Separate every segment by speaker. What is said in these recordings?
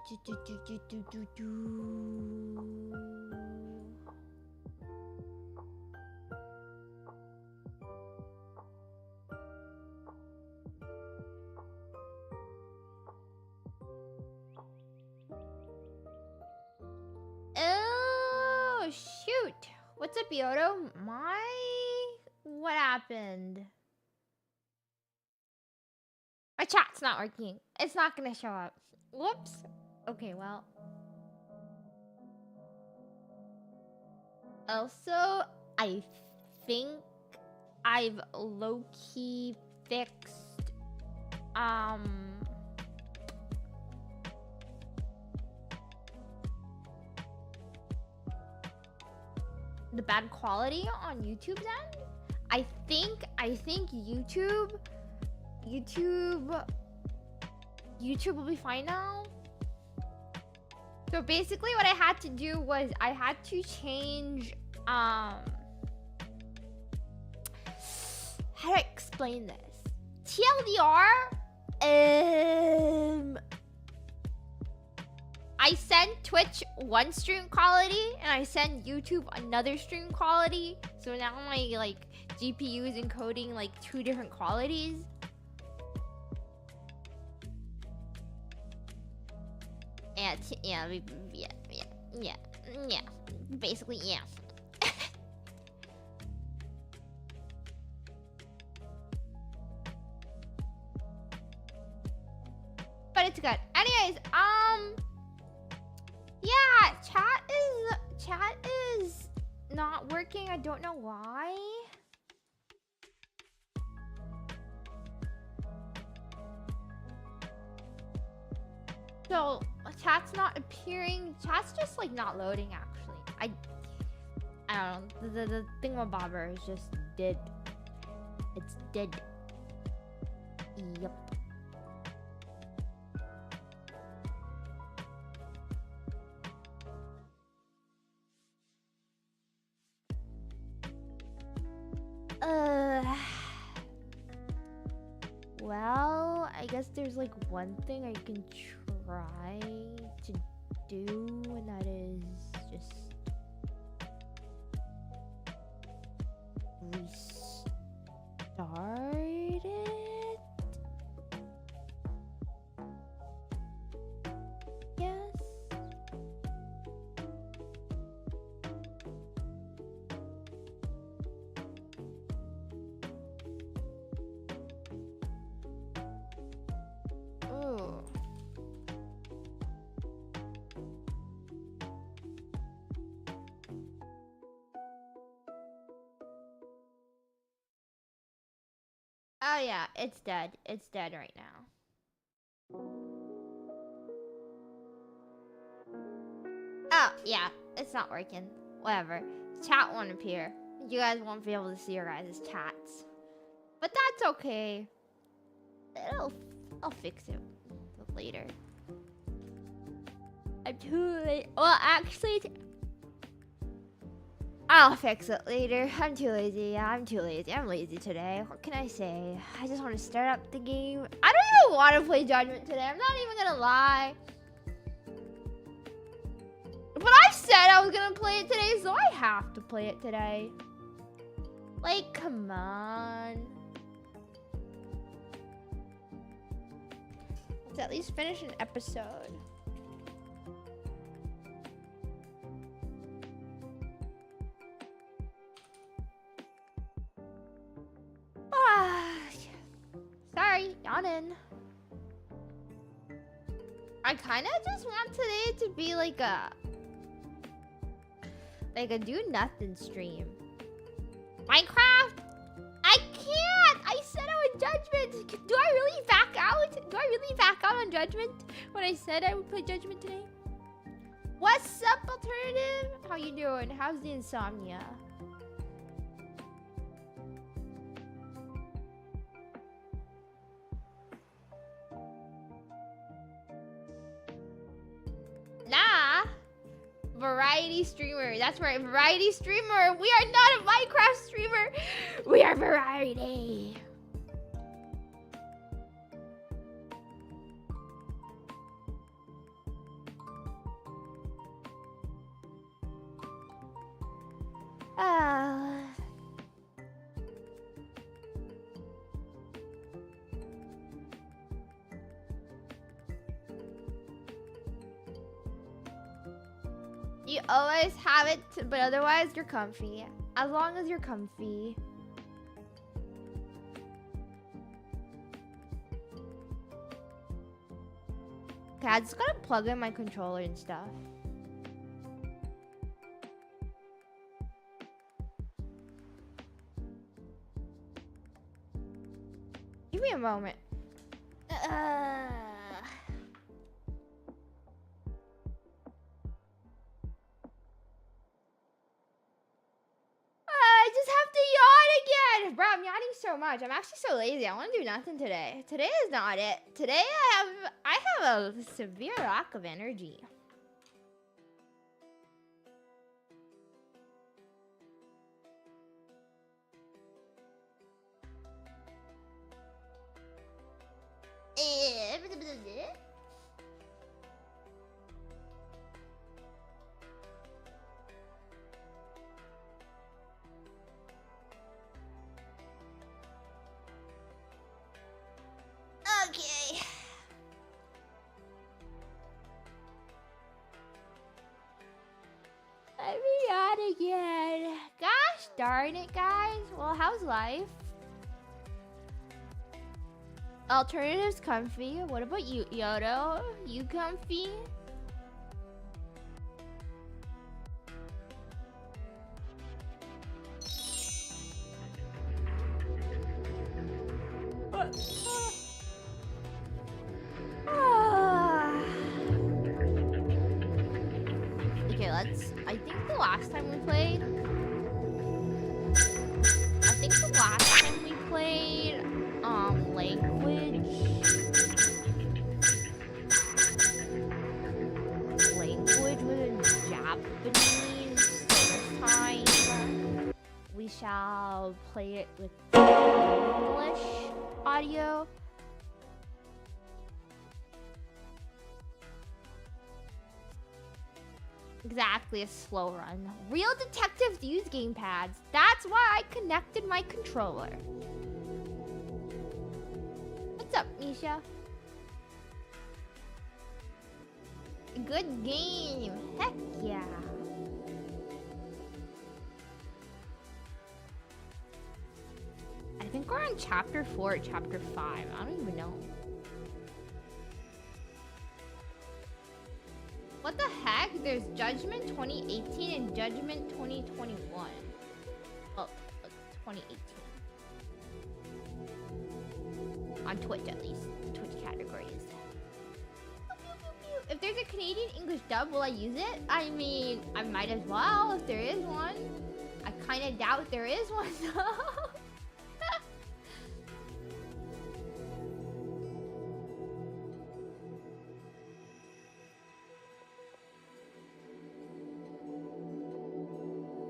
Speaker 1: Oh shoot! What's up, Yodo? What happened? My chat's not working. It's not gonna show up. Whoops. Okay, well. Also, I think I've low-key fixed, the bad quality on YouTube's end. I think YouTube will be fine now. So basically what I had to do was I had to change, how do I explain this? TLDR, I send Twitch one stream quality and I send YouTube another stream quality. So now my like GPU is encoding like two different qualities. Yeah. Basically, yeah. But it's good. Anyways, yeah, chat is not working. I don't know why. So chat's not appearing. Chat's just like not loading. Actually, I don't know. The thingamabobber is just dead. It's dead. Yep. Well, I guess there's like one thing I can try to do, and that is just restart it. Yes. Oh. Oh yeah, it's dead. It's dead right now. Oh yeah, it's not working. Whatever. Chat won't appear. You guys won't be able to see your guys' chats. But that's okay. I'll fix it later. I'm too late. Well, actually, I'll fix it later. I'm too lazy. Yeah, I'm too lazy. I'm lazy today. What can I say? I just want to start up the game. I don't even want to play Judgment today. I'm not even gonna lie. But I said I was gonna play it today, so I have to play it today. Like, come on. Let's at least finish an episode. Sorry, yawning. I kind of just want today to be like a do nothing stream. Minecraft? I can't! I said I would Judgment. Do I really back out? Do I really back out on Judgment when I said I would play Judgment today? What's up, Alternative? How you doing? How's the insomnia? Nah. Variety streamer. That's right. Variety streamer. We are not a Minecraft streamer. We are variety. Ah. You always have it, but otherwise you're comfy. As long as you're comfy. Okay, I just gotta plug in my controller and stuff. Give me a moment. I just have to yawn again. Bro, I'm yawning so much. I'm actually so lazy. I want to do nothing today. Today is not it. Today I have a severe lack of energy. Okay. Let me yawn again. Gosh darn it, guys. Well, how's life? Alternatives comfy. What about you, Yodo? You comfy? Okay, let's. I think the last time we played. Language was in Japanese. So this time we shall play it with English audio. Exactly, a slow run. Real detectives use gamepads. That's why I connected my controller. What's up, Misha? Good game. Heck yeah. I think we're on chapter 4 or chapter 5. I don't even know. What the heck? There's Judgment 2018 and Judgment 2021. Oh, 2018. On Twitch, at least. Twitch categories. If there's a Canadian English dub, will I use it? I mean, I might as well if there is one. I kind of doubt there is one, though.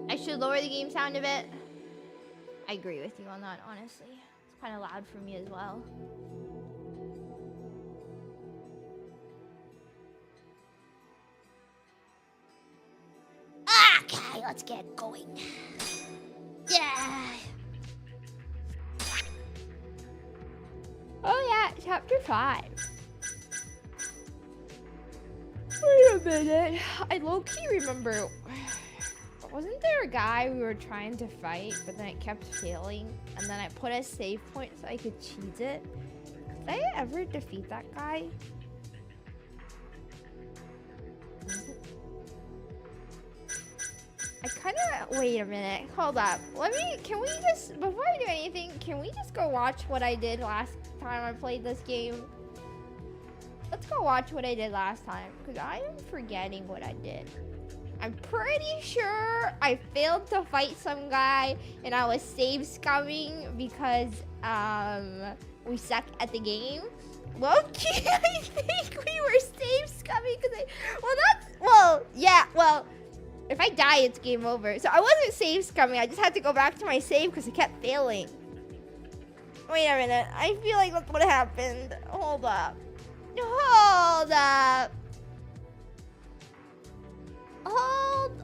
Speaker 1: I should lower the game sound a bit. I agree with you on that, honestly. It's kind of loud for me as well. Okay, let's get going. Yeah. Oh yeah, chapter 5. Wait a minute. I low-key remember. Wasn't there a guy we were trying to fight, but then it kept failing? And then I put a save point so I could cheese it. Did I ever defeat that guy? I kind of... Wait a minute. Hold up. Can we just... Before I do anything, can we just go watch what I did last time I played this game? Let's go watch what I did last time, because I am forgetting what I did. I'm pretty sure I failed to fight some guy and I was save scumming because we suck at the game. Low-key, I think we were save scumming because if I die, it's game over. So I wasn't save scumming. I just had to go back to my save because it kept failing. Wait a minute. I feel like that's what happened. Hold up. Hold up. Hold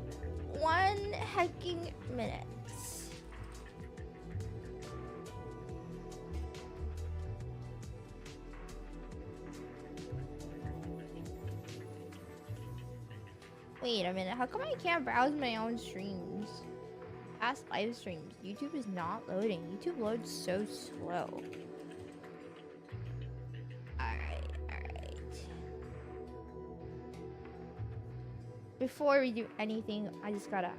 Speaker 1: 1 hecking minutes. Wait a minute, how come I can't browse my own streams? Past live streams. YouTube is not loading. YouTube loads so slow. Alright, alright. Before we do anything, I just gotta...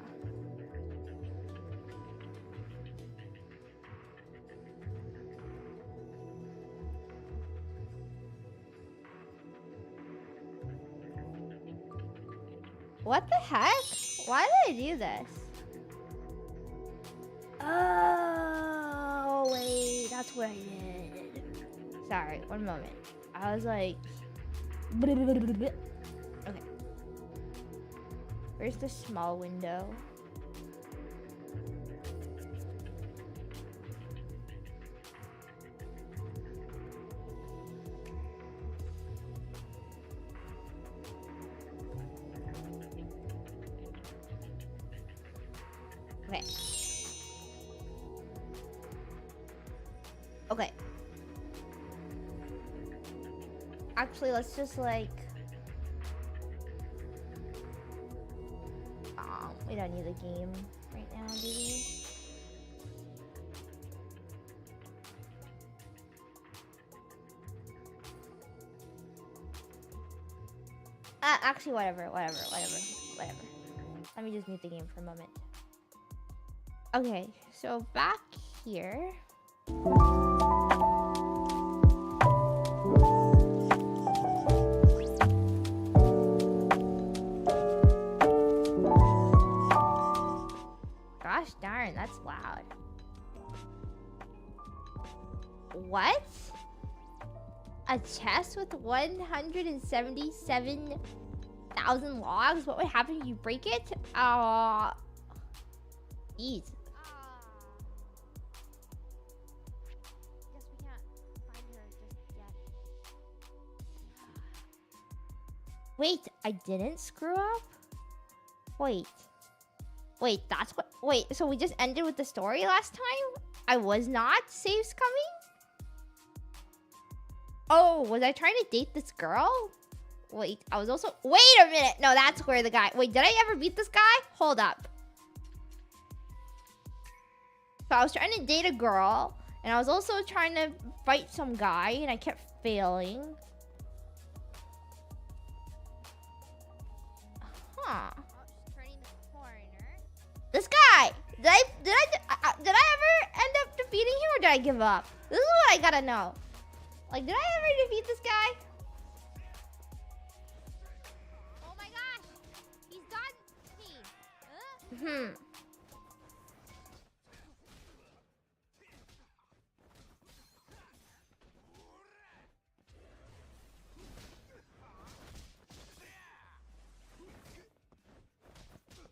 Speaker 1: What the heck? Why did I do this? Oh, wait, that's what I did. Sorry, one moment. I was like... Okay. Where's the small window? Okay. Okay. Actually, let's just like... we don't need the game right now, do we? Actually, whatever. Let me just mute the game for a moment. Okay, so back here. Gosh darn, that's loud. What? A chest with 177,000 logs? What would happen if you break it? Eat. Guess we can't find her just yet. Wait, I didn't screw up? Wait, that's what... Wait, so we just ended with the story last time? I was not? Saves coming? Oh, was I trying to date this girl? Wait, I was also... Wait a minute! No, that's where the guy... Wait, did I ever beat this guy? Hold up. So I was trying to date a girl, and I was also trying to fight some guy, and I kept failing. Huh. Turning the corner. This guy! Did I ever end up defeating him, or did I give up? This is what I gotta know. Like, did I ever defeat this guy? Oh my gosh! He's got me!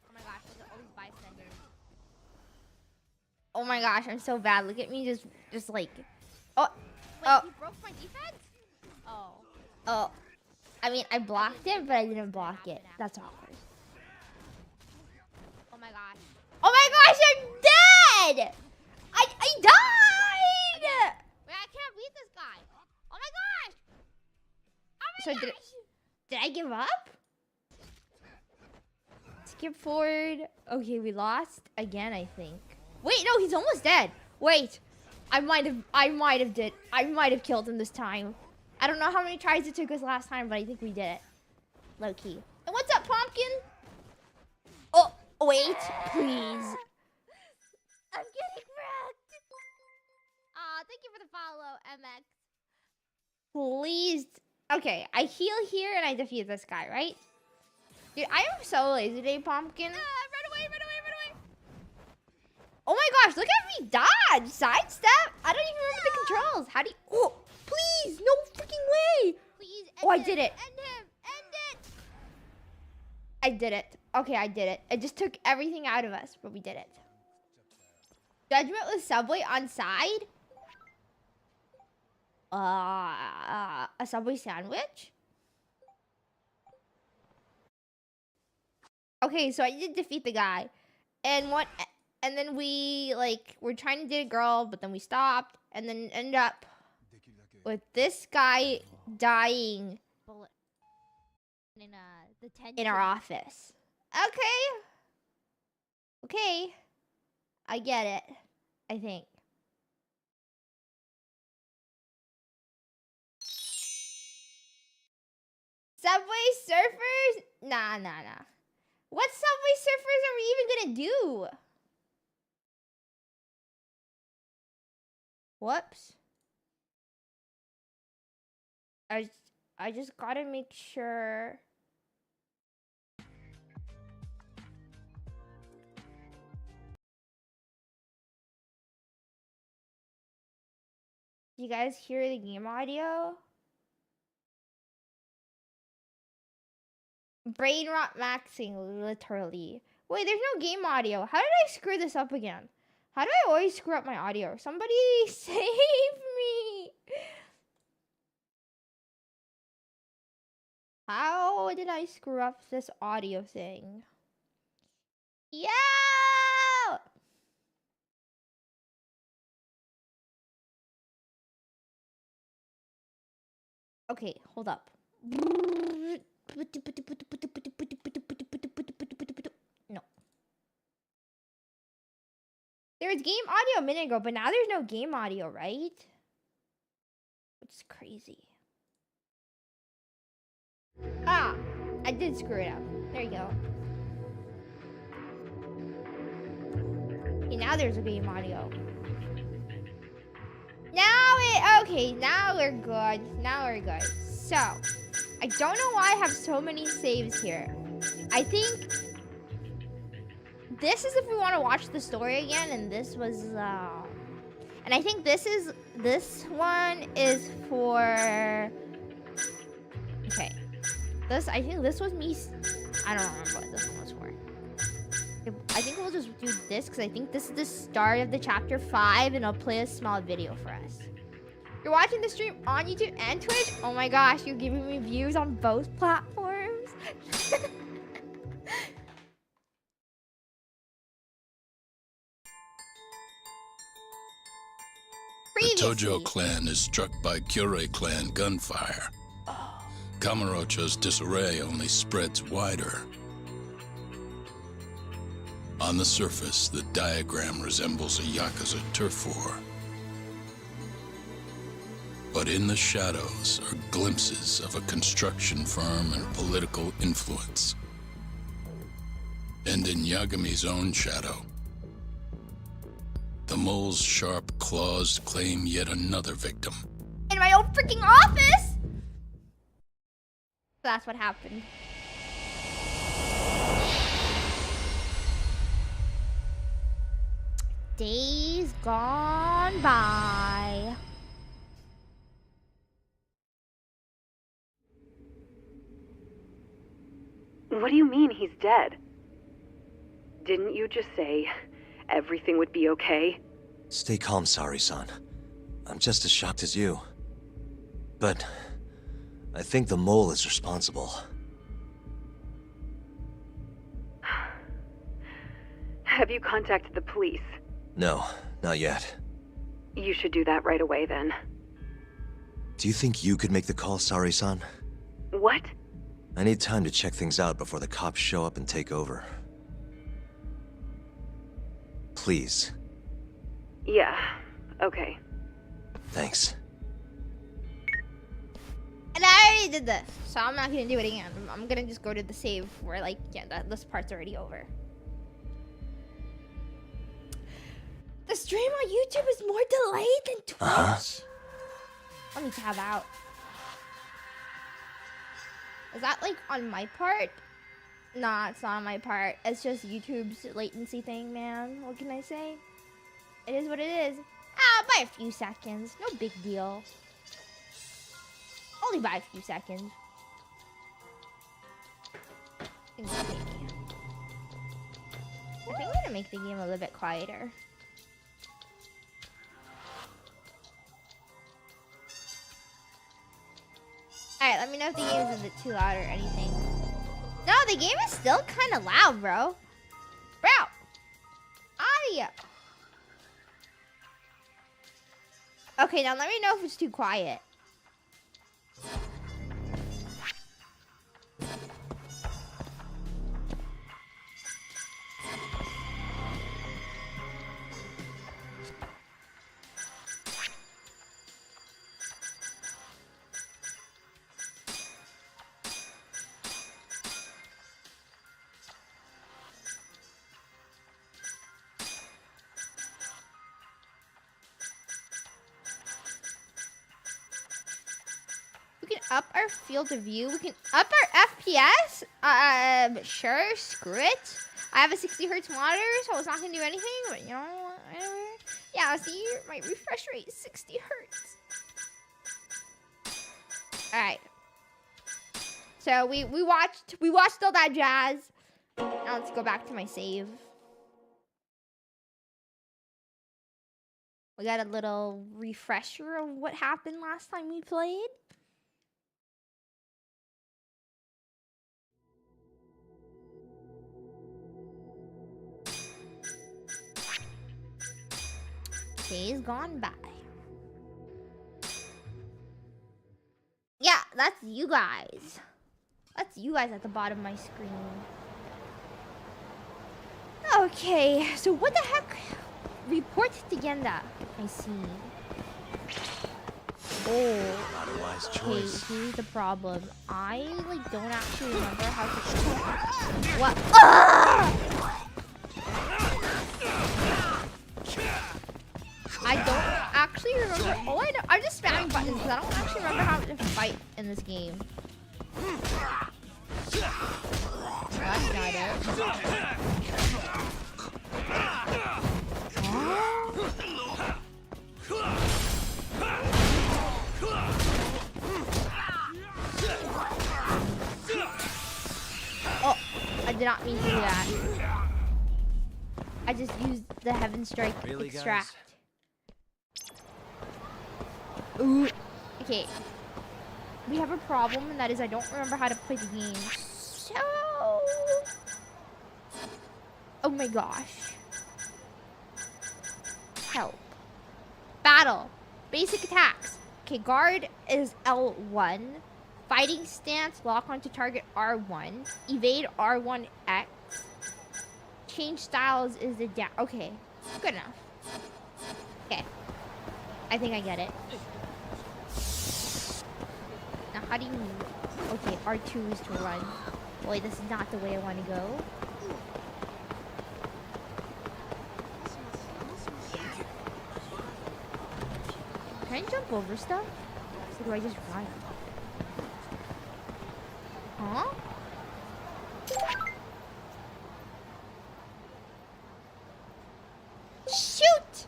Speaker 1: Oh my gosh, look at all these bystanders. Oh my gosh, I'm so bad. Look at me just like... Oh! Wait, he broke my defense? Oh. I mean, I blocked it, but I didn't block it. That's awkward. Oh my gosh. Oh my gosh, I'm dead! I died! Wait, I can't beat this guy. Oh my gosh! Oh my gosh! Did I give up? Skip forward. Okay, we lost again, I think. Wait, no, he's almost dead. Wait. I might have killed him this time. I don't know how many tries it took us last time, but I think we did it. Low key. And what's up, Pumpkin? Oh, wait, please. I'm getting wrecked. Aw, thank you for the follow, MX. Please. Okay, I heal here and I defeat this guy, right? Dude, I am so lazy today, Pumpkin. Run away. Oh my gosh, look at me dodge! Sidestep? I don't even remember the controls. How do you... Oh, please! No freaking way! Please, I did it. End him! End it! I did it. Okay, I did it. It just took everything out of us, but we did it. Judgment with Subway on side? A Subway sandwich? Okay, so I did defeat the guy. And what? And then we like we're trying to date a girl, but then we stopped, and then end up with this guy dying in our office. Okay, I get it. I think. Subway Surfers? Nah. What Subway Surfers are we even gonna do? Whoops. I just gotta make sure. You guys hear the game audio? Brain rot maxing, literally. Wait, there's no game audio. How did I screw this up again? How do I always screw up my audio? Somebody save me! How did I screw up this audio thing? Yo! Okay, hold up. No. There was game audio a minute ago, but now there's no game audio, right? Which is crazy. Ah, I did screw it up. There you go. Okay, now there's a game audio. Okay, now we're good. So, I don't know why I have so many saves here. I think this is if we want to watch the story again, and this was, and I think this one is for, okay. I think this was me, I don't remember what this one was for. I think we'll just do this, because I think this is the start of the chapter 5, and I'll play a small video for us. You're watching the stream on YouTube and Twitch? Oh my gosh, you're giving me views on both platforms?
Speaker 2: The Tojo clan is struck by Kyorei clan gunfire. Kamurocho's disarray only spreads wider. On the surface, the diagram resembles a Yakuza turf war. But in the shadows are glimpses of a construction firm and political influence. And in Yagami's own shadow, the mole's sharp claws claim yet another victim.
Speaker 1: In my own freaking office? That's what happened. Days gone by.
Speaker 3: What do you mean he's dead? Didn't you just say everything would be okay?
Speaker 4: Stay calm, Sari-san. I'm just as shocked as you. But I think the mole is responsible.
Speaker 3: Have you contacted the police?
Speaker 4: No, not yet.
Speaker 3: You should do that right away then.
Speaker 4: Do you think you could make the call, Sari-san?
Speaker 3: What?
Speaker 4: I need time to check things out before the cops show up and take over. Please.
Speaker 3: Yeah, okay.
Speaker 4: Thanks.
Speaker 1: And I already did this, so I'm not gonna do it again. I'm gonna just go to the save where, like, yeah, this part's already over. The stream on YouTube is more delayed than Twitch. Let me tab out. Is that, like, on my part? Nah, it's not on my part. It's just YouTube's latency thing, man. What can I say? It is what it is. Ah, by a few seconds. No big deal. Only by a few seconds. I think I'm gonna make the game a little bit quieter. Alright, let me know if the game is a bit too loud or anything. No, the game is still kind of loud, bro. Bro! Okay, now let me know if it's too quiet. We can up our field of view. We can up our FPS. Sure, screw it. I have a 60 hertz monitor, so it's not gonna do anything. But you know, whatever. Yeah. See, my refresh rate is 60 hertz. All right. So we watched all that jazz. Now let's go back to my save. We got a little refresher of what happened last time we played. Days gone by. Yeah, that's you guys. That's you guys at the bottom of my screen. Okay, so what the heck? Report to Genda. I see. Oh.
Speaker 4: Not a wise
Speaker 1: Okay,
Speaker 4: choice.
Speaker 1: here's the problem. I don't actually remember how to. What? Ah! I don't actually remember. Oh, I know. I'm just spamming buttons because I don't actually remember how to fight in this game. That's not it. Oh, I did not mean to do that. I just used the Heaven Strike extract. Ooh. Okay. We have a problem, and that is I don't remember how to play the game. So... Oh my gosh. Help. Battle. Basic attacks. Okay, guard is L1. Fighting stance, lock onto target R1. Evade R1X. Change styles is the down. Okay, good enough. Okay. I think I get it. Now, how do you... Okay, R2 is to run. Boy, this is not the way I want to go. Can I jump over stuff? Or do I just run? Huh? Shoot!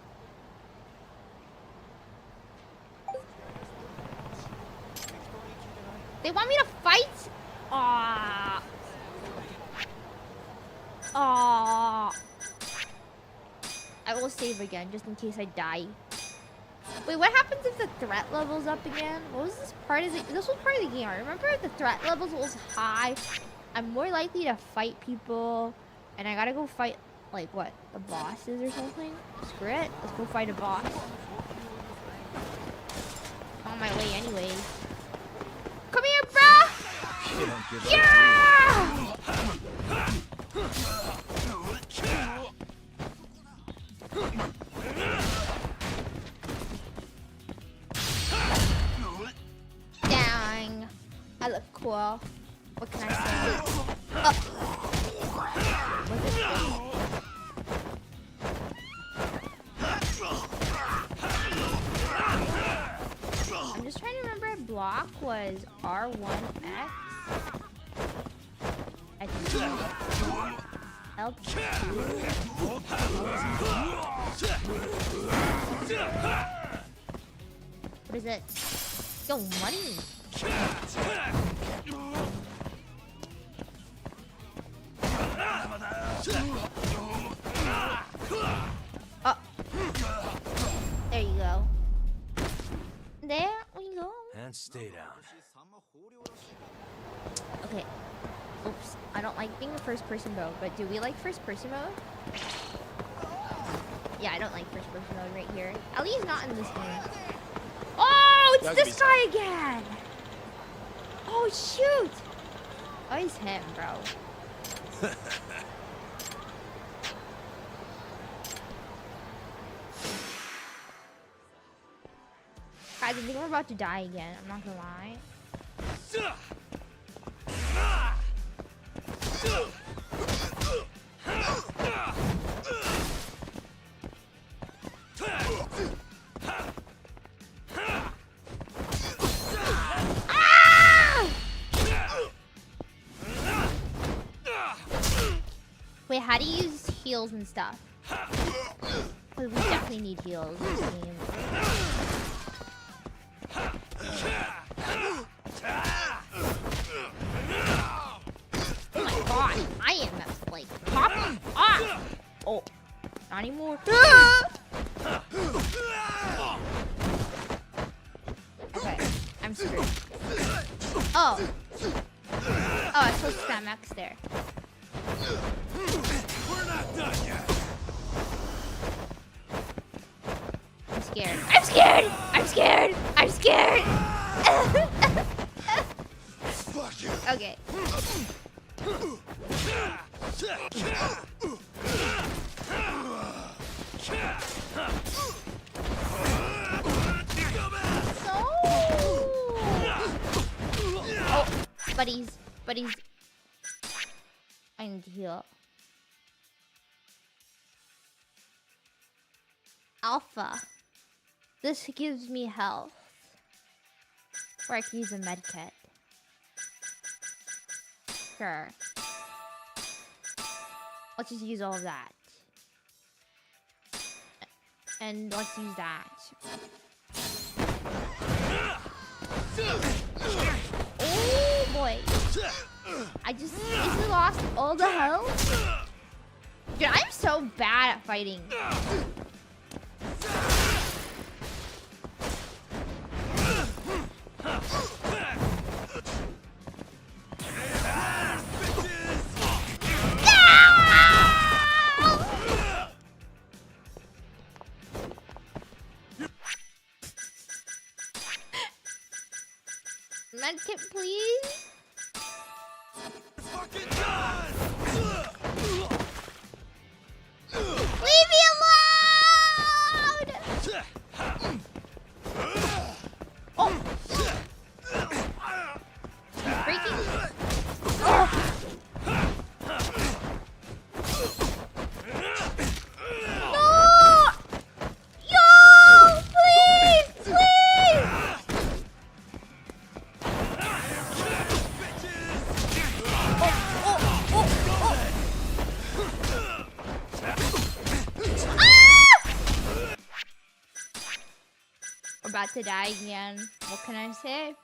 Speaker 1: They want me to fight? Aww. Aww. I will save again, just in case I die. Wait, what happens if the threat level's up again? What was this part of the... This was part of the game. I remember if the threat levels was high, I'm more likely to fight people. And I gotta go fight, like, what? The bosses or something? Screw it. Let's go fight a boss. On my way anyways. Come here, bro! Yeah! Dang. I look cool. What can I say? Oh. What's this thing? I'm just trying to remember if block was R1X. I think L2. What is it? Yo, money. Oh. There you go. There we go.
Speaker 4: And stay down.
Speaker 1: Okay. Oops. I don't like being a first-person mode, but do we like first-person mode? Yeah, I don't like first-person mode right here. At least not in this game. it's this guy again. Oh shoot. Oh, he's him, bro. Guys, I think we're about to die again. I'm not gonna lie. Wait, how do you use heals and stuff? Because we definitely need heals in this game. Oh my god, I am like popping off. Oh, not anymore. Okay, I'm screwed. Oh. Oh, I was supposed to spam X there.
Speaker 5: We're not done yet.
Speaker 1: I'm scared. I'm scared! I'm scared! I'm scared!
Speaker 5: Fuck you.
Speaker 1: Okay. Oh, buddies. I need to heal. Alpha. This gives me health. Or I can use a medkit. Sure. Let's just use all of that. And let's use that. Oh boy. I just basically lost all the health. Dude, I'm so bad at fighting. Medkit, please.
Speaker 5: Fucking done.
Speaker 1: Leave me alone! Oh! Freaking! Oh! No! Yo! Please! Please! We're about to die again. What can I say?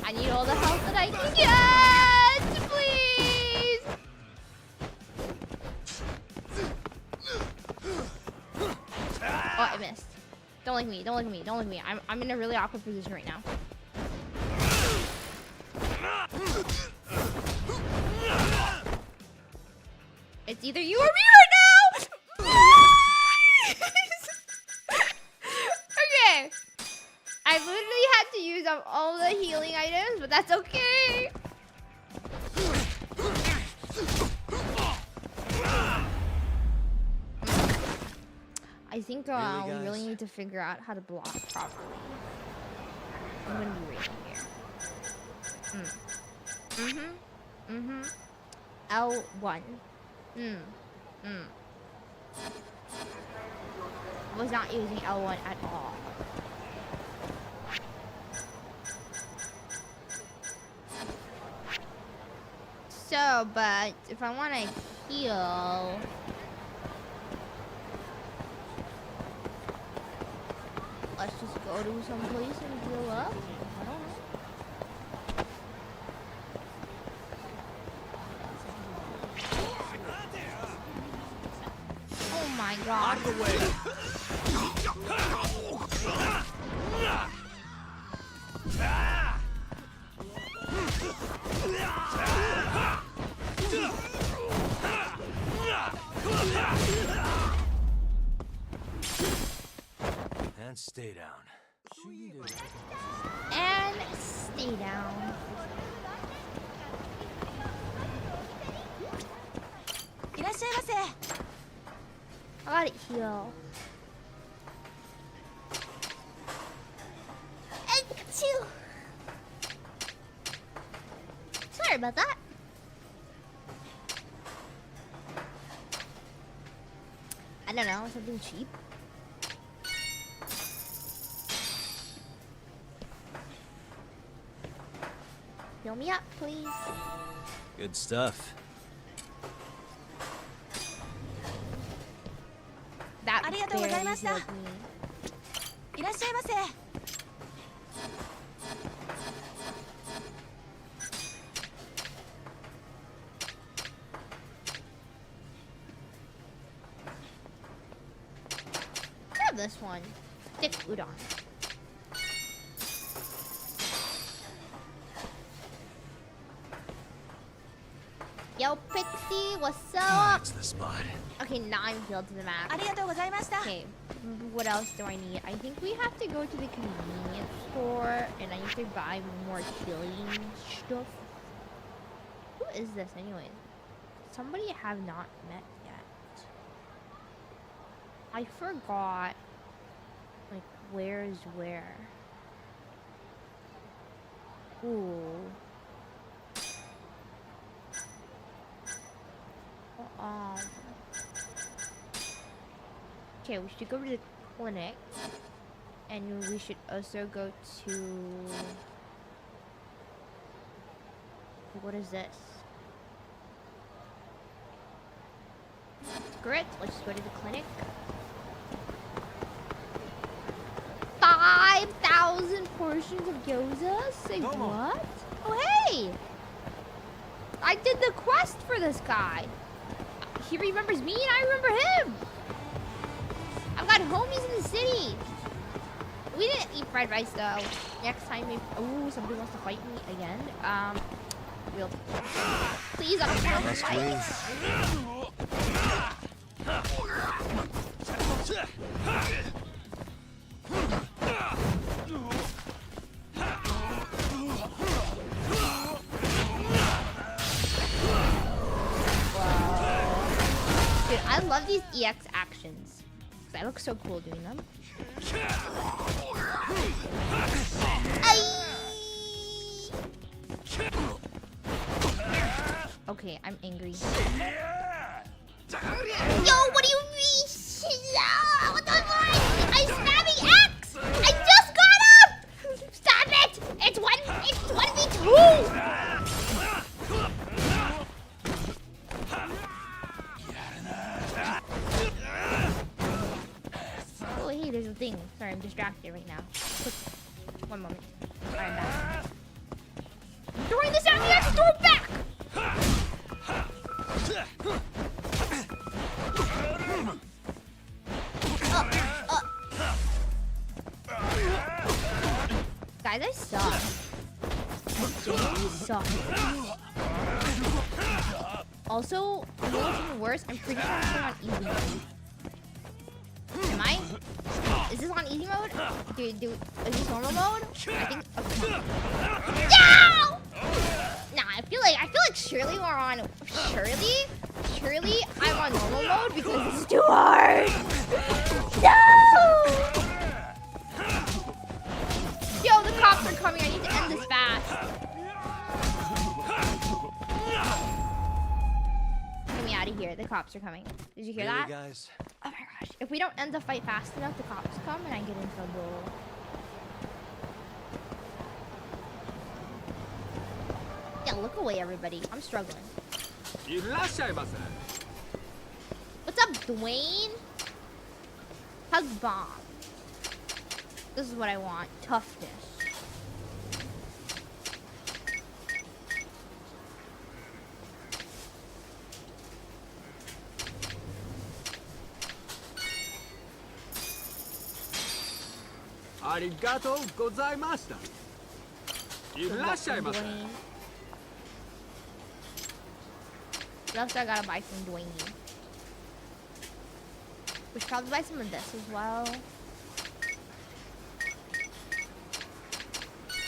Speaker 1: I need all the help that I can get! Please! Oh, I missed. Don't look at me, don't look at me, don't look at me. I'm in a really awkward position right now. It's either you or me right now! Okay. I literally had to use up all the healing items, but that's okay. I think we really need to figure out how to block properly. I'm gonna be right here. L1. I was not using L1 at all. So, but if I want to heal, let's just go to some place and heal up. I don't know. Oh my god.
Speaker 5: Out of the way.
Speaker 4: And stay down.
Speaker 1: And stay down. I gotta heal. Achoo! Sorry about that. I don't know, something cheap. Fill me up, please.
Speaker 4: Good stuff.
Speaker 1: That barely healed me. Grab this one. Thick udon. Yo, Pixie, what's up?
Speaker 4: That's the spot.
Speaker 1: Okay, now I'm healed to the max. Okay, what else do I need? I think we have to go to the convenience store, and I need to buy more healing stuff. Who is this, anyways? Somebody I have not met yet. I forgot, like, where's where. Ooh. Okay, we should go to the clinic, and we should also go to... What is this? Screw it, let's just go to the clinic. 5,000 portions of gyoza? Say what? Oh hey! I did the quest for this guy. He remembers me and I remember him. I've got homies in the city. We didn't eat fried rice though. Next time maybe. Oh, somebody wants to fight me again. Real. Please, I don't want to fight. Dude, I love these EX actions. Because I look so cool doing them. Okay, I'm angry. Yo, what do you mean? What the fuck? I'm spamming X! I just got up! Stop it! It's 1v2! Oh, hey, there's a thing. Sorry, I'm distracted right now. Quick. One moment. Alright, I'm back. I'm throwing this out here! Throw it back! Guys, I suck. I suck. Also, you know what's even worse? I'm pretty sure I'm on easy mode. Am I? Is this on easy mode? Is this normal mode? I think. Okay. No! Nah, I feel like surely we're on. Surely I'm on normal mode because this is too hard. No! Yo, the cops are coming. I need to end this fast. Get me out of here. The cops are coming. Did you hear that?
Speaker 4: Guys?
Speaker 1: Oh my gosh. If we don't end the fight fast enough, the cops come and I get in trouble. Yeah, look away, everybody. I'm struggling. What's up, Dwayne? Hug bomb. This is what I want. Toughness.
Speaker 6: Arigatou gozaimashita. Irashaimase.
Speaker 1: What else I gotta buy from Dwayne? We should probably buy some of this as well.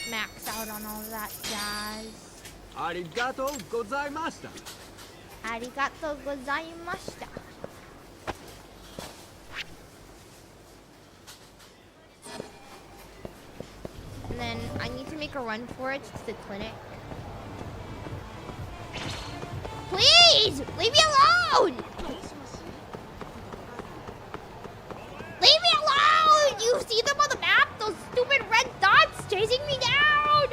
Speaker 1: max out on all that jazz.
Speaker 6: Arigato gozaimashita.
Speaker 1: Arigato gozaimashita. And then I need to make a run for it to the clinic. Please! Leave me alone! Leave me alone! You see them on the map? Those stupid red dots chasing me down!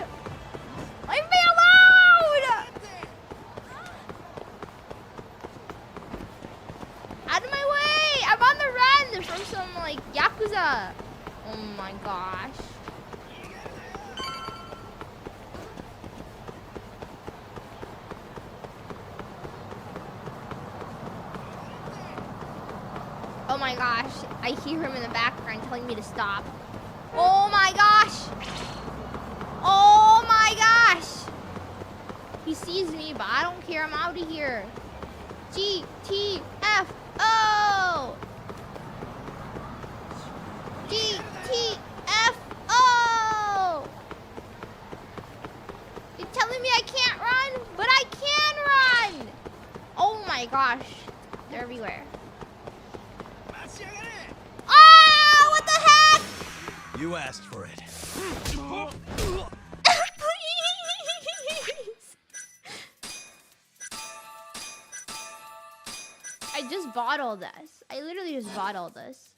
Speaker 1: Leave me alone! Out of my way! I'm on the run from some, like, Yakuza. Oh my gosh. Oh my gosh, I hear him in the background telling me to stop. Oh my gosh! Oh my gosh! He sees me, but I don't care, I'm out of here. GTFO! GTFO! You're telling me I can't run? But I can run! Oh my gosh, they're everywhere. Oh, what the heck?
Speaker 4: You asked for it.
Speaker 1: Please. I just bought all this. I literally just bought all this.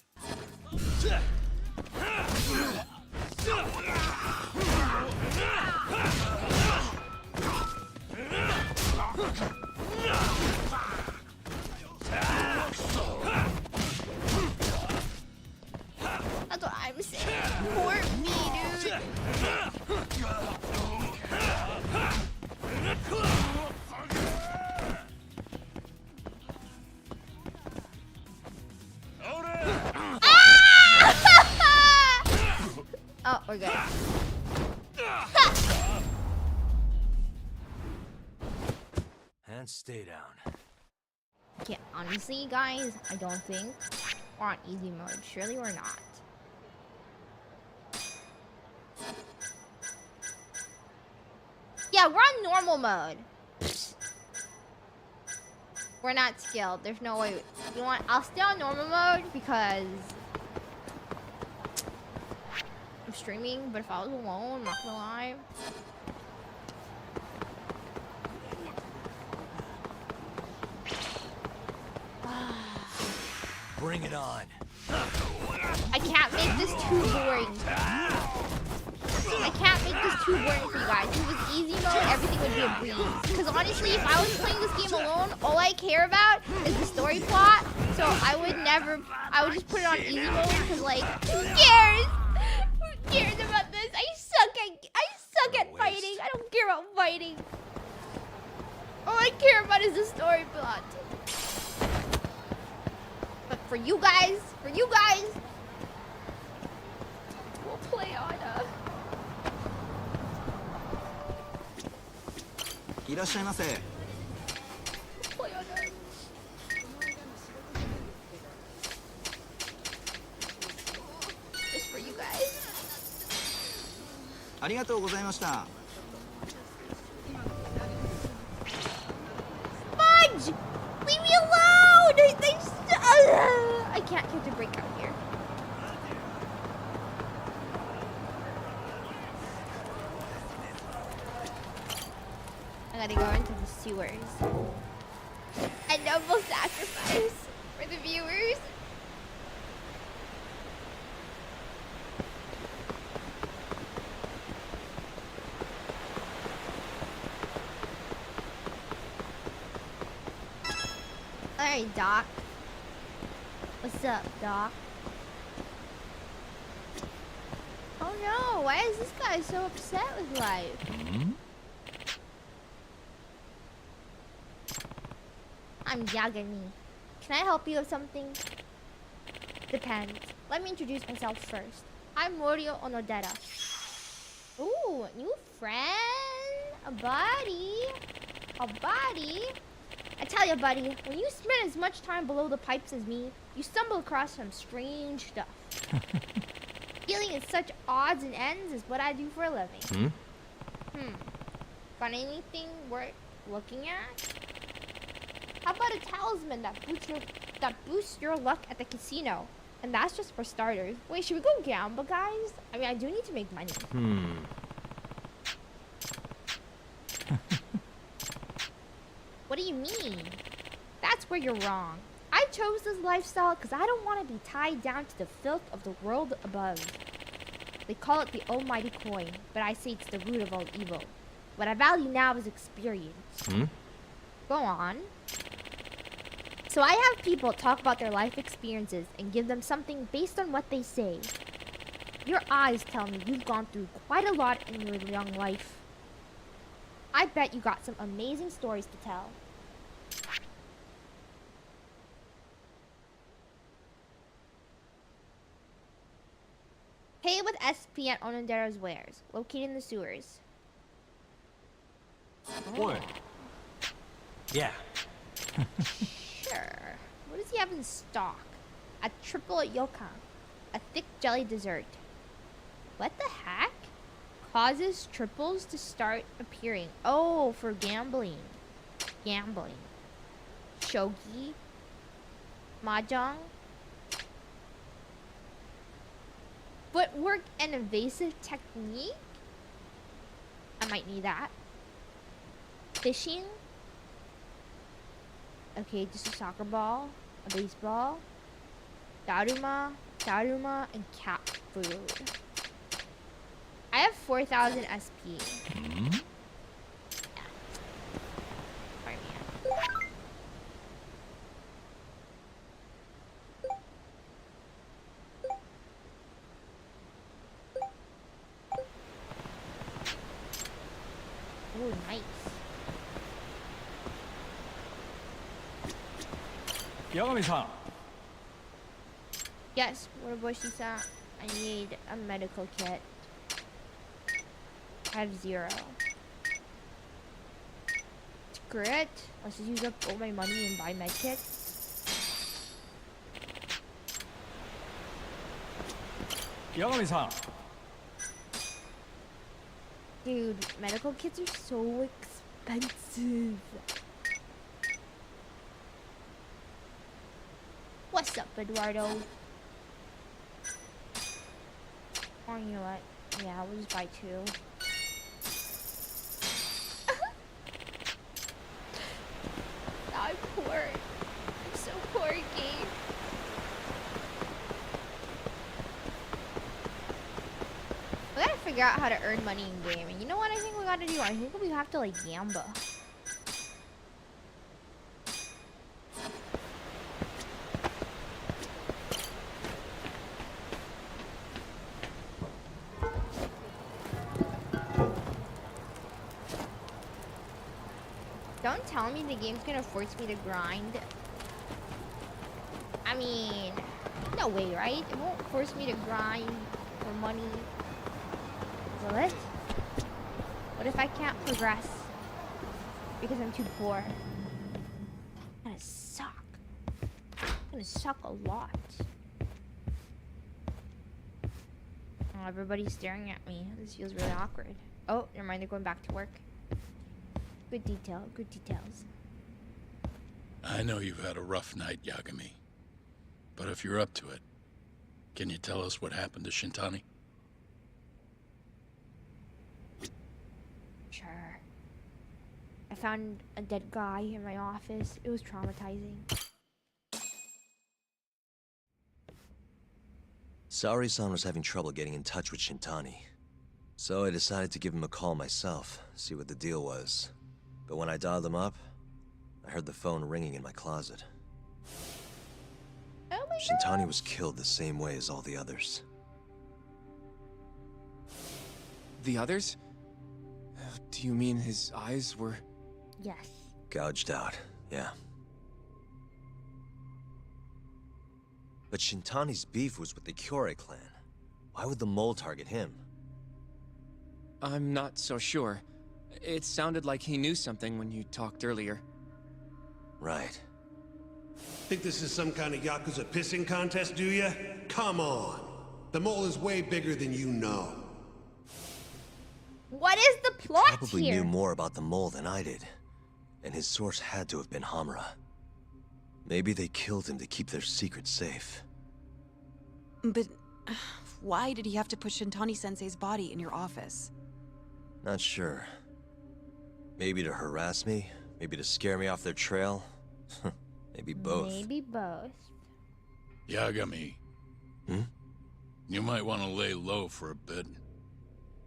Speaker 1: That's what I'm saying. Poor me, dude. Oh, we're good.
Speaker 4: And stay down.
Speaker 1: Yeah, honestly, guys, I don't think we're on easy mode. Surely we're not. Yeah, we're on normal mode. We're not skilled. There's no way. You know what? I'll stay on normal mode because I'm streaming. But if I was alone, I'm not gonna lie.
Speaker 4: Bring it on.
Speaker 1: I can't make this too boring. I can't make this too boring for you guys. If it was easy mode, everything would be a breeze. Because honestly, if I was playing this game alone, all I care about is the story plot. So I would just put it on easy mode because, like, who cares? Who cares about this? I suck at fighting. I don't care about fighting. All I care about is the story plot. But for you guys, we'll play on a...
Speaker 6: いらっしゃいませ。
Speaker 1: play on a... Just for you guys.
Speaker 6: ありがとうございました。
Speaker 1: Fudge! Leave me alone! I can't get the break out here. I gotta go into the sewers. A noble sacrifice for the viewers. Alright, Doc. What's up, Doc? Oh no, why is this guy so upset with life? I'm Yagami. Can I help you with something? Depends. Let me introduce myself first. I'm Morio Onodera. Ooh, new friend? A buddy? A buddy? I tell you, buddy, when you spend as much time below the pipes as me, you stumble across some strange stuff. Dealing in such odds and ends is what I do for a living. Got anything worth looking at? How about a talisman that boosts your luck at the casino? And that's just for starters. Wait, should we go gamble, guys? I mean, I do need to make money. What do you mean? That's where you're wrong. I chose this lifestyle because I don't want to be tied down to the filth of the world above. They call it the almighty coin, but I say it's the root of all evil. What I value now is experience. Go on. So I have people talk about their life experiences and give them something based on what they say. Your eyes tell me you've gone through quite a lot in your young life. I bet you got some amazing stories to tell. Pay with SP at Onondero's wares, located in the sewers.
Speaker 6: Boy.
Speaker 7: Yeah.
Speaker 1: Sure. What does he have in stock? A triple yokan. A thick jelly dessert. What the heck? Causes triples to start appearing. Oh, for gambling. Gambling. Shogi. Mahjong. Footwork and evasive technique? I might need that. Fishing? Okay, just a soccer ball, a baseball, daruma, and cat food. I have 4,000 SP.
Speaker 2: Hmm?
Speaker 1: Sorry, man. Oh, nice.
Speaker 7: Yagami-san.
Speaker 1: Yes, Waraboshi-san. I need a medical kit. I have 0. Screw it. Let's just use up all my money and buy med kits.
Speaker 7: Yagami-san.
Speaker 1: Dude, medical kits are so expensive. What's up, Eduardo? Oh, you know what? Yeah, we'll just buy 2. I'm poor. I'm so poor, game. We gotta figure out how to earn money in game. And you know what I think we gotta do? I think we have to, like, gamble. Don't tell me the game's gonna force me to grind. I mean, no way, right? It won't force me to grind for money. Will it? What if I can't progress because I'm too poor? That's gonna suck. It's gonna suck a lot. Oh, everybody's staring at me. This feels really awkward. Oh, never mind. They're going back to work. Good detail. Good details.
Speaker 2: I know you've had a rough night, Yagami. But if you're up to it, can you tell us what happened to Shintani?
Speaker 1: Sure. I found a dead guy in my office. It was traumatizing.
Speaker 4: Sari-san was having trouble getting in touch with Shintani. So I decided to give him a call myself, see what the deal was. But when I dialed him up, I heard the phone ringing in my closet.
Speaker 1: Oh my
Speaker 4: Shintani was killed the same way as all the others.
Speaker 8: The others? Do you mean his eyes were...
Speaker 1: Yes.
Speaker 4: Gouged out, yeah. But Shintani's beef was with the Kyorei clan. Why would the mole target him?
Speaker 8: I'm not so sure. It sounded like he knew something when you talked earlier.
Speaker 4: Right.
Speaker 5: Think this is some kind of Yakuza pissing contest, do ya? Come on. The mole is way bigger than you know.
Speaker 1: What is the plot
Speaker 4: Probably
Speaker 1: here?
Speaker 4: knew more about the mole than I did. And his source had to have been Hamura. Maybe they killed him to keep their secret safe.
Speaker 9: But why did he have to put Shintani-sensei's body in your office?
Speaker 4: Not sure. Maybe to harass me? Maybe to scare me off their trail? Maybe both.
Speaker 1: Maybe both.
Speaker 2: Yagami.
Speaker 4: Hmm?
Speaker 2: You might want to lay low for a bit.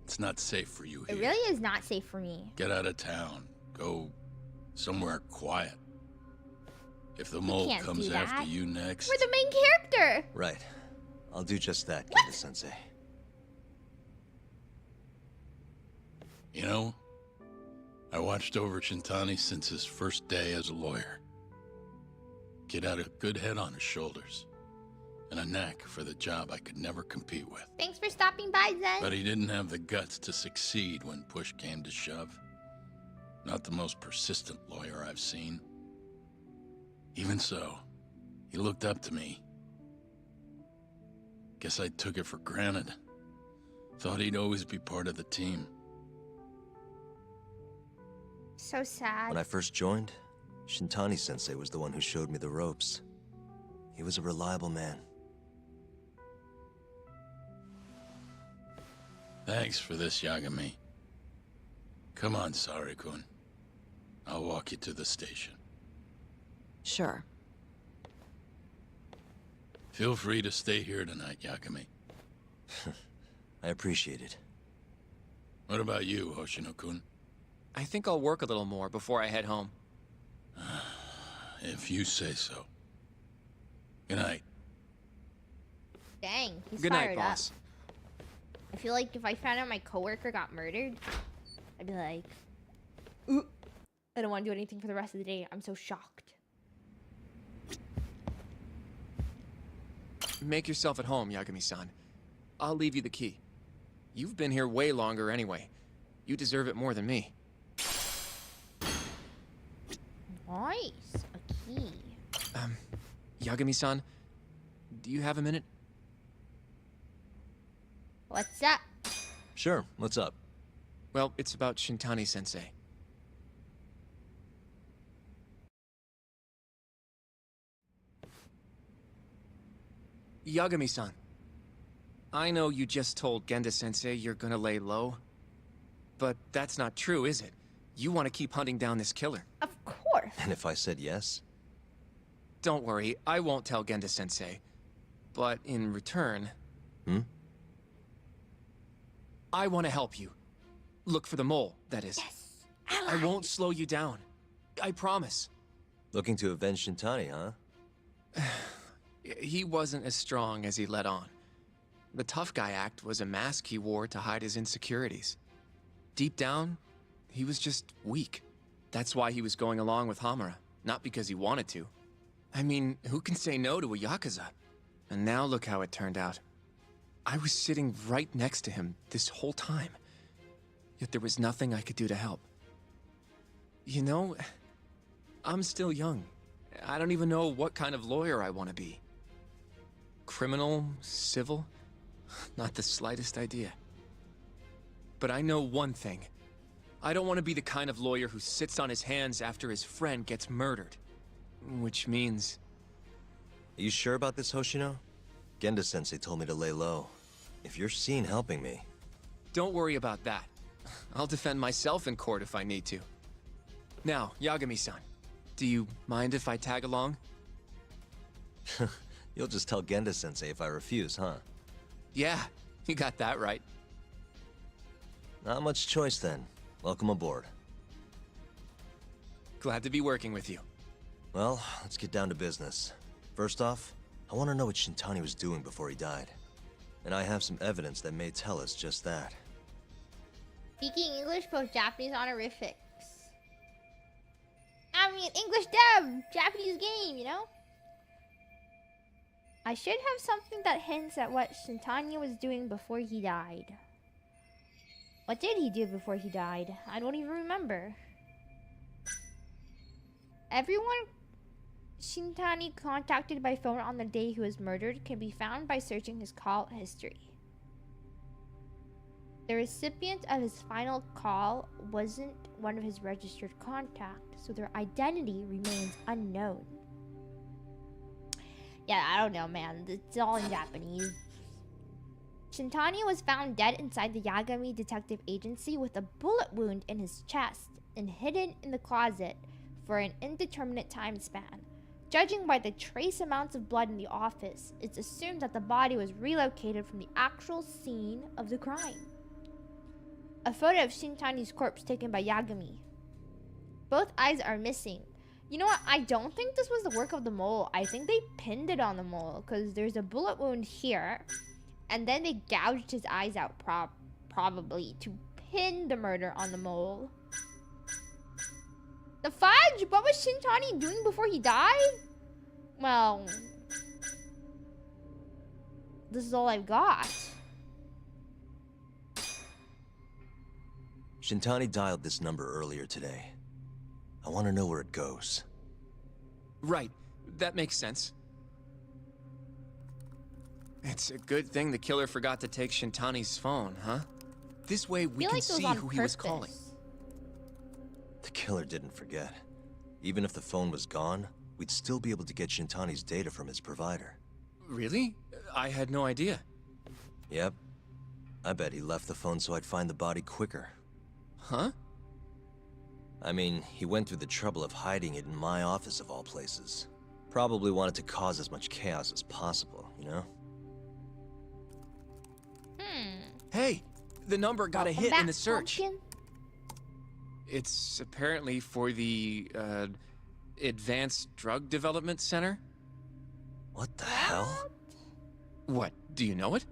Speaker 2: It's not safe for you
Speaker 1: It
Speaker 2: here.
Speaker 1: really is not safe for me.
Speaker 2: Get out of town. Go somewhere quiet. If the mole
Speaker 1: can't
Speaker 2: comes
Speaker 1: do
Speaker 2: after
Speaker 1: that.
Speaker 2: you next,
Speaker 1: We're the main character.
Speaker 4: Right. I'll do just that, Genda-sensei.
Speaker 2: you know, I watched over Shintani since his first day as a lawyer. Kid had a good head on his shoulders, and a knack for the job I could never compete with.
Speaker 1: Thanks for stopping by, Zen.
Speaker 2: But he didn't have the guts to succeed when push came to shove. Not the most persistent lawyer I've seen. Even so, he looked up to me. Guess I took it for granted. Thought he'd always be part of the team.
Speaker 1: So sad.
Speaker 4: When I first joined, Shintani-sensei was the one who showed me the ropes. He was a reliable man.
Speaker 2: Thanks for this, Yagami. Come on, Sari-kun. I'll walk you to the station.
Speaker 9: Sure.
Speaker 2: Feel free to stay here tonight, Yagami.
Speaker 4: I appreciate it.
Speaker 2: What about you, Hoshino-kun?
Speaker 8: I think I'll work a little more before I head home.
Speaker 2: If you say so. Good night.
Speaker 1: Dang, he's
Speaker 8: Good
Speaker 1: fired
Speaker 8: night, boss.
Speaker 1: up. I feel like if I found out my coworker got murdered, I'd be like, ooh, I don't want to do anything for the rest of the day. I'm so shocked.
Speaker 8: Make yourself at home, Yagami-san. I'll leave you the key. You've been here way longer anyway. You deserve it more than me.
Speaker 1: Nice, a key.
Speaker 8: Yagami-san, do you have a minute?
Speaker 1: What's up?
Speaker 4: Sure, what's up?
Speaker 8: Well, it's about Shintani-sensei. Yagami-san, I know you just told Genda-sensei you're gonna lay low, but that's not true, is it? You want to keep hunting down this killer.
Speaker 1: Of course.
Speaker 4: And if I said yes?
Speaker 8: Don't worry, I won't tell Genda-sensei. But in return...
Speaker 4: Hmm?
Speaker 8: I want to help you. Look for the mole, that is.
Speaker 1: Yes.
Speaker 8: I won't slow you down. I promise.
Speaker 4: Looking to avenge Shintani, huh?
Speaker 8: He wasn't as strong as he let on. The tough guy act was a mask he wore to hide his insecurities. Deep down, he was just weak. That's why he was going along with Hamura, not because he wanted to. I mean, who can say no to a Yakuza? And now look how it turned out. I was sitting right next to him this whole time. Yet there was nothing I could do to help. You know, I'm still young. I don't even know what kind of lawyer I want to be. Criminal? Civil? Not the slightest idea. But I know one thing. I don't want to be the kind of lawyer who sits on his hands after his friend gets murdered. Which means...
Speaker 4: Are you sure about this, Hoshino? Genda-sensei told me to lay low. If you're seen helping me...
Speaker 8: Don't worry about that. I'll defend myself in court if I need to. Now, Yagami-san, do you mind if I tag along?
Speaker 4: You'll just tell Genda-sensei if I refuse, huh?
Speaker 8: Yeah, you got that right.
Speaker 4: Not much choice then. Welcome aboard.
Speaker 8: Glad to be working with you.
Speaker 4: Well, let's get down to business. First off, I want to know what Shintani was doing before he died. And I have some evidence that may tell us just that.
Speaker 1: Speaking English, both Japanese honorifics. I mean, English dub, Japanese game, you know? I should have something that hints at what Shintani was doing before he died. What did he do before he died? I don't even remember. Everyone Shintani contacted by phone on the day he was murdered can be found by searching his call history. The recipient of his final call wasn't one of his registered contacts, so their identity remains unknown. Yeah, I don't know, man. It's all in Japanese. Shintani was found dead inside the Yagami Detective Agency with a bullet wound in his chest and hidden in the closet for an indeterminate time span. Judging by the trace amounts of blood in the office, it's assumed that the body was relocated from the actual scene of the crime. A photo of Shintani's corpse taken by Yagami. Both eyes are missing. You know what? I don't think this was the work of the mole. I think they pinned it on the mole because there's a bullet wound here. And then they gouged his eyes out probably to pin the murder on the mole. The fudge? What was Shintani doing before he died? Well, this is all I've got.
Speaker 4: Shintani dialed this number earlier today. I want to know where it goes.
Speaker 8: Right. That makes sense. It's a good thing the killer forgot to take Shintani's phone, huh? This way we can see who he was calling.
Speaker 4: The killer didn't forget. Even if the phone was gone, we'd still be able to get Shintani's data from his provider.
Speaker 8: Really? I had no idea.
Speaker 4: Yep. I bet he left the phone so I'd find the body quicker.
Speaker 8: Huh?
Speaker 4: I mean, he went through the trouble of hiding it in my office of all places. Probably wanted to cause as much chaos as possible, you know?
Speaker 8: Hey, the number got a hit in the search.
Speaker 1: Pumpkin?
Speaker 8: It's apparently for the, Advanced Drug Development Center?
Speaker 4: What the hell?
Speaker 8: What, do you know it?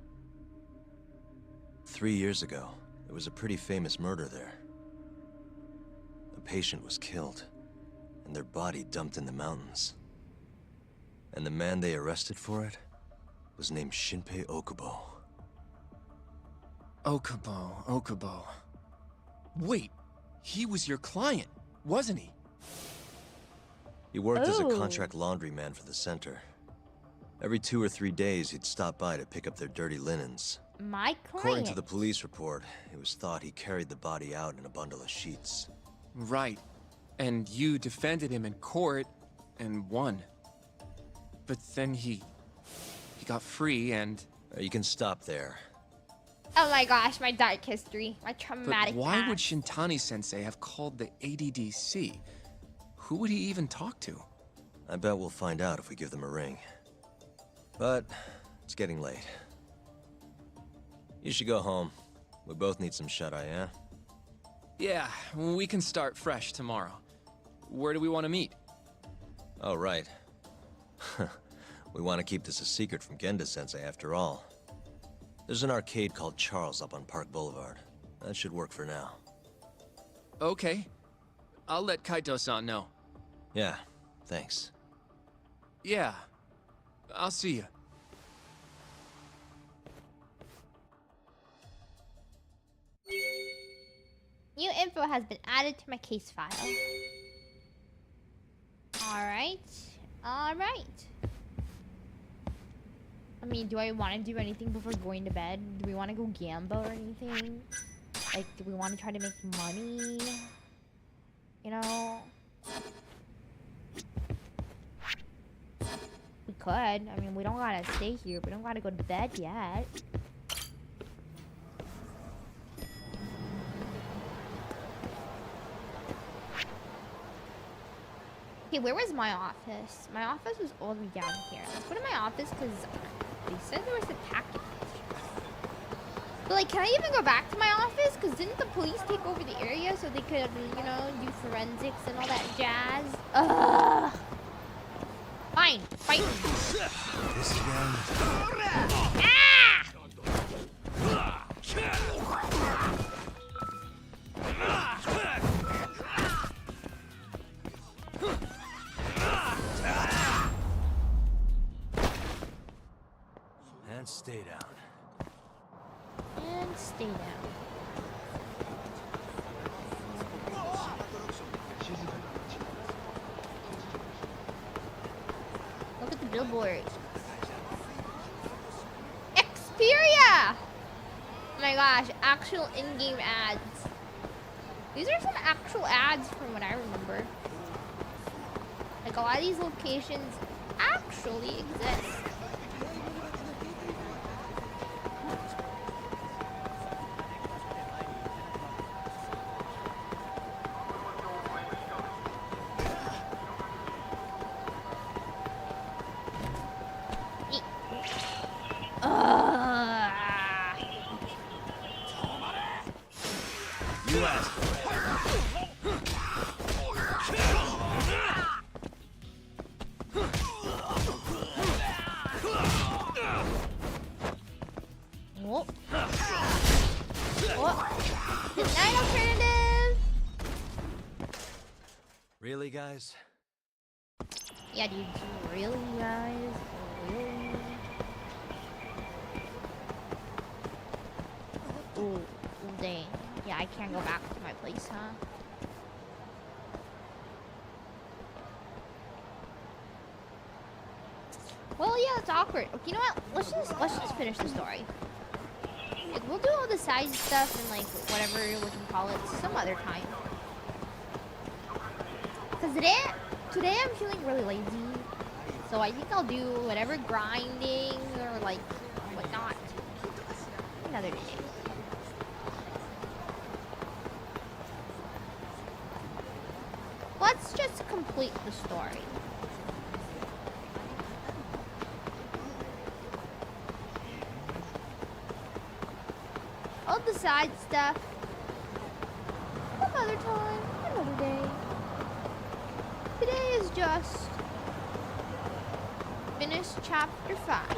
Speaker 4: 3 years ago, there was a pretty famous murder there. A patient was killed, and their body dumped in the mountains. And the man they arrested for it was named Shinpei Okubo.
Speaker 8: Okubo. Wait, he was your client, wasn't he?
Speaker 4: He worked as a contract laundryman for the center. Every 2 or 3 days, he'd stop by to pick up their dirty linens.
Speaker 1: My client.
Speaker 4: According to the police report, it was thought he carried the body out in a bundle of sheets.
Speaker 8: Right. And you defended him in court and won. But then he got free and...
Speaker 4: You can stop there.
Speaker 1: Oh my gosh, my dark history. My traumatic
Speaker 8: But why
Speaker 1: past.
Speaker 8: would Shintani-sensei have called the ADDC? Who would he even talk to?
Speaker 4: I bet we'll find out if we give them a ring. But it's getting late. You should go home. We both need some shut-eye, yeah?
Speaker 8: Yeah, we can start fresh tomorrow. Where do we want to meet?
Speaker 4: Oh, right. We want to keep this a secret from Genda-sensei after all. There's an arcade called Charles up on Park Boulevard. That should work for now.
Speaker 8: Okay. I'll let Kaito-san know.
Speaker 4: Yeah, thanks.
Speaker 8: Yeah. I'll see you.
Speaker 1: New info has been added to my case file. Alright. I mean, do I want to do anything before going to bed? Do we want to go gamble or anything? Like, do we want to try to make money? You know? We could. I mean, we don't gotta stay here. We don't gotta go to bed yet. Okay, where was my office? My office was all the way down here. Let's go to my office because they said there was a package. But like, can I even go back to my office? Because didn't the police take over the area so they could, you know, do forensics and all that jazz? Ugh. Fine, fight me.
Speaker 4: This again?
Speaker 1: Ah!
Speaker 4: And stay down.
Speaker 1: And stay down. billboard. Xperia! Oh my gosh, actual in-game ads. These are some actual ads from what I remember. Like a lot of these locations actually exist.
Speaker 4: Really, guys?
Speaker 1: Yeah, dude, really, guys? Really? Ooh, dang. Yeah, I can't go back to my place, huh? Well, yeah, it's awkward. Okay, you know what? Let's just finish the story. Like, we'll do all the side stuff and like whatever we can call it some other time. Cause today I'm feeling really lazy, so I think I'll do whatever grinding or like whatnot another day. Let's just complete the story. All the side stuff some other time, another day. Today is just finish chapter 5.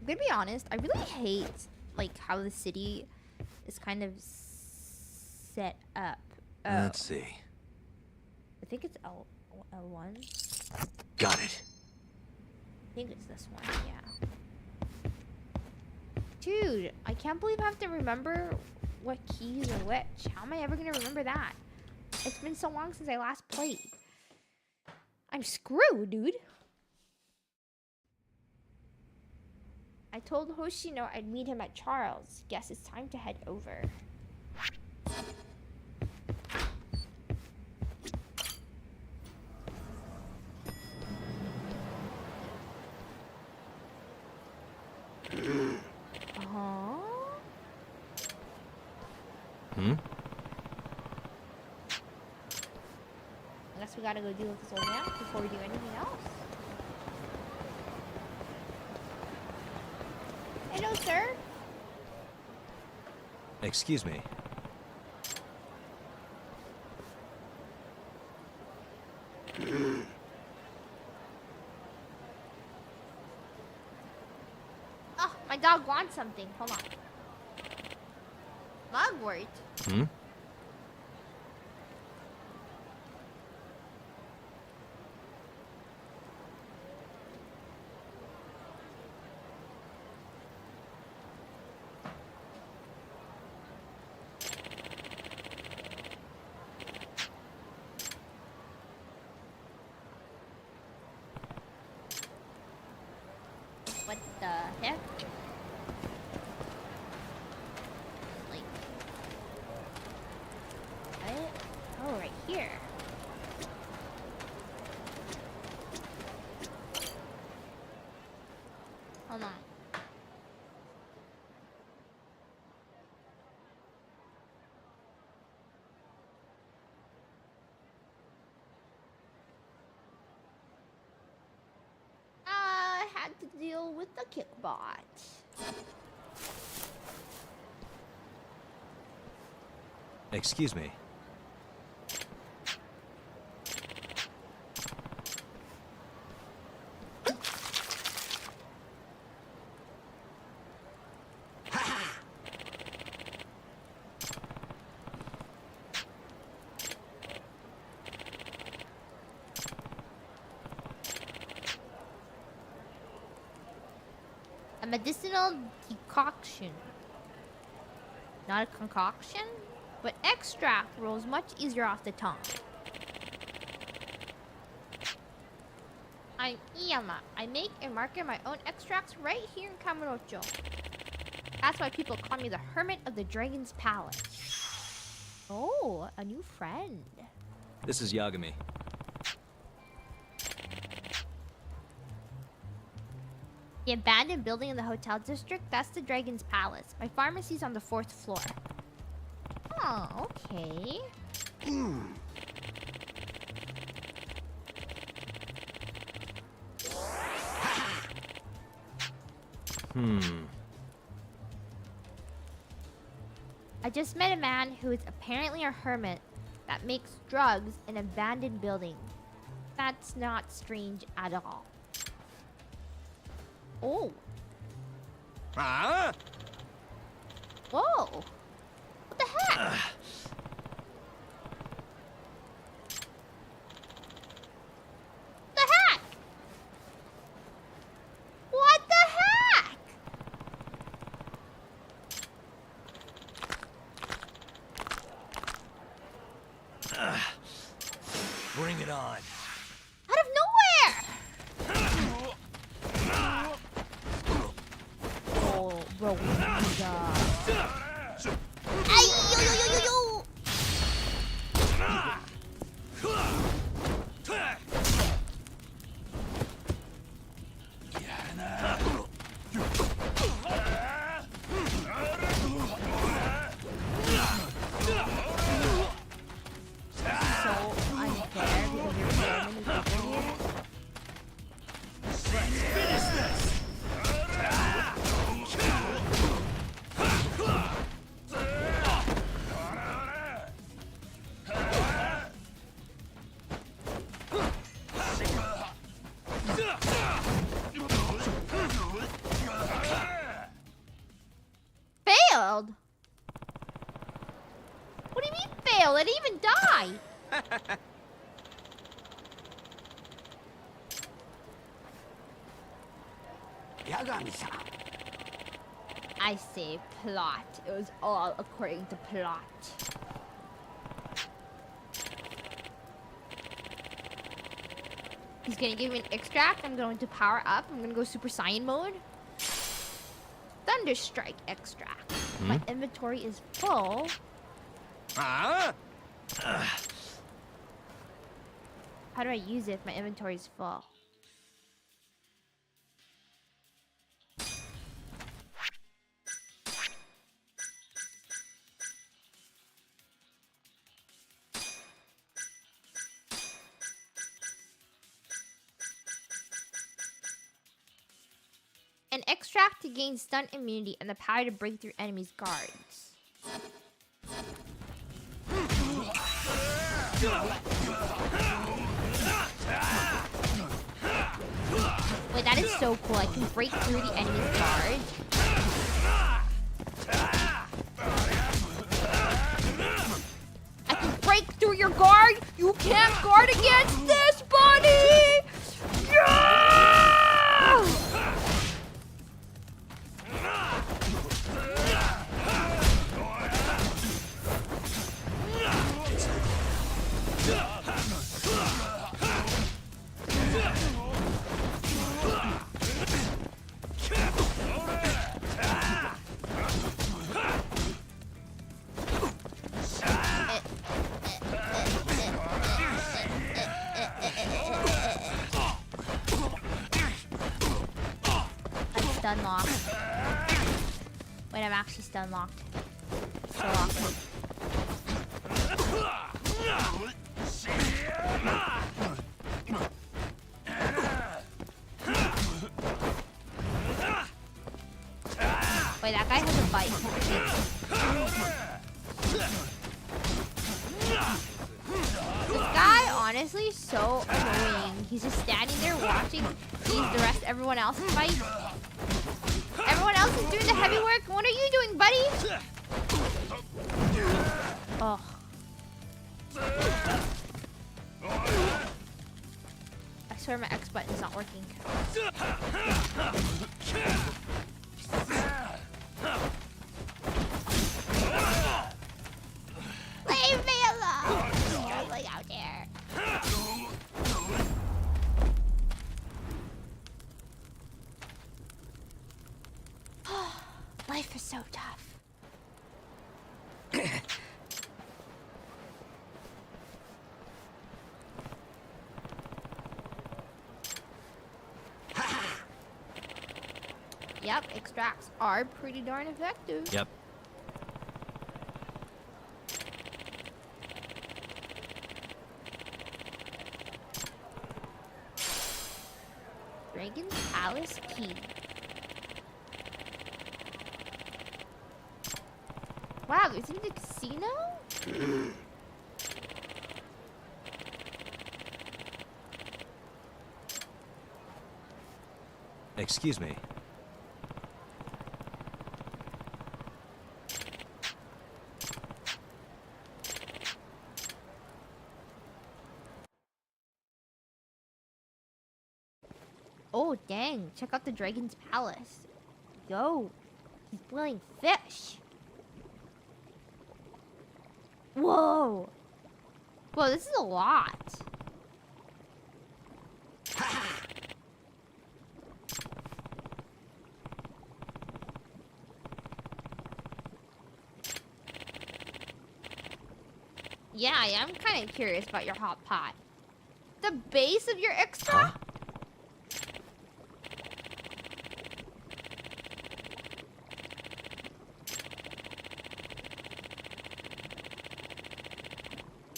Speaker 1: I'm gonna be honest, I really hate like how the city is kind of set up.
Speaker 4: Let's see.
Speaker 1: I think it's L1.
Speaker 4: Got it.
Speaker 1: I think it's this one, yeah. Dude, I can't believe I have to remember what keys are which. How am I ever gonna remember that? It's been so long since I last played. I'm screwed, dude. I told Hoshino I'd meet him at Charles. Guess it's time to head over. I guess we gotta go deal with this old man before we do anything else. Hello, sir.
Speaker 4: Excuse me.
Speaker 1: Oh, my dog wants something. Hold on. Mugwort. What the heck? Like, what? Oh, right here. Hold on. I had to deal with the kickbot.
Speaker 4: Excuse me.
Speaker 1: A medicinal decoction. Not a concoction, but extract rolls much easier off the tongue. I'm Iyama. I make and market my own extracts right here in Kamurocho. That's why people call me the Hermit of the Dragon's Palace. Oh, a new friend.
Speaker 10: This is Yagami.
Speaker 1: The abandoned building in the hotel district, that's the Dragon's Palace. My pharmacy's on the 4th floor. Oh, okay. I just met a man who is apparently a hermit that makes drugs in an abandoned building. That's not strange at all. Oh.
Speaker 6: Ah!
Speaker 1: Whoa. What the heck? The heck? What the heck?
Speaker 10: Bring it on.
Speaker 1: Out of nowhere! Oh, bro. Ay, yo, yo, yo, yo, yo! Failed? What do you mean failed? I didn't even die.
Speaker 6: Yagami-san.
Speaker 1: I say plot. It was all according to plot. He's gonna give me an extract. I'm going to power up. I'm gonna go Super Saiyan mode. Thunderstrike extract. My inventory is full.
Speaker 6: Ah!
Speaker 1: How do I use it if my inventory is full? An extract to gain stun immunity and the power to break through enemies' guards. Wait, that is so cool. I can break through the enemy's guards. I can break through your guard. You can't guard against this, buddy! Yeah! Stun locked. Wait, I'm actually stun locked. So awkward. Wait, that guy has a bite. This guy, honestly, is so annoying. He's just standing there watching everyone else fight. Everyone else is doing the heavy work. What are you doing, buddy? Oh. I swear my X button is not working. Leave me alone! There's nobody out there. Yep, extracts are pretty darn effective.
Speaker 10: Yep.
Speaker 1: Dragon's Palace Key. Wow, there's even a casino?
Speaker 4: Excuse me.
Speaker 1: Oh, dang. Check out the Dragon's Palace. Yo, he's boiling fish. Whoa. Whoa, this is a lot. Yeah, I am kind of curious about your hot pot. The base of your extra?
Speaker 4: Huh?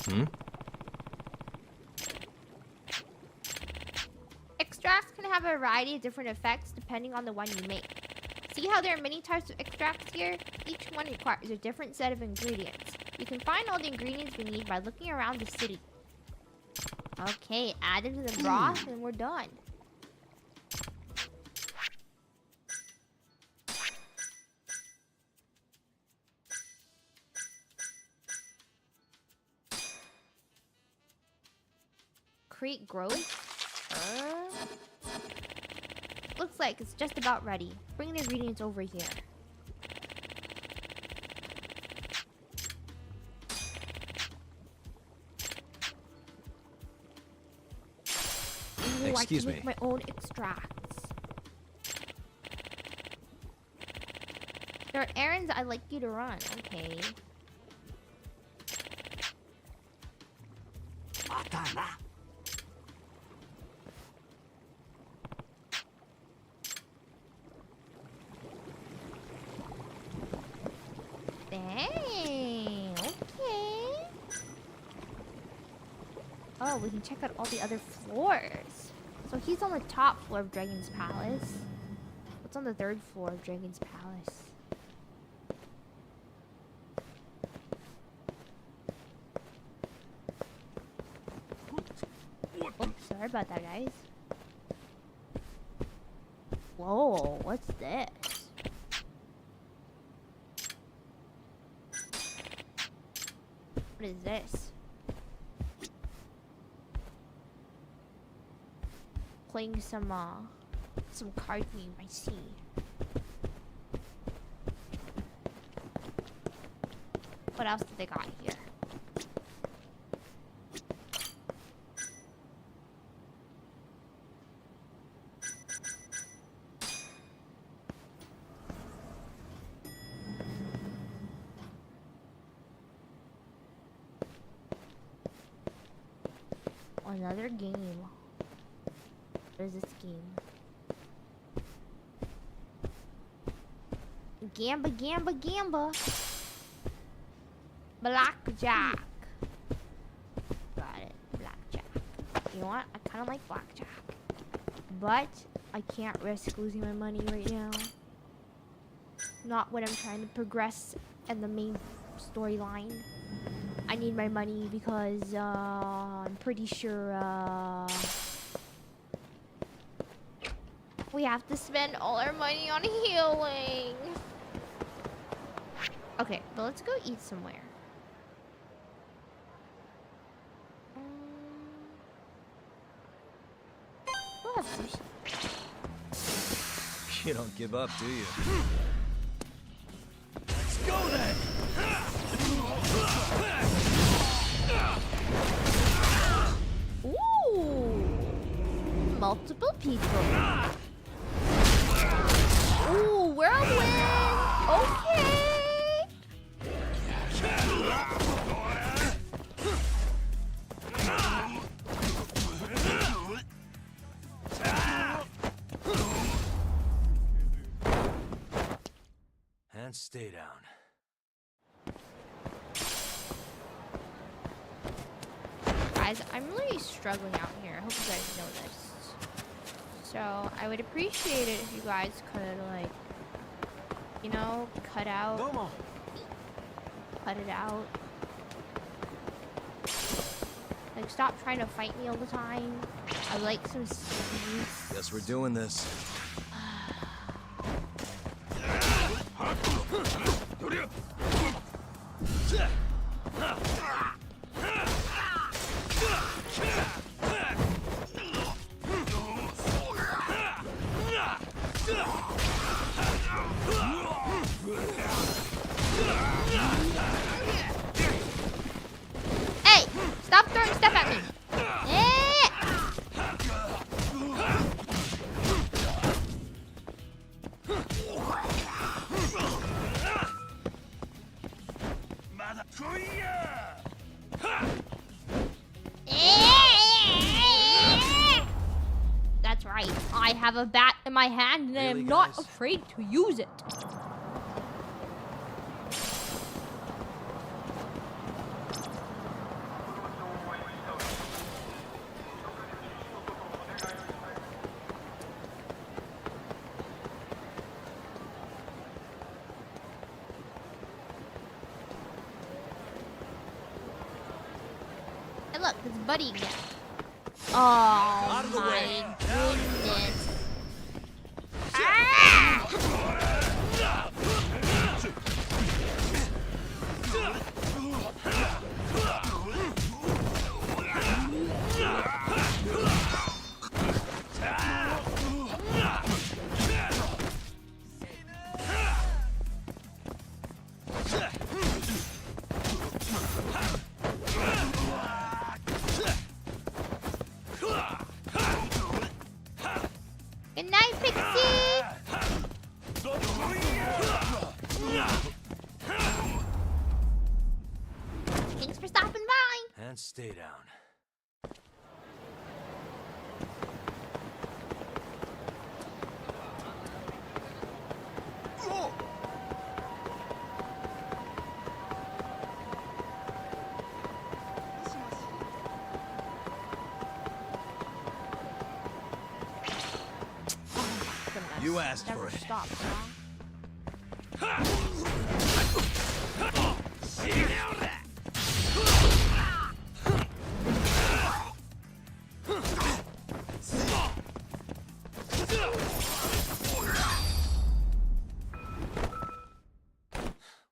Speaker 4: Hmm?
Speaker 1: Extracts can have a variety of different effects depending on the one you make. See how there are many types of extracts here? Each one requires a different set of ingredients. You can find all the ingredients we need by looking around the city. Okay, add them to the broth and we're done. Create growth. Looks like it's just about ready. Bring the ingredients over here. Ooh,
Speaker 4: Excuse
Speaker 1: I can
Speaker 4: me.
Speaker 1: make my own extracts. There are errands I'd like you to run. Okay. Dang. Okay. Oh, we can check out all the other floors. So he's on the top floor of Dragon's Palace. What's on the third floor of Dragon's Palace? Oops, sorry about that, guys. Whoa, what's this? What is this? Playing some card game, I see. What else did they got here? Another game. What is this game? Gamba, gamba, gamba. Blackjack. Got it. Blackjack. You know what? I kind of like blackjack. But I can't risk losing my money right now. Not when I'm trying to progress in the main storyline. I need my money because I'm pretty sure we have to spend all our money on healing. Okay, but let's go eat somewhere. We'll have sushi.
Speaker 4: You don't give up, do you?
Speaker 6: Let's go then!
Speaker 1: Ooh! Multiple people. Ooh, we're a win! Okay!
Speaker 10: And stay down.
Speaker 1: Guys, I'm really struggling out here. I hope you guys know this. So, I would appreciate it if you guys could, like, you know, cut it out. Like, stop trying to fight me all the time. I like some peace.
Speaker 4: Guess we're doing this.
Speaker 1: Hey! Stop throwing stuff at me! That's right. I have a bat in my hand and I am not afraid to use it. And look, it's Buddy again. Oh my goodness. Ah! Good night, Pixie! Thanks for stopping by!
Speaker 10: And stay down.
Speaker 4: You asked
Speaker 1: Never
Speaker 4: for it.
Speaker 1: stops, huh?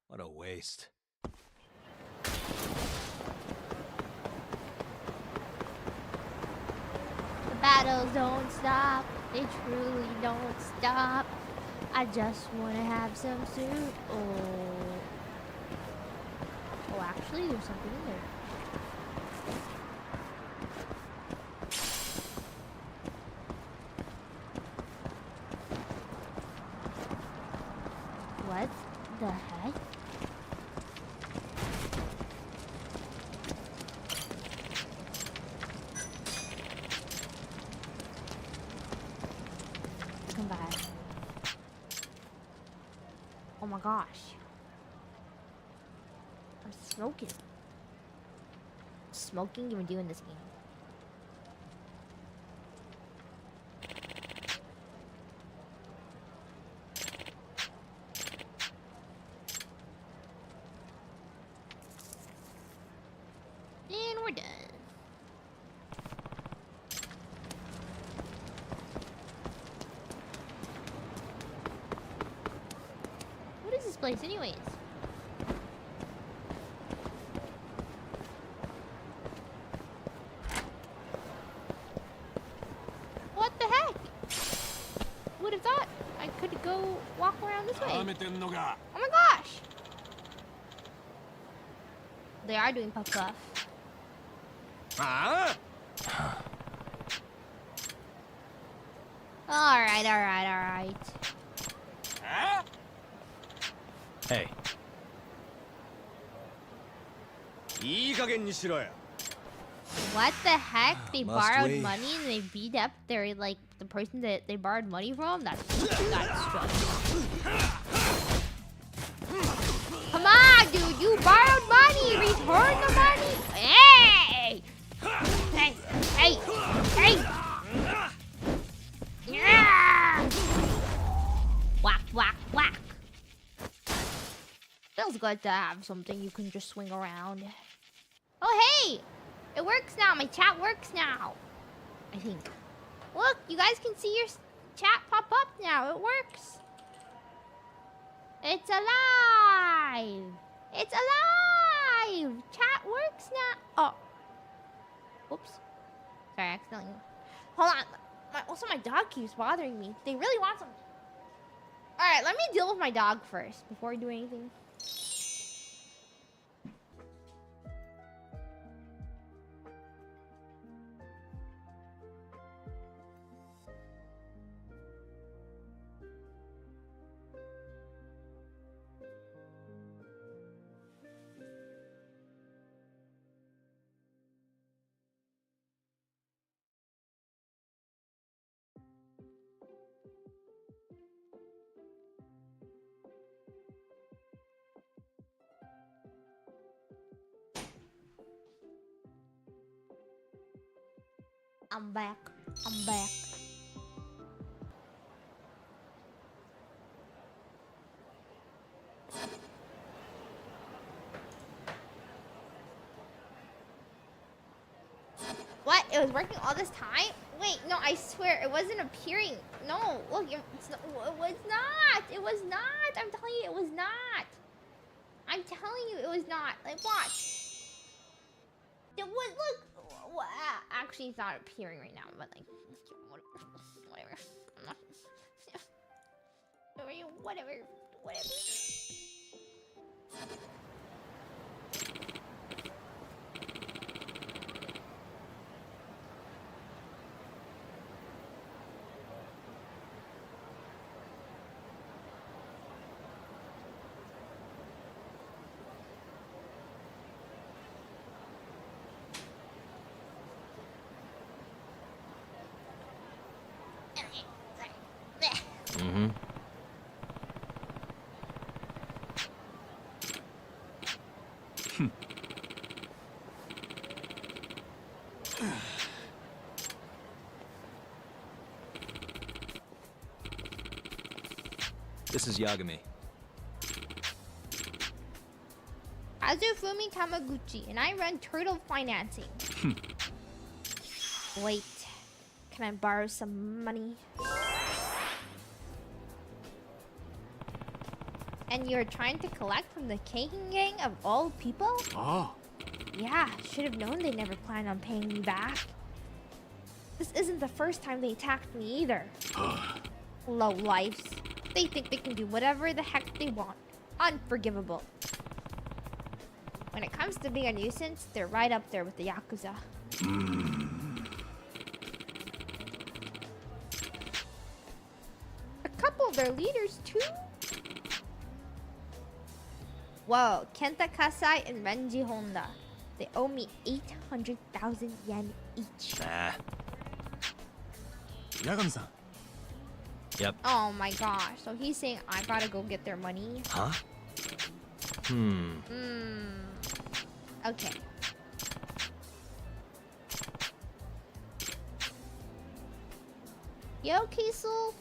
Speaker 4: What a waste.
Speaker 1: The battles don't stop. They truly don't stop. I just wanna have some soup. Oh. Oh, actually, there's something in there. What the heck? Come back. Oh my gosh. I'm smoking. Smoking you were doing this game. And we're done. What is this place anyways? What the heck? Would have thought I could go walk around this way. Oh my gosh! They are doing puff puff. Alright, alright, alright.
Speaker 10: Hey.
Speaker 1: What the heck? They
Speaker 4: Must
Speaker 1: borrowed
Speaker 4: we?
Speaker 1: money and they beat up their, like, the person that they borrowed money from? That's stressful. Come on, dude. You borrowed money. Return the money. Hey! Hey! Hey! Hey! Yeah! Whack, whack, whack. Feels good to have something you can just swing around. Oh, hey! It works now. My chat works now. I think. Look, you guys can see your chat pop up now. It works. It's alive. It's alive. Chat works now. Oh. Oops. Sorry, I accidentally. Hold on. Also, my dog keeps bothering me. They really want something. Alright, let me deal with my dog first before we do anything. I'm back. I'm back. What? It was working all this time? Wait, no, I swear it wasn't appearing. No, look, it was not. It was not. I'm telling you, it was not. I'm telling you, it was not. Like, watch. It was, look. Well, actually, it's not appearing right now, but like, whatever. I'm not. Whatever.
Speaker 4: Mm-hmm. This is Yagami.
Speaker 1: Azufumi Tamaguchi, and I run Turtle Financing. Wait, can I borrow some money? And you're trying to collect from the Kaken gang of all people?
Speaker 6: Oh.
Speaker 1: Yeah, should have known they never planned on paying me back. This isn't the first time they attacked me either. Low lives. They think they can do whatever the heck they want. Unforgivable. When it comes to being a nuisance, they're right up there with the Yakuza. A couple of their leaders, too? Whoa, Kenta Kasai and Renji Honda. They owe me 800,000 yen each.
Speaker 10: Nah.
Speaker 7: Yagami-san.
Speaker 10: Yep.
Speaker 1: Oh my gosh, so he's saying I gotta go get their money?
Speaker 10: Huh?
Speaker 1: Okay. You okay, Soul?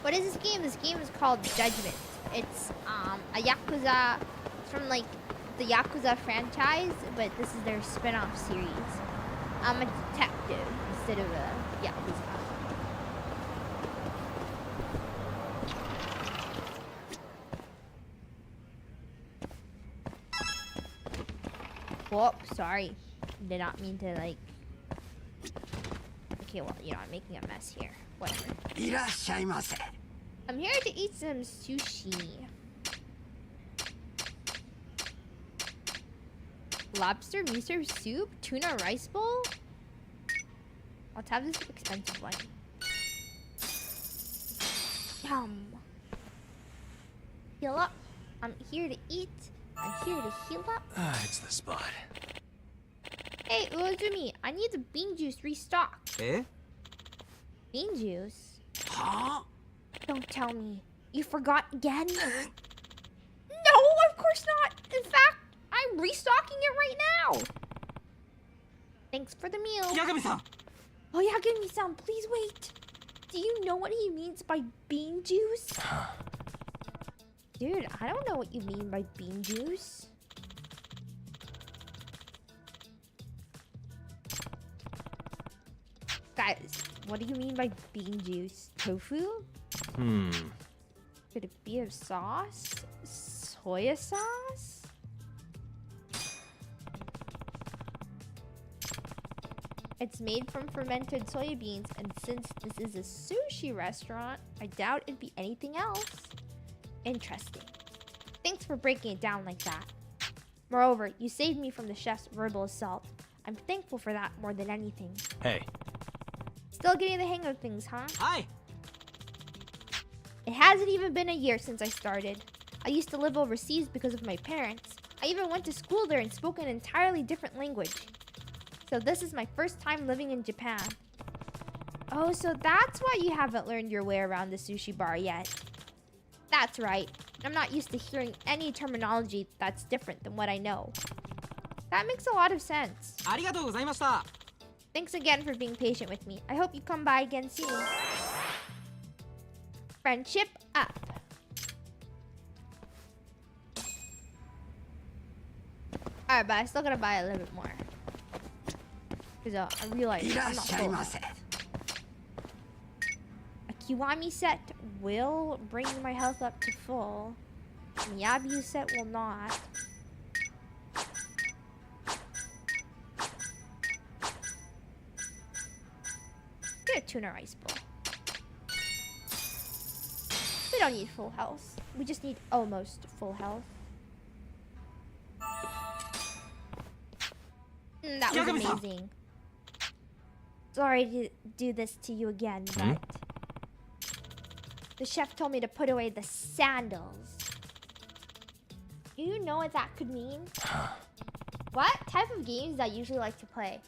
Speaker 1: What is this game? This game is called Judgment. It's a Yakuza, it's from like the Yakuza franchise, but this is their spin-off series. I'm a detective instead of a Yakuza. Whoop, sorry. Did not mean to like... Okay, well, you know, I'm making a mess here. Whatever. I'm here to eat some sushi. Lobster miso soup? Tuna rice bowl? Let's have this expensive one. Yum. Heal up. I'm here to eat. I'm here to heal up.
Speaker 4: It's the spot.
Speaker 1: Hey, Uozumi, I need the bean juice restocked.
Speaker 10: Eh?
Speaker 1: Bean juice?
Speaker 10: Huh?
Speaker 1: Don't tell me. You forgot again? No, of course not. In fact, I'm restocking it right now. Thanks for the meal.
Speaker 10: Yagami-san!
Speaker 1: Oh, Yagami-san, please wait. Do you know what he means by bean juice? Dude, I don't know what you mean by bean juice. Guys, what do you mean by bean juice? Tofu? Could it be a sauce? Soya sauce? It's made from fermented soybeans, and since this is a sushi restaurant, I doubt it'd be anything else. Interesting. Thanks for breaking it down like that. Moreover, you saved me from the chef's verbal assault. I'm thankful for that more than anything.
Speaker 10: Hey.
Speaker 1: Still getting the hang of things, huh?
Speaker 10: Hi!
Speaker 1: It hasn't even been a year since I started. I used to live overseas because of my parents. I even went to school there and spoke an entirely different language. So this is my first time living in Japan. Oh, so that's why you haven't learned your way around the sushi bar yet. That's right. I'm not used to hearing any terminology that's different than what I know. That makes a lot of sense.
Speaker 10: Arigatou gozaimashita!
Speaker 1: Thanks again for being patient with me. I hope you come by again soon. Friendship up. Alright, but I still gotta buy a little bit more. Because I realize I'm not full. A Kiwami set will bring my health up to full. Miyabu set will not. Get a tuna rice bowl. We don't need full health. We just need almost full health. That was amazing. Sorry to do this to you again, but the chef told me to put away the sandals. Do you know what that could mean? What type of games do I usually like to play?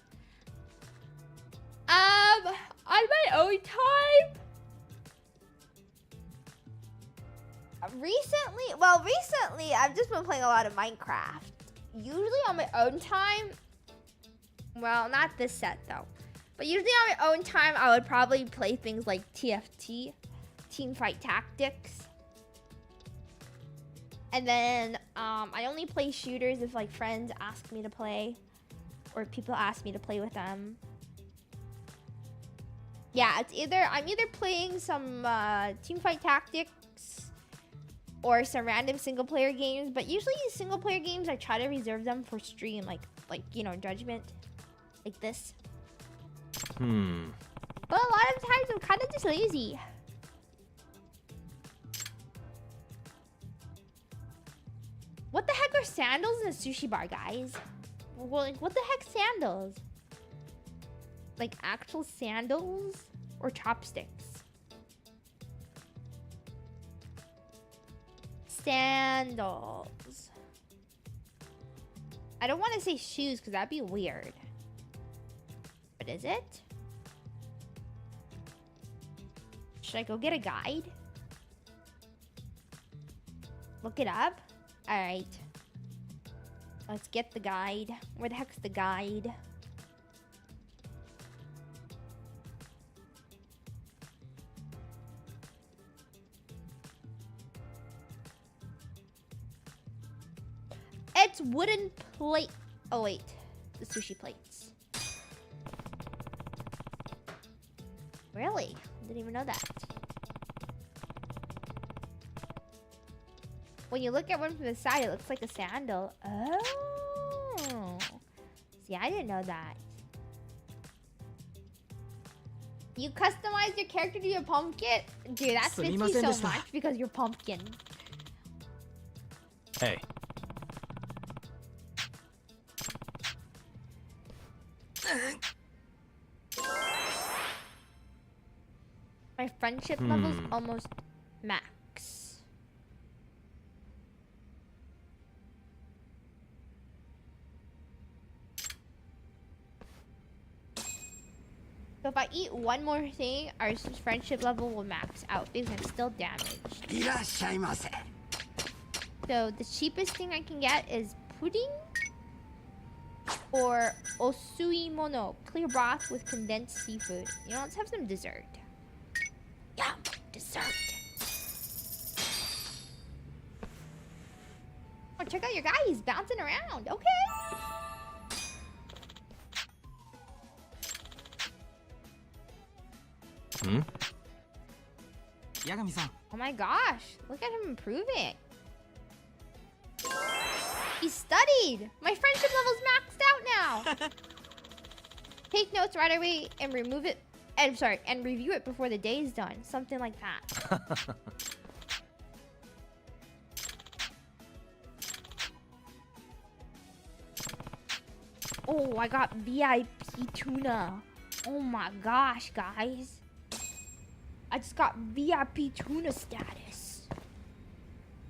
Speaker 1: On my own time? Recently, I've just been playing a lot of Minecraft. Usually on my own time, well, not this set though. But usually on my own time, I would probably play things like TFT, Team Fight Tactics. And then I only play shooters if like friends ask me to play, or people ask me to play with them. Yeah, I'm either playing some Team Fight Tactics or some random single player games. But usually single player games, I try to reserve them for stream, like you know, Judgment, like this. But a lot of times I'm kind of just lazy. What the heck are sandals in a sushi bar, guys? Well, like, what the heck sandals? Like actual sandals or chopsticks? Sandals. I don't want to say shoes because that'd be weird. But is it? Should I go get a guide? Look it up? Alright. Let's get the guide. Where the heck's the guide? It's wooden plate. Oh wait, the sushi plates. Really? Didn't even know that. When you look at one from the side, it looks like a sandal. Oh. See, I didn't know that. You customize your character to your pumpkin? Dude, that fits me so much because you're pumpkin.
Speaker 10: Hey.
Speaker 1: My friendship level's almost max. So if I eat one more thing, our friendship level will max out because I'm still damaged.
Speaker 10: いらっしゃいませ。
Speaker 1: So the cheapest thing I can get is pudding or osuimono, clear broth with condensed seafood. You know, let's have some dessert. Yum, dessert. Oh, check out your guy. He's bouncing around. Okay.
Speaker 10: Yagami-san.
Speaker 1: Oh my gosh, look at him improving. He studied. My friendship level's maxed out now. Take notes right away and remove it. I'm sorry, and review it before the day is done. Something like that. Oh, I got VIP tuna. Oh my gosh, guys. I just got VIP tuna status.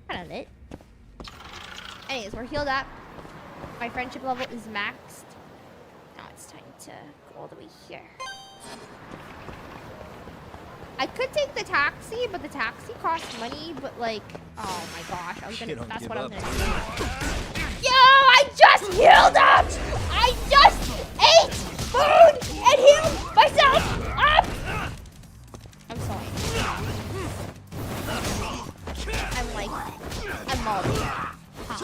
Speaker 1: Kinda lit. Anyways, we're healed up. My friendship level is maxed. Now it's time to go all the way here. I could take the taxi, but the taxi costs money, but like, oh my gosh, I was gonna, that's what I was gonna do. Yo, I just healed up! I just ate food and healed myself up! I'm sorry. I'm like, I'm all there. How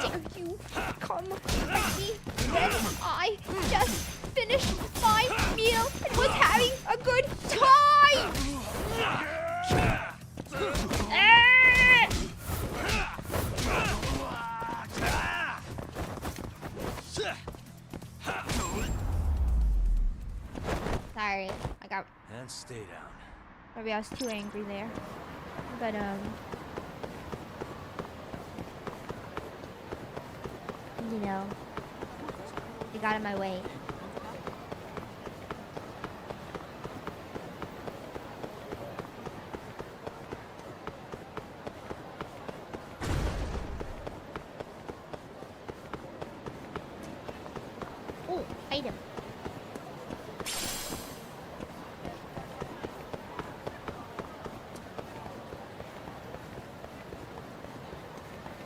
Speaker 1: dare you come at me when I just finished my meal and was having a good time? Sorry, I got...
Speaker 4: And stay down.
Speaker 1: Maybe I was too angry there. But, you know, it got in my way. Oh, item.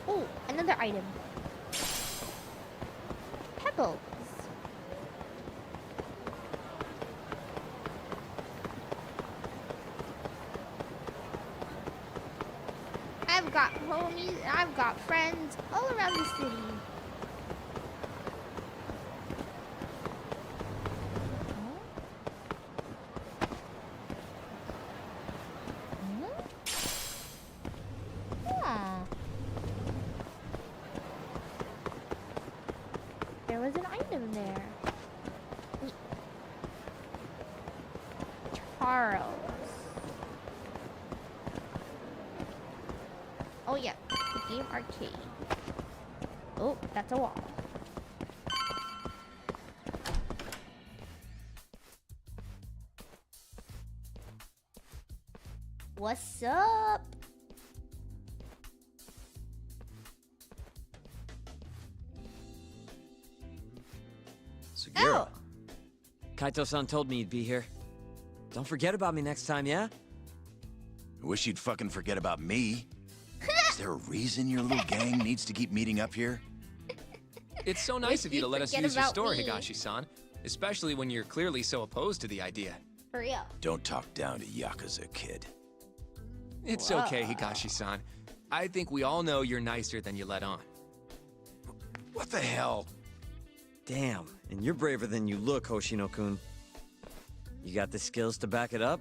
Speaker 1: Oh, another item. Pebbles. I've got homies, I've got friends all around the city. There was an item there. Charles. Oh yeah, the game arcade. Oh, that's a wall. What's up?
Speaker 4: Sugira.
Speaker 11: Kaito-san told me you'd be here. Don't forget about me next time, yeah?
Speaker 6: I wish you'd fucking forget about me. Is there a reason your little gang needs to keep meeting up here?
Speaker 8: It's so nice of you to let us
Speaker 1: forget
Speaker 8: use your
Speaker 1: about
Speaker 8: store,
Speaker 1: me.
Speaker 8: Higashi-san. Especially when you're clearly so opposed to the idea.
Speaker 1: For real.
Speaker 6: Don't talk down to Yakuza, kid.
Speaker 8: It's okay, Higashi-san. I think we all know you're nicer than you let on.
Speaker 6: What the hell?
Speaker 11: Damn, and you're braver than you look, Hoshino-kun. You got the skills to back it up?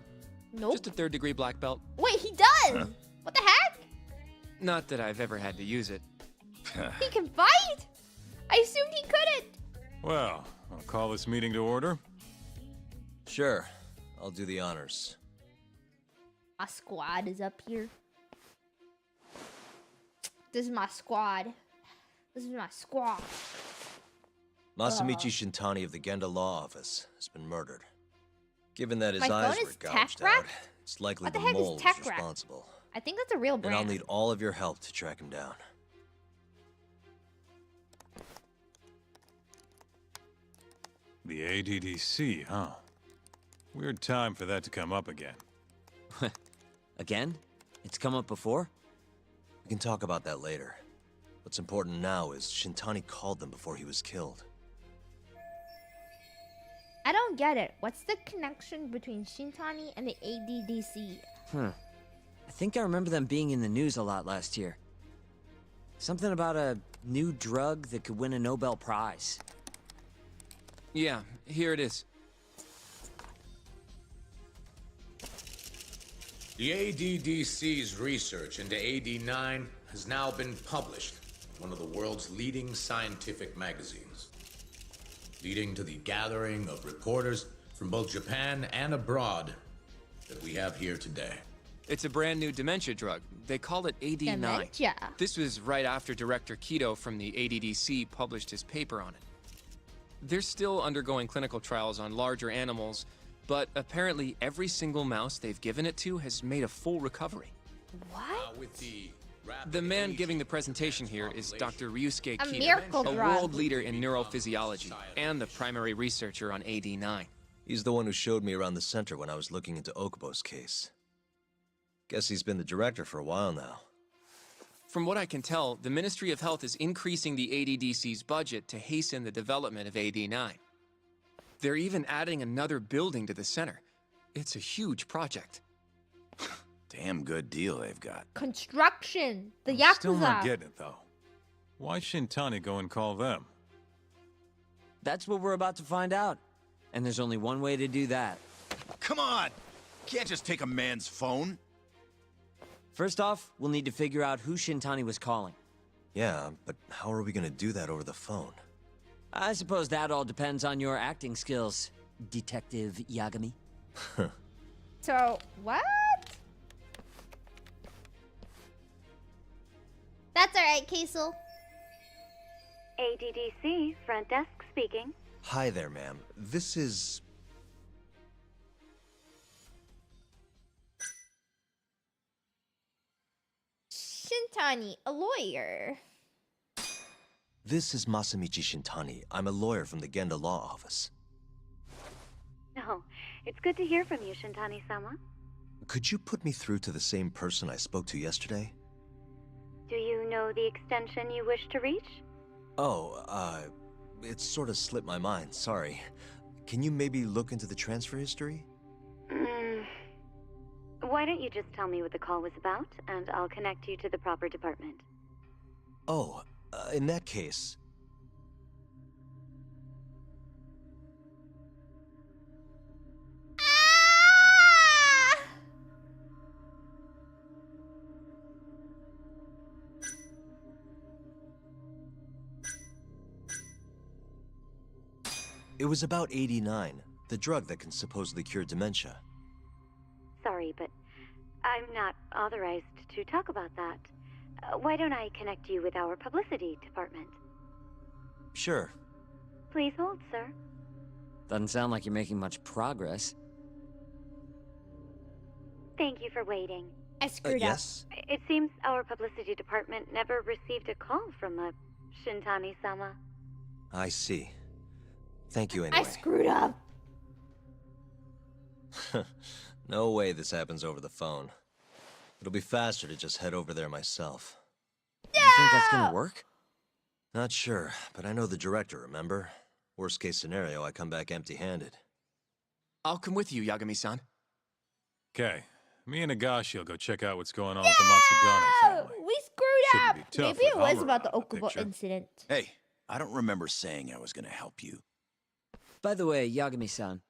Speaker 1: Nope.
Speaker 8: Just a third-degree black belt.
Speaker 1: Wait, he does!
Speaker 6: Huh?
Speaker 1: What the heck?
Speaker 8: Not that I've ever had to use it.
Speaker 1: He can fight? I assumed he couldn't.
Speaker 7: Well, I'll call this meeting to order.
Speaker 4: Sure, I'll do the honors.
Speaker 1: My squad is up here. This is my squad. This is my squad.
Speaker 4: Masamichi Shintani of the Genda Law Office has been murdered. Given that his
Speaker 1: My phone
Speaker 4: eyes
Speaker 1: is
Speaker 4: were
Speaker 1: tech
Speaker 4: gouged out,
Speaker 1: wrecked?
Speaker 4: it's likely
Speaker 1: What
Speaker 4: the
Speaker 1: the heck is
Speaker 4: mole was
Speaker 1: tech wrecked?
Speaker 4: responsible.
Speaker 1: I think that's a real
Speaker 4: And
Speaker 1: brand.
Speaker 4: I'll need all of your help to track him down.
Speaker 7: The ADDC, huh? Weird time for that to come up again.
Speaker 11: Again? It's come up before?
Speaker 4: We can talk about that later. What's important now is Shintani called them before he was killed.
Speaker 1: I don't get it. What's the connection between Shintani and the ADDC?
Speaker 11: I think I remember them being in the news a lot last year. Something about a new drug that could win a Nobel Prize.
Speaker 8: Yeah, here it is.
Speaker 12: The ADDC's research into AD9 has now been published in one of the world's leading scientific magazines, leading to the gathering of reporters from both Japan and abroad that we have here today.
Speaker 8: It's a brand new dementia drug. They call it AD9.
Speaker 1: Dementia.
Speaker 8: This was right after Director Kido from the ADDC published his paper on it. They're still undergoing clinical trials on larger animals, but apparently every single mouse they've given it to has made a full recovery.
Speaker 1: What?
Speaker 12: With
Speaker 8: The man giving the presentation here is Dr. Ryusuke
Speaker 1: A
Speaker 8: Kido,
Speaker 1: miracle
Speaker 8: a
Speaker 1: drug.
Speaker 8: world leader in neurophysiology and the primary researcher on AD9.
Speaker 4: He's the one who showed me around the center when I was looking into Okubo's case. Guess he's been the director for a while now.
Speaker 8: From what I can tell, the Ministry of Health is increasing the ADDC's budget to hasten the development of AD9. They're even adding another building to the center. It's a huge project.
Speaker 6: Damn good deal they've got.
Speaker 1: Construction. The
Speaker 7: I'm
Speaker 1: Yakuza.
Speaker 7: still not getting it, though. Why Shintani go and call them?
Speaker 11: That's what we're about to find out. And there's only one way to do that.
Speaker 6: Come on! Can't just take a man's phone.
Speaker 11: First off, we'll need to figure out who Shintani was calling.
Speaker 4: Yeah, but how are we gonna do that over the phone?
Speaker 11: I suppose that all depends on your acting skills, Detective Yagami.
Speaker 1: So, what? That's alright, Kaisel.
Speaker 3: ADDC, front desk speaking.
Speaker 4: Hi there, ma'am. This is...
Speaker 1: Shintani, a lawyer.
Speaker 4: This is Masamichi Shintani. I'm a lawyer from the Genda Law Office.
Speaker 3: No, it's good to hear from you, Shintani-sama.
Speaker 4: Could you put me through to the same person I spoke to yesterday?
Speaker 3: Do you know the extension you wish to reach?
Speaker 4: Oh, it sort of slipped my mind, sorry. Can you maybe look into the transfer history?
Speaker 3: Why don't you just tell me what the call was about, and I'll connect you to the proper department.
Speaker 4: Oh, in that case... It was about 89, the drug that can supposedly cure dementia.
Speaker 3: Sorry, but I'm not authorized to talk about that. Why don't I connect you with our publicity department?
Speaker 4: Sure.
Speaker 3: Please hold, sir.
Speaker 11: Doesn't sound like you're making much progress.
Speaker 3: Thank you for waiting.
Speaker 1: I screwed up.
Speaker 4: Yes?
Speaker 3: It seems our publicity department never received a call from a Shintani-sama.
Speaker 4: I see. Thank you anyway.
Speaker 1: I screwed up.
Speaker 4: No way this happens over the phone. It'll be faster to just head over there myself.
Speaker 11: You think that's gonna work?
Speaker 4: Not sure, but I know the director, remember? Worst case scenario, I come back empty-handed.
Speaker 8: I'll come with you, Yagami-san.
Speaker 7: Okay, me and Nagashi will go check out what's going on with the Matsugane family.
Speaker 1: We screwed
Speaker 7: Shouldn't
Speaker 1: up.
Speaker 7: be tough
Speaker 1: Maybe it
Speaker 7: with
Speaker 1: was about the
Speaker 7: Hamura out of the
Speaker 1: Okubo
Speaker 7: picture.
Speaker 1: incident.
Speaker 6: Hey, I don't remember saying I was gonna help you.
Speaker 11: By the way, Yagami-san,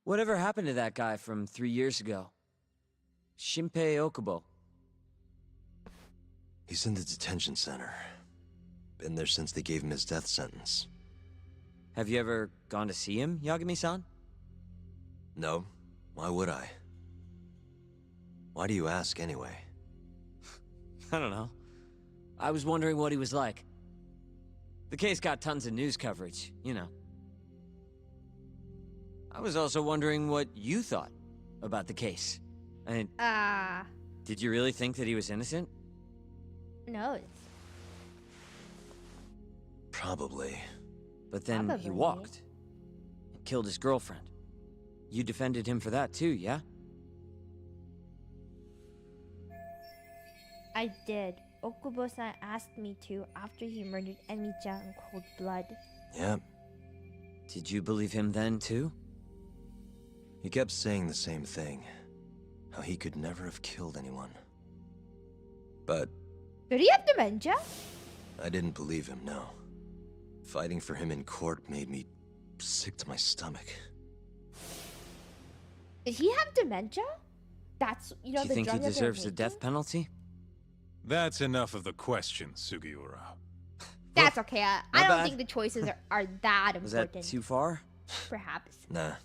Speaker 11: whatever happened to that guy from 3 years ago? Shinpei Okubo.
Speaker 4: He's in the detention center. Been there since they gave him his death sentence.
Speaker 11: Have you ever gone to see him, Yagami-san?
Speaker 4: No. Why would I? Why do you ask anyway?
Speaker 11: I don't know. I was wondering what he was like. The case got tons of news coverage, you know. I was also wondering what you thought about the case. I mean, Did you really think that he was innocent?
Speaker 1: No.
Speaker 4: Probably.
Speaker 11: But then he
Speaker 1: Probably.
Speaker 11: walked. And killed his girlfriend. You defended him for that too, yeah?
Speaker 1: I did. Okubo-san asked me to after he murdered Emi-chan in cold blood.
Speaker 4: Yep.
Speaker 11: Did you believe him then too?
Speaker 4: He kept saying the same thing. How he could never have killed anyone. But
Speaker 1: Did he have dementia?
Speaker 4: I didn't believe him, no. Fighting for him in court made me sick to my stomach.
Speaker 1: Did he have dementia? That's, you know,
Speaker 11: Do you
Speaker 1: the
Speaker 11: think he
Speaker 1: drug that they're
Speaker 11: deserves the death
Speaker 1: making?
Speaker 11: penalty?
Speaker 7: That's enough of the questions, Sugiura.
Speaker 1: That's okay. I
Speaker 11: My
Speaker 1: don't
Speaker 11: bad.
Speaker 1: think the choices are that
Speaker 11: Was
Speaker 1: important.
Speaker 11: that too far?
Speaker 1: Perhaps.
Speaker 4: Nah.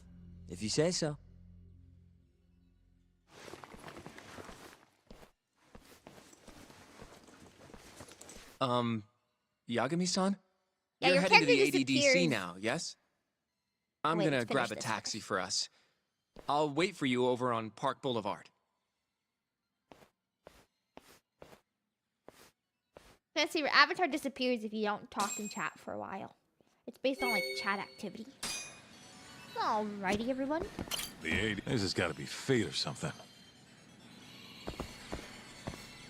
Speaker 11: If you say so.
Speaker 8: Yagami-san?
Speaker 1: Yeah,
Speaker 8: You're
Speaker 1: your
Speaker 8: heading to the
Speaker 1: character
Speaker 8: ADDC
Speaker 1: disappears.
Speaker 8: now, yes? I'm
Speaker 1: Wait,
Speaker 8: gonna
Speaker 1: let's
Speaker 8: grab
Speaker 1: finish
Speaker 8: a
Speaker 1: this
Speaker 8: taxi for us. I'll wait for you over on Park Boulevard.
Speaker 1: Fancy, your avatar disappears if you don't talk and chat for a while. It's based on like chat activity. Alrighty, everyone.
Speaker 7: The AD. This has got to be fate or something.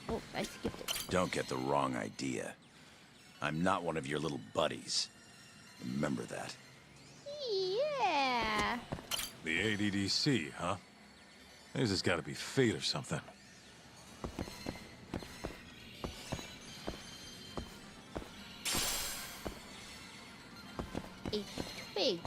Speaker 1: Oh, I skipped it.
Speaker 6: Don't get the wrong idea. I'm not one of your little buddies. Remember that.
Speaker 1: Yeah.
Speaker 7: The ADDC, huh? This has got to be fate or something.
Speaker 1: A twig.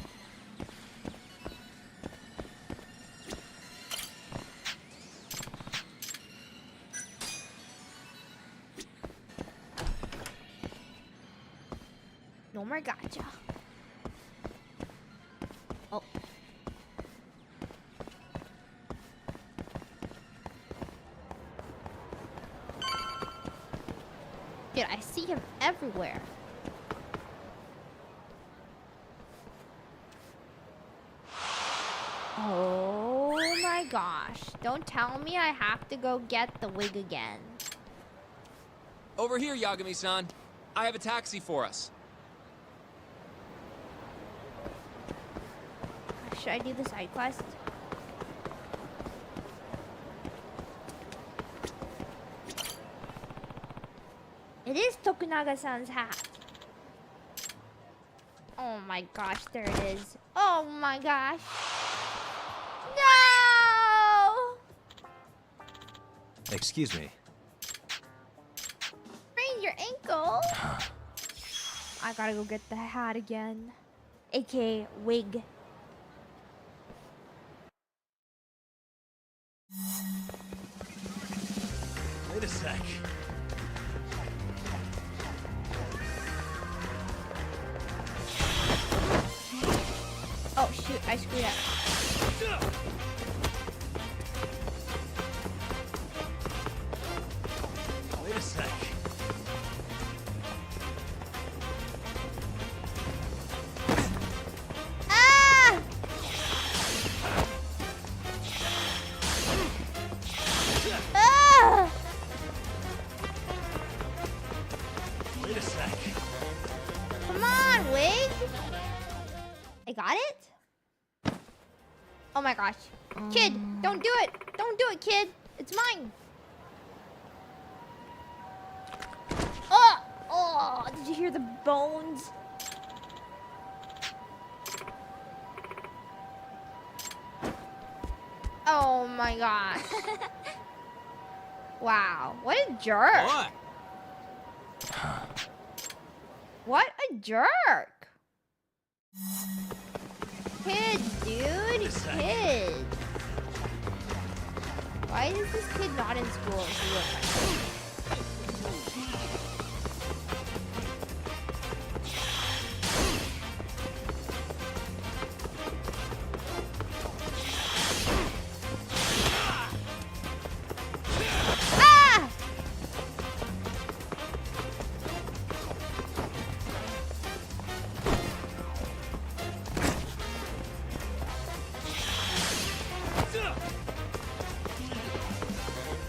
Speaker 1: No more gotcha. Oh. Dude, I see him everywhere. Oh my gosh. Don't tell me I have to go get the wig again.
Speaker 8: Over here, Yagami-san. I have a taxi for us.
Speaker 1: Should I do the side quest? It is Tokunaga-san's hat. Oh my gosh, there it is. Oh my gosh. No!
Speaker 4: Excuse me.
Speaker 1: Sprained your ankle. I gotta go get the hat again. AKA wig.
Speaker 4: Wait a sec.
Speaker 1: Oh shoot, I screwed up.
Speaker 4: Wait a sec.
Speaker 1: Ah! Ah!
Speaker 4: Wait a sec.
Speaker 1: Come on, wig. I got it? Oh my gosh. Kid, don't do it. Don't do it, kid. It's mine. Oh! Oh, did you hear the bones? Oh my gosh. Wow, what a jerk.
Speaker 10: What?
Speaker 1: What a jerk. Kids, dude. Kids. Why is this kid not in school? Ah!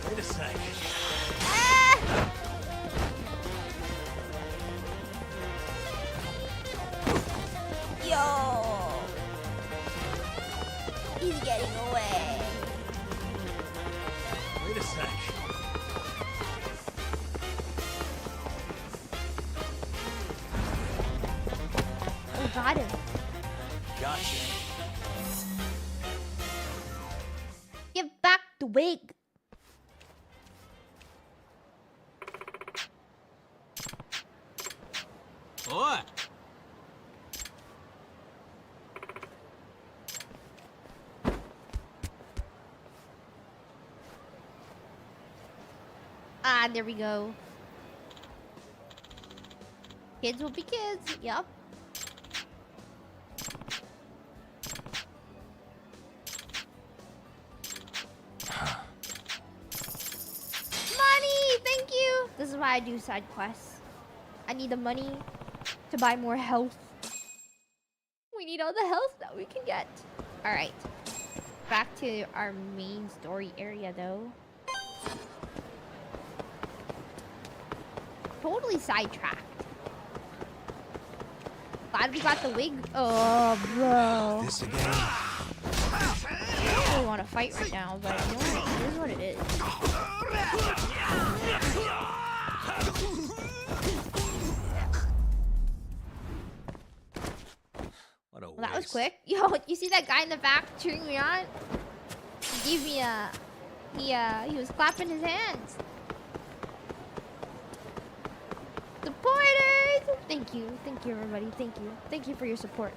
Speaker 4: Wait a sec.
Speaker 1: getting away.
Speaker 4: Wait a sec.
Speaker 1: Oh, got him.
Speaker 4: Gotcha.
Speaker 1: Give back the wig.
Speaker 10: Oi!
Speaker 1: Ah, there we go. Kids will be kids. Yup. Money! Thank you! This is why I do side quests. I need the money to buy more health. We need all the health that we can get. Alright. Back to our main story area though. Totally sidetracked. Glad we got the wig. Oh, bro.
Speaker 4: This again?
Speaker 1: I don't really want to fight right now, but you know what? It is what it is.
Speaker 4: What a
Speaker 1: Well, that was
Speaker 4: waste.
Speaker 1: quick. Yo, you see that guy in the back cheering me on? He gave me a... He was clapping his hands. Supporters! Thank you everybody, thank you for your support.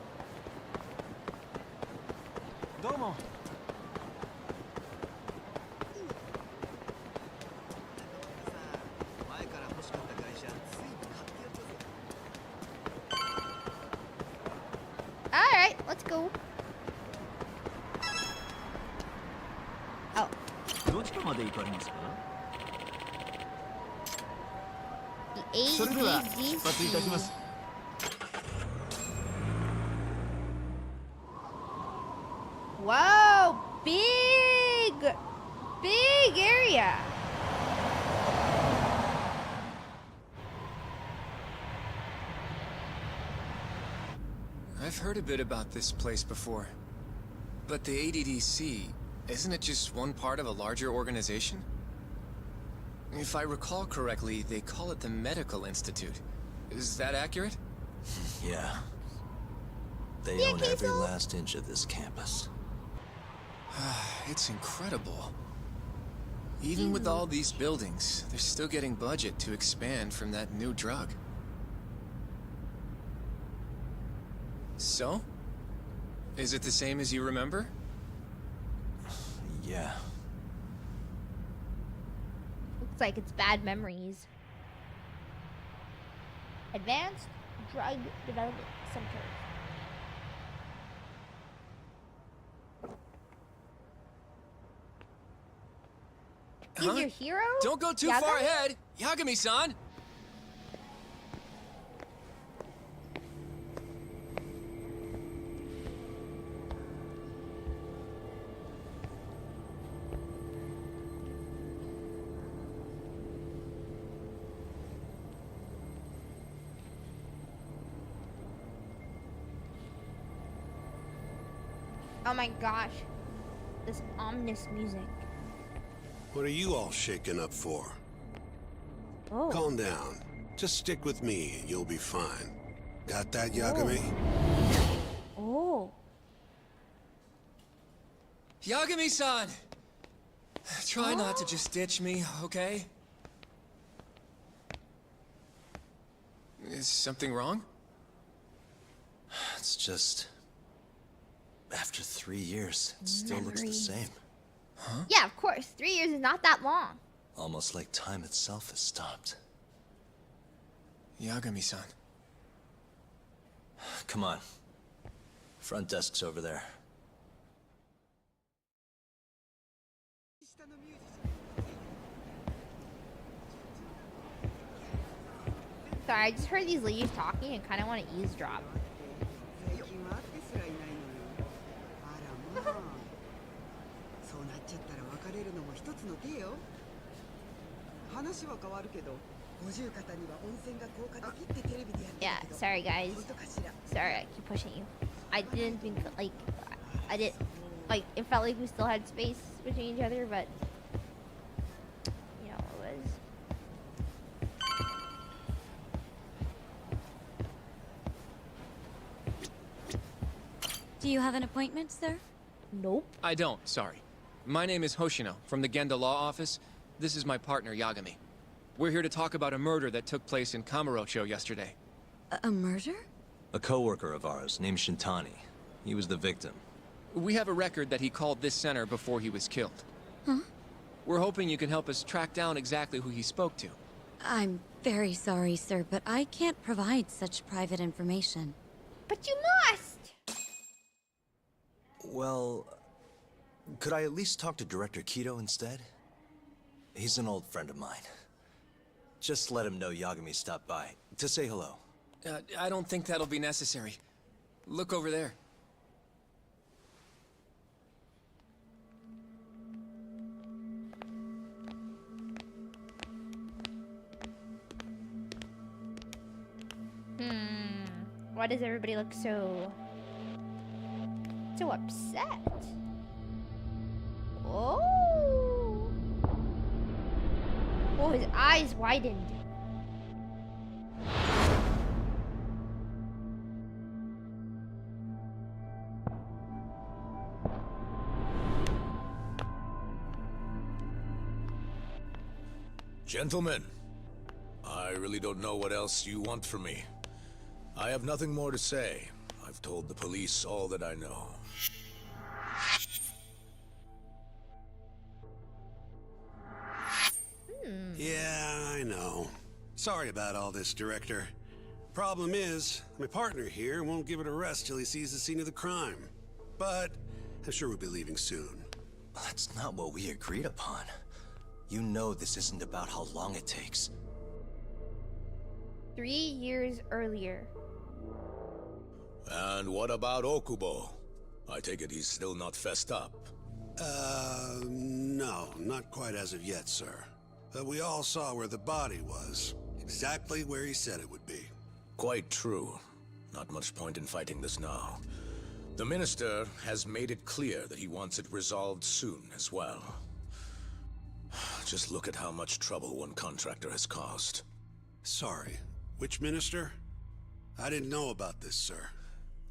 Speaker 10: Domo.
Speaker 1: Alright, let's go. Oh.
Speaker 10: どちらまで行かれますか?
Speaker 1: The
Speaker 10: それでは出発いたします.
Speaker 1: Whoa! Big area!
Speaker 8: I've heard a bit about this place before. But the ADDC, isn't it just one part of a larger organization? If I recall correctly, they call it the Medical Institute. Is that accurate?
Speaker 4: Yeah. They own every last inch of this campus.
Speaker 8: It's incredible. Even with all these buildings, they're still getting budget to expand from that new drug. So? Is it the same as you remember?
Speaker 4: Yeah.
Speaker 1: Looks like it's bad memories. Advanced Drug Development Center. He's your hero?
Speaker 8: Don't go too far ahead! Yagami-san!
Speaker 1: Oh my gosh. This ominous music.
Speaker 5: What are you all shaken up for?
Speaker 1: Oh.
Speaker 5: Calm down. Just stick with me and you'll be fine. Got that, Yagami?
Speaker 1: Oh.
Speaker 8: Yagami-san! Try not to just ditch me, okay? Is something wrong?
Speaker 4: It's just... After 3 years, it still looks the same.
Speaker 8: Huh?
Speaker 1: Yeah, of course. 3 years is not that long.
Speaker 4: Almost like time itself has stopped.
Speaker 8: Yagami-san.
Speaker 4: Come on. Front desk's over there.
Speaker 1: Sorry, I just heard these ladies talking and kind of want to eavesdrop. Yeah, sorry guys. Sorry, I keep pushing you. I didn't think, like, I didn't Like, it felt like we still had space between each other, but you know, it was.
Speaker 13: Do you have an appointment, sir?
Speaker 1: Nope.
Speaker 8: I don't, sorry. My name is Hoshino, from the Genda Law Office. This is my partner, Yagami. We're here to talk about a murder that took place in Kamurocho yesterday.
Speaker 13: A murder?
Speaker 4: A coworker of ours named Shintani. He was the victim.
Speaker 8: We have a record that he called this center before he was killed.
Speaker 13: Huh?
Speaker 8: We're hoping you can help us track down exactly who he spoke to.
Speaker 13: I'm very sorry, sir, but I can't provide such private information.
Speaker 1: But you must!
Speaker 4: Well, could I at least talk to Director Kido instead? He's an old friend of mine. Just let him know Yagami stopped by, to say hello.
Speaker 8: I don't think that'll be necessary. Look over there.
Speaker 1: Why does everybody look so upset? Oh! Oh, his eyes widened.
Speaker 12: Gentlemen, I really don't know what else you want from me. I have nothing more to say. I've told the police all that I know.
Speaker 5: Yeah, I know. Sorry about all this, Director. Problem is, my partner here won't give it a rest till he sees the scene of the crime. But I'm sure we'll be leaving soon.
Speaker 4: That's not what we agreed upon. You know this isn't about how long it takes.
Speaker 1: 3 years earlier.
Speaker 12: And what about Okubo? I take it he's still not fessed up.
Speaker 5: No, not quite as of yet, sir. But we all saw where the body was. Exactly where he said it would be.
Speaker 12: Quite true. Not much point in fighting this now. The Minister has made it clear that he wants it resolved soon as well. Just look at how much trouble one contractor has caused.
Speaker 5: Sorry, which Minister? I didn't know about this, sir.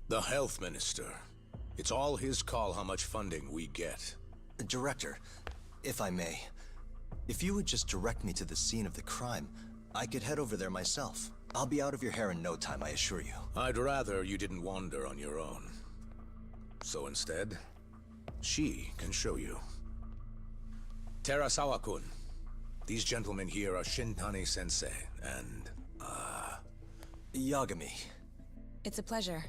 Speaker 12: The Health Minister. It's all his call how much funding we get.
Speaker 4: Director, if I may, if you would just direct me to the scene of the crime, I could head over there myself. I'll be out of your hair in no time, I assure you.
Speaker 12: I'd rather you didn't wander on your own. So instead, she can show you. Terasawa-kun, these gentlemen here are Shintani-sensei and,
Speaker 4: Yagami.
Speaker 14: It's a pleasure.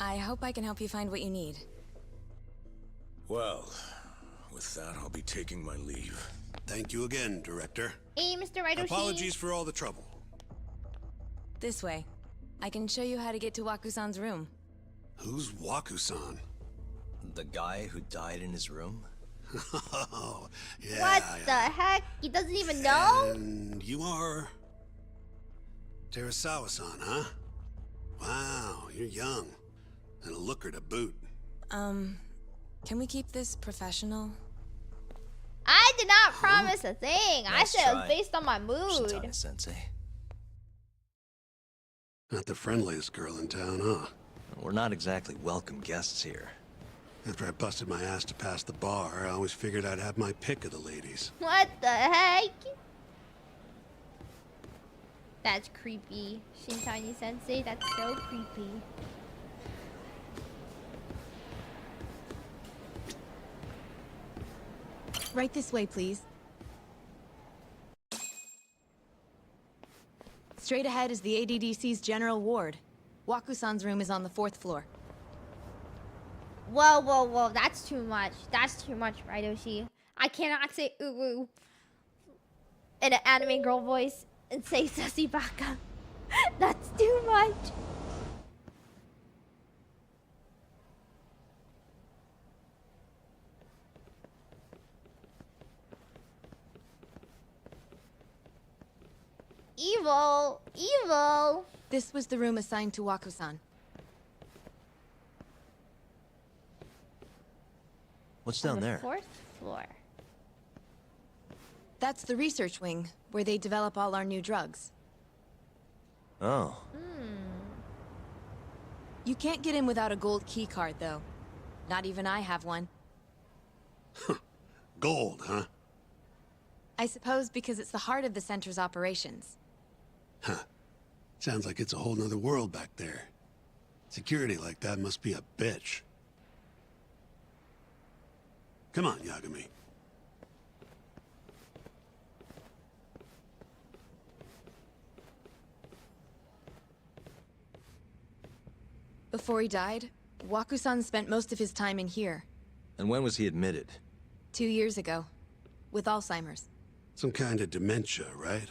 Speaker 14: I hope I can help you find what you need.
Speaker 12: Well, with that, I'll be taking my leave.
Speaker 5: Thank you again, Director.
Speaker 1: Hey, Mr. Raidoshi.
Speaker 5: Apologies for all the trouble.
Speaker 14: This way. I can show you how to get to Waku-san's room.
Speaker 5: Who's Waku-san?
Speaker 4: The guy who died in his room?
Speaker 5: Oh, yeah.
Speaker 1: What the heck? He doesn't even know?
Speaker 5: And you are... Terasawa-san, huh? Wow, you're young. And a looker to boot.
Speaker 14: Can we keep this professional?
Speaker 1: I did not promise a thing. I
Speaker 4: Nice
Speaker 1: said it was
Speaker 4: try.
Speaker 1: based on my mood.
Speaker 4: Shintani-sensei.
Speaker 5: Not the friendliest girl in town, huh?
Speaker 4: We're not exactly welcome guests here.
Speaker 5: After I busted my ass to pass the bar, I always figured I'd have my pick of the ladies.
Speaker 1: What the heck? That's creepy. Shintani Sensei, that's so creepy.
Speaker 9: Right this way, please. Straight ahead is the ADDC's general ward. Waku-san's room is on the 4th floor.
Speaker 1: Whoa, whoa, whoa, that's too much. That's too much, Raidoshi. I cannot say ooh in an anime girl voice and say sussy baka. That's too much. Evil, evil.
Speaker 9: This was the room assigned to Waku-san.
Speaker 4: What's down there?
Speaker 1: 4th floor.
Speaker 14: That's the research wing, where they develop all our new drugs.
Speaker 4: Oh.
Speaker 14: You can't get in without a gold key card, though. Not even I have one.
Speaker 5: Gold, huh?
Speaker 14: I suppose because it's the heart of the center's operations.
Speaker 5: Huh. Sounds like it's a whole nother world back there. Security like that must be a bitch. Come on, Yagami.
Speaker 14: Before he died, Waku-san spent most of his time in here.
Speaker 4: And when was he admitted?
Speaker 14: 2 years ago. With Alzheimer's.
Speaker 5: Some kind of dementia, right?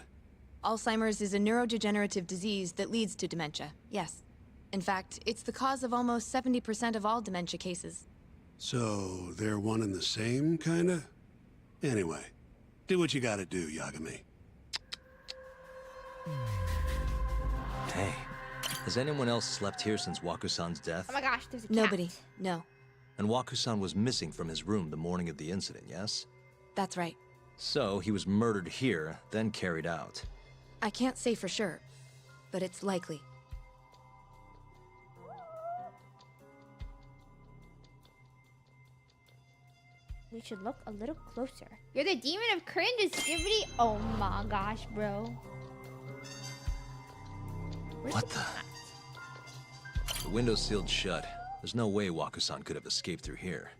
Speaker 14: Alzheimer's is a neurodegenerative disease that leads to dementia, yes. In fact, it's the cause of almost 70% of all dementia cases.
Speaker 5: So, they're one and the same, kinda? Anyway, do what you gotta do, Yagami.
Speaker 4: Hey, has anyone else slept here since Waku-san's death?
Speaker 1: Oh my gosh, there's a cat.
Speaker 14: Nobody, no.
Speaker 4: And Waku-san was missing from his room the morning of the incident, yes?
Speaker 14: That's right.
Speaker 4: So, he was murdered here, then carried out.
Speaker 14: I can't say for sure, but it's likely.
Speaker 1: We should look a little closer. You're the demon of cringe and skibbity. Oh my gosh, bro. Where's
Speaker 4: What
Speaker 1: the
Speaker 4: the?
Speaker 1: cat?
Speaker 4: The window's sealed shut. There's no way Waku-san could have escaped through here.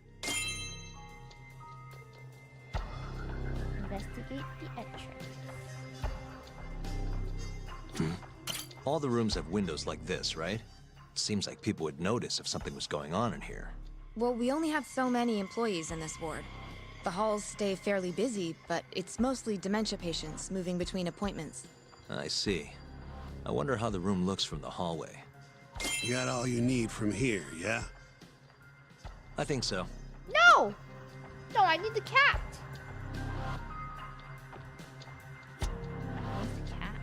Speaker 1: Investigate the entrance.
Speaker 4: All the rooms have windows like this, right? Seems like people would notice if something was going on in here.
Speaker 14: Well, we only have so many employees in this ward. The halls stay fairly busy, but it's mostly dementia patients moving between appointments.
Speaker 4: I see. I wonder how the room looks from the hallway.
Speaker 5: You got all you need from here, yeah?
Speaker 4: I think so.
Speaker 1: No! No, I need the cat. Where's the cat?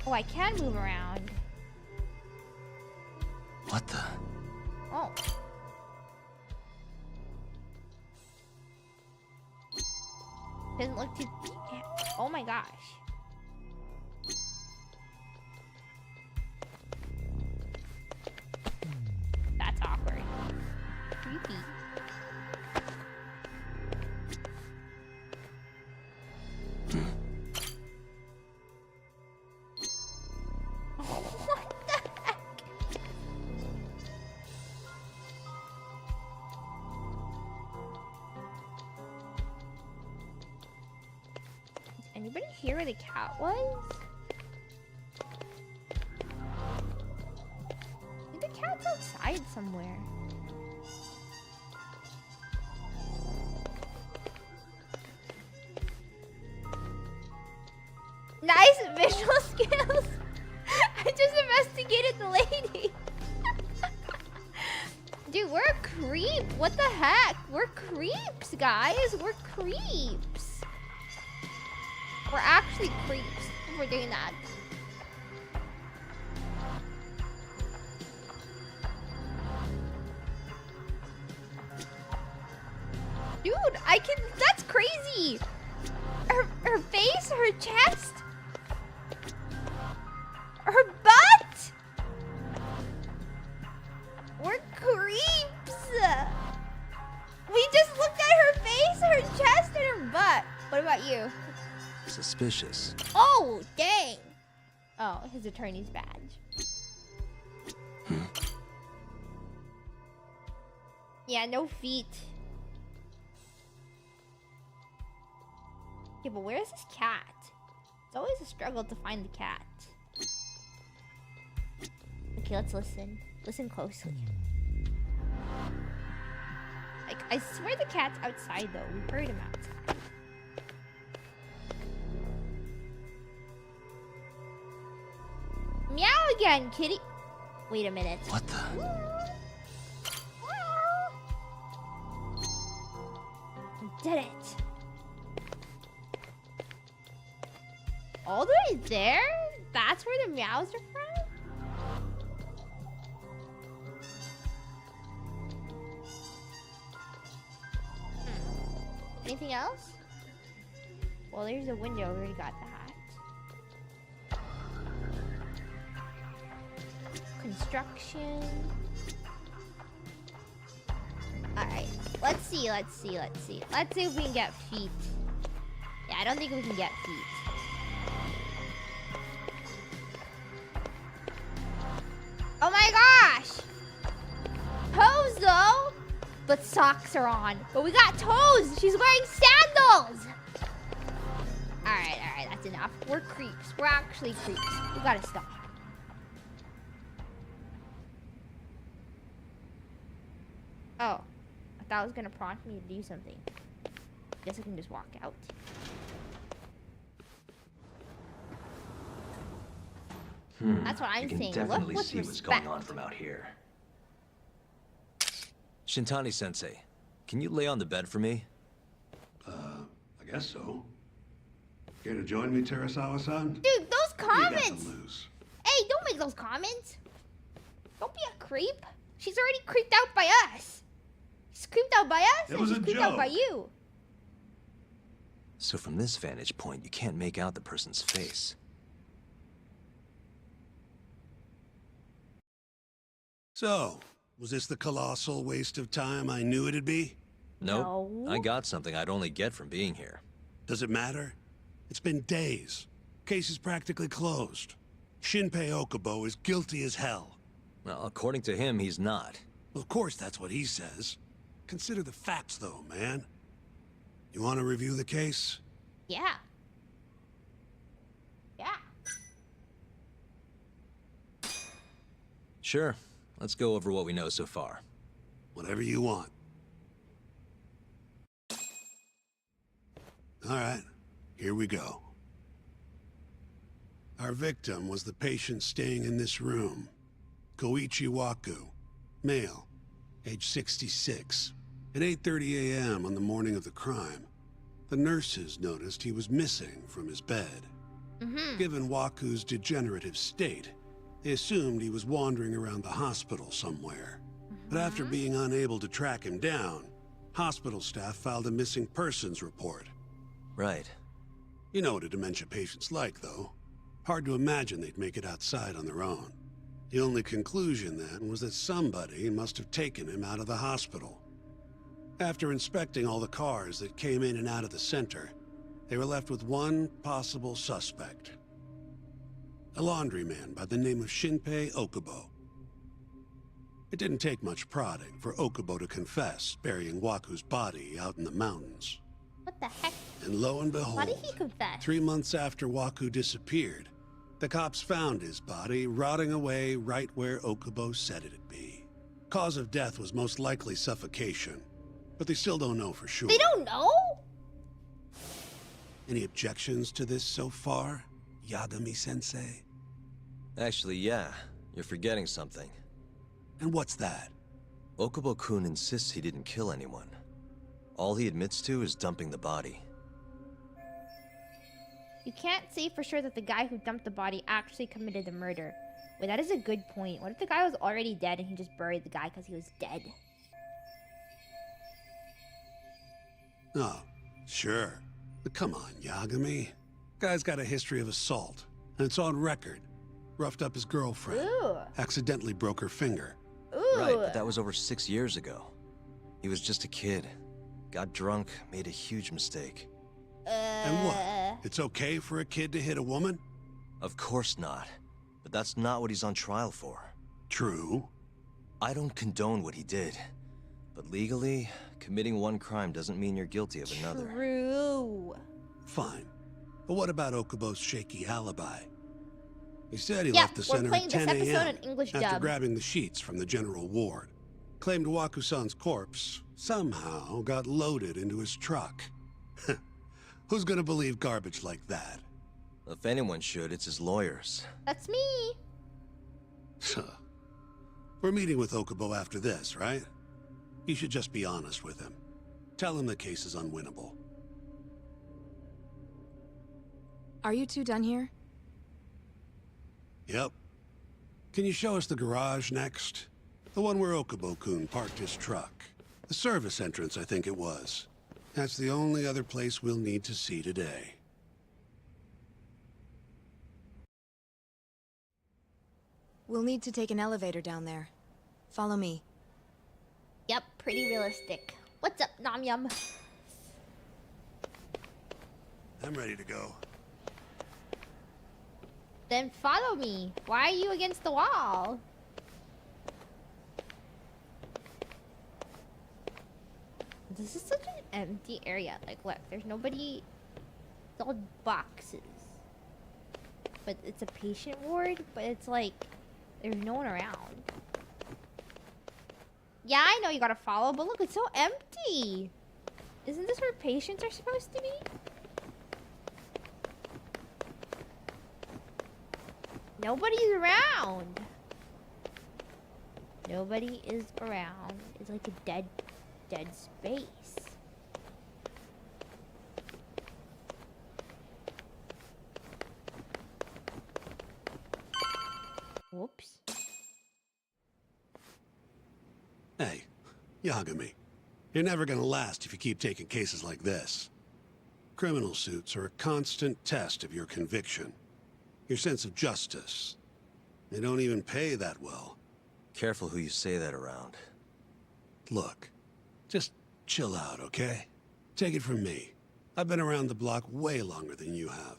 Speaker 1: Oh, I can move around.
Speaker 4: What the?
Speaker 1: Oh. Doesn't look too... Oh my gosh. That's awkward. Creepy. What the heck? Anybody hear where the cat was? I think the cat's outside somewhere. Nice visual skills! I just investigated the lady! Dude, we're a creep! What the heck? We're creeps, guys! We're creeps! We're actually creeps if we're doing that. Dude, I can... That's crazy! Her face, her chest... Her butt! We're creeps! We just looked at her face, her chest, and her butt. What about you?
Speaker 4: Suspicious.
Speaker 1: Oh, dang! Oh, his attorney's badge. Yeah, no feet. Yeah, but where's this cat? It's always a struggle to find the cat. Okay, let's listen. Listen closely. Like, I swear the cat's outside, though. We heard him outside. Meow again, kitty. Wait a minute.
Speaker 4: What the?
Speaker 1: Did it. All the way there? That's where the meows are from? Anything else? Well, there's a window. We already got that. Construction. Alright. Let's see. Let's see if we can get feet. Yeah, I don't think we can get feet. Oh my gosh! Toes though! But socks are on. But we got toes! She's wearing sandals! Alright, that's enough. We're creeps. We're actually creeps. We gotta stop. Oh. I thought it was gonna prompt me to do something. Guess I can just walk out. That's what I'm saying.
Speaker 4: You can definitely
Speaker 1: Look with
Speaker 4: see what's
Speaker 1: respect.
Speaker 4: going on from out here. Shintani-sensei, can you lay on the bed for me?
Speaker 5: I guess so. Care to join me, Terasawa-san?
Speaker 1: Dude, those comments!
Speaker 5: You got to lose.
Speaker 1: Hey, don't make those comments. Don't be a creep. She's already creeped out by us. She's creeped out by us, and she's creeped out by you.
Speaker 4: So from this vantage point, you can't make out the person's face.
Speaker 5: So, was this the colossal waste of time I knew it'd be?
Speaker 4: Nope. No. I got something I'd only get from being here.
Speaker 5: Does it matter? It's been days. Case is practically closed. Shinpei Okubo is guilty as hell.
Speaker 4: Well, according to him, he's not.
Speaker 5: Well, of course that's what he says. Consider the facts, though, man. You want to review the case?
Speaker 1: Yeah. Yeah.
Speaker 4: Sure. Let's go over what we know so far.
Speaker 5: Whatever you want. All right, here we go. Our victim was the patient staying in this room. Koichi Waku, male, age 66. At 8:30 a.m. on the morning of the crime, the nurses noticed he was missing from his bed. Given Waku's degenerative state, they assumed he was wandering around the hospital somewhere. But after being unable to track him down, hospital staff filed a missing persons report.
Speaker 4: Right.
Speaker 5: You know what a dementia patient's like, though. Hard to imagine they'd make it outside on their own. The only conclusion then was that somebody must have taken him out of the hospital. After inspecting all the cars that came in and out of the center, they were left with one possible suspect. A laundryman by the name of Shinpei Okubo. It didn't take much prodding for Okubo to confess burying Waku's body out in the mountains.
Speaker 1: What the heck?
Speaker 5: And lo and behold,
Speaker 1: Why did he confess?
Speaker 5: 3 months after Waku disappeared, the cops found his body rotting away right where Okubo said it'd be. Cause of death was most likely suffocation, but they still don't know for sure.
Speaker 1: They don't know?
Speaker 5: Any objections to this so far, Yagami-sensei?
Speaker 4: Actually, yeah. You're forgetting something.
Speaker 5: And what's that?
Speaker 4: Okubo-kun insists he didn't kill anyone. All he admits to is dumping the body.
Speaker 1: You can't say for sure that the guy who dumped the body actually committed the murder. Wait, that is a good point. What if the guy was already dead and he just buried the guy because he was dead?
Speaker 5: Oh, sure. But come on, Yagami. Guy's got a history of assault, and it's on record. Roughed up his girlfriend.
Speaker 1: Ooh.
Speaker 5: Accidentally broke her finger.
Speaker 1: Ooh.
Speaker 4: Right, but that was over 6 years ago. He was just a kid. Got drunk, made a huge mistake.
Speaker 5: And what? It's okay for a kid to hit a woman?
Speaker 4: Of course not. But that's not what he's on trial for.
Speaker 5: True.
Speaker 4: I don't condone what he did. But legally, committing one crime doesn't mean you're guilty of another.
Speaker 1: True.
Speaker 5: Fine. But what about Okubo's shaky alibi? He said he left the center at 10 a.m. after grabbing the sheets from the general ward. Claimed Waku-san's corpse somehow got loaded into his truck. Who's gonna believe garbage like that?
Speaker 4: If anyone should, it's his lawyers.
Speaker 1: That's me.
Speaker 5: We're meeting with Okubo after this, right? You should just be honest with him. Tell him the case is unwinnable.
Speaker 14: Are you two done here?
Speaker 5: Yep. Can you show us the garage next? The one where Okubo-kun parked his truck. The service entrance, I think it was. That's the only other place we'll need to see today.
Speaker 14: We'll need to take an elevator down there. Follow me.
Speaker 1: Yep, pretty realistic. What's up, Nam Yum?
Speaker 5: I'm ready to go.
Speaker 1: Then follow me. Why are you against the wall? This is such an empty area. Like, look, there's nobody. It's all boxes. But it's a patient ward, but it's like, there's no one around. Yeah, I know you gotta follow, but look, it's so empty. Isn't this where patients are supposed to be? Nobody's around. Nobody is around. It's like a dead space. Whoops.
Speaker 5: Hey, Yagami. You're never gonna last if you keep taking cases like this. Criminal suits are a constant test of your conviction. Your sense of justice. They don't even pay that well.
Speaker 4: Careful who you say that around.
Speaker 5: Look, just chill out, okay? Take it from me. I've been around the block way longer than you have.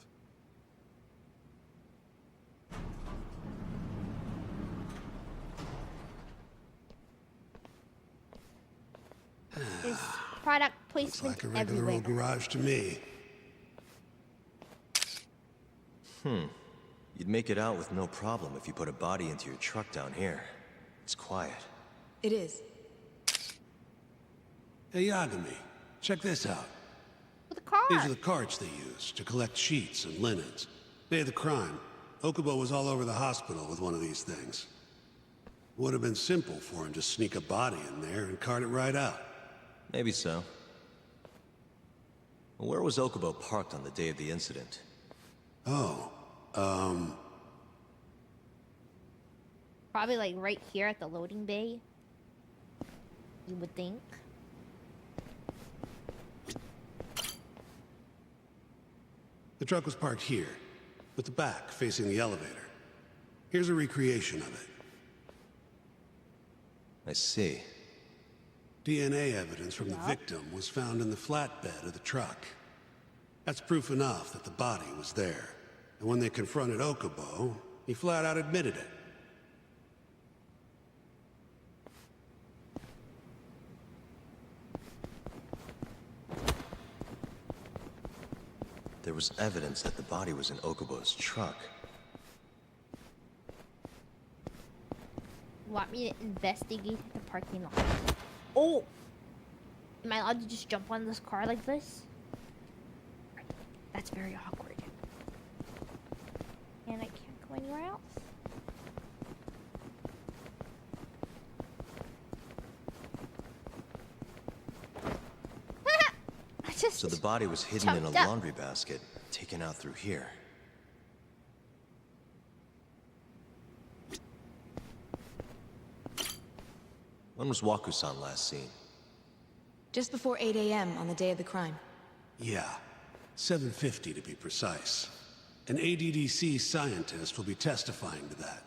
Speaker 1: There's product
Speaker 5: Looks
Speaker 1: placement
Speaker 5: like a regular
Speaker 1: everywhere.
Speaker 5: old garage to me.
Speaker 4: You'd make it out with no problem if you put a body into your truck down here. It's quiet.
Speaker 14: It is.
Speaker 5: Hey, Yagami, check this out.
Speaker 1: With a car.
Speaker 5: These are the carts they use to collect sheets and linens. Day of the crime, Okubo was all over the hospital with one of these things. Would have been simple for him to sneak a body in there and cart it right out.
Speaker 4: Maybe so. Where was Okubo parked on the day of the incident?
Speaker 5: Oh,
Speaker 1: Probably like right here at the loading bay. You would think.
Speaker 5: the truck was parked here, with the back facing the elevator. Here's a recreation of it.
Speaker 4: I see.
Speaker 5: DNA evidence from the victim was found in the flatbed of the truck. That's proof enough that the body was there. And when they confronted Okubo, he flat out admitted it.
Speaker 4: There was evidence that the body was in Okubo's truck.
Speaker 1: Want me to investigate the parking lot? Oh! Am I allowed to just jump on this car like this? That's very awkward. And I can't go anywhere else.
Speaker 4: So the body was hidden in a laundry basket, taken out through here. When was Waku-san last seen?
Speaker 14: Just before 8 a.m. on the day of the crime.
Speaker 5: Yeah, 7:50 to be precise. An ADDC scientist will be testifying to that.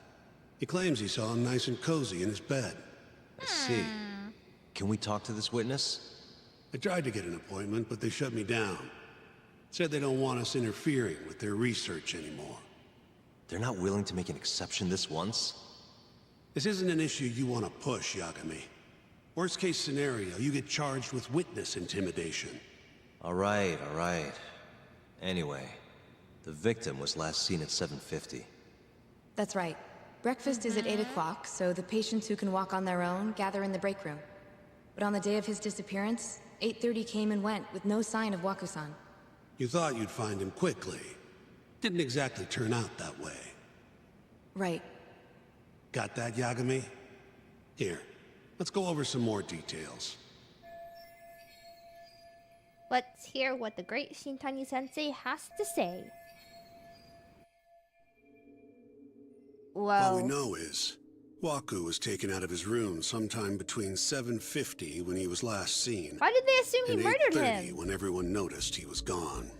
Speaker 5: He claims he saw him nice and cozy in his bed.
Speaker 4: I see. Can we talk to this witness?
Speaker 5: I tried to get an appointment, but they shut me down. Said they don't want us interfering with their research anymore.
Speaker 4: They're not willing to make an exception this once?
Speaker 5: This isn't an issue you want to push, Yagami. Worst case scenario, you get charged with witness intimidation.
Speaker 4: All right. Anyway, the victim was last seen at 7:50.
Speaker 14: That's right. Breakfast is at 8 o'clock, so the patients who can walk on their own gather in the break room. But on the day of his disappearance, 8:30 came and went with no sign of Waku-san.
Speaker 5: You thought you'd find him quickly. Didn't exactly turn out that way.
Speaker 14: Right.
Speaker 5: Got that, Yagami? Here, let's go over some more details.
Speaker 1: Let's hear what the great Shintani-sensei has to say.
Speaker 5: All we know is, Waku was taken out of his room sometime between 7:50 when he was last seen.
Speaker 1: Why did they assume he
Speaker 5: and
Speaker 1: murdered
Speaker 5: 8:30
Speaker 1: him?
Speaker 5: when everyone noticed he was gone.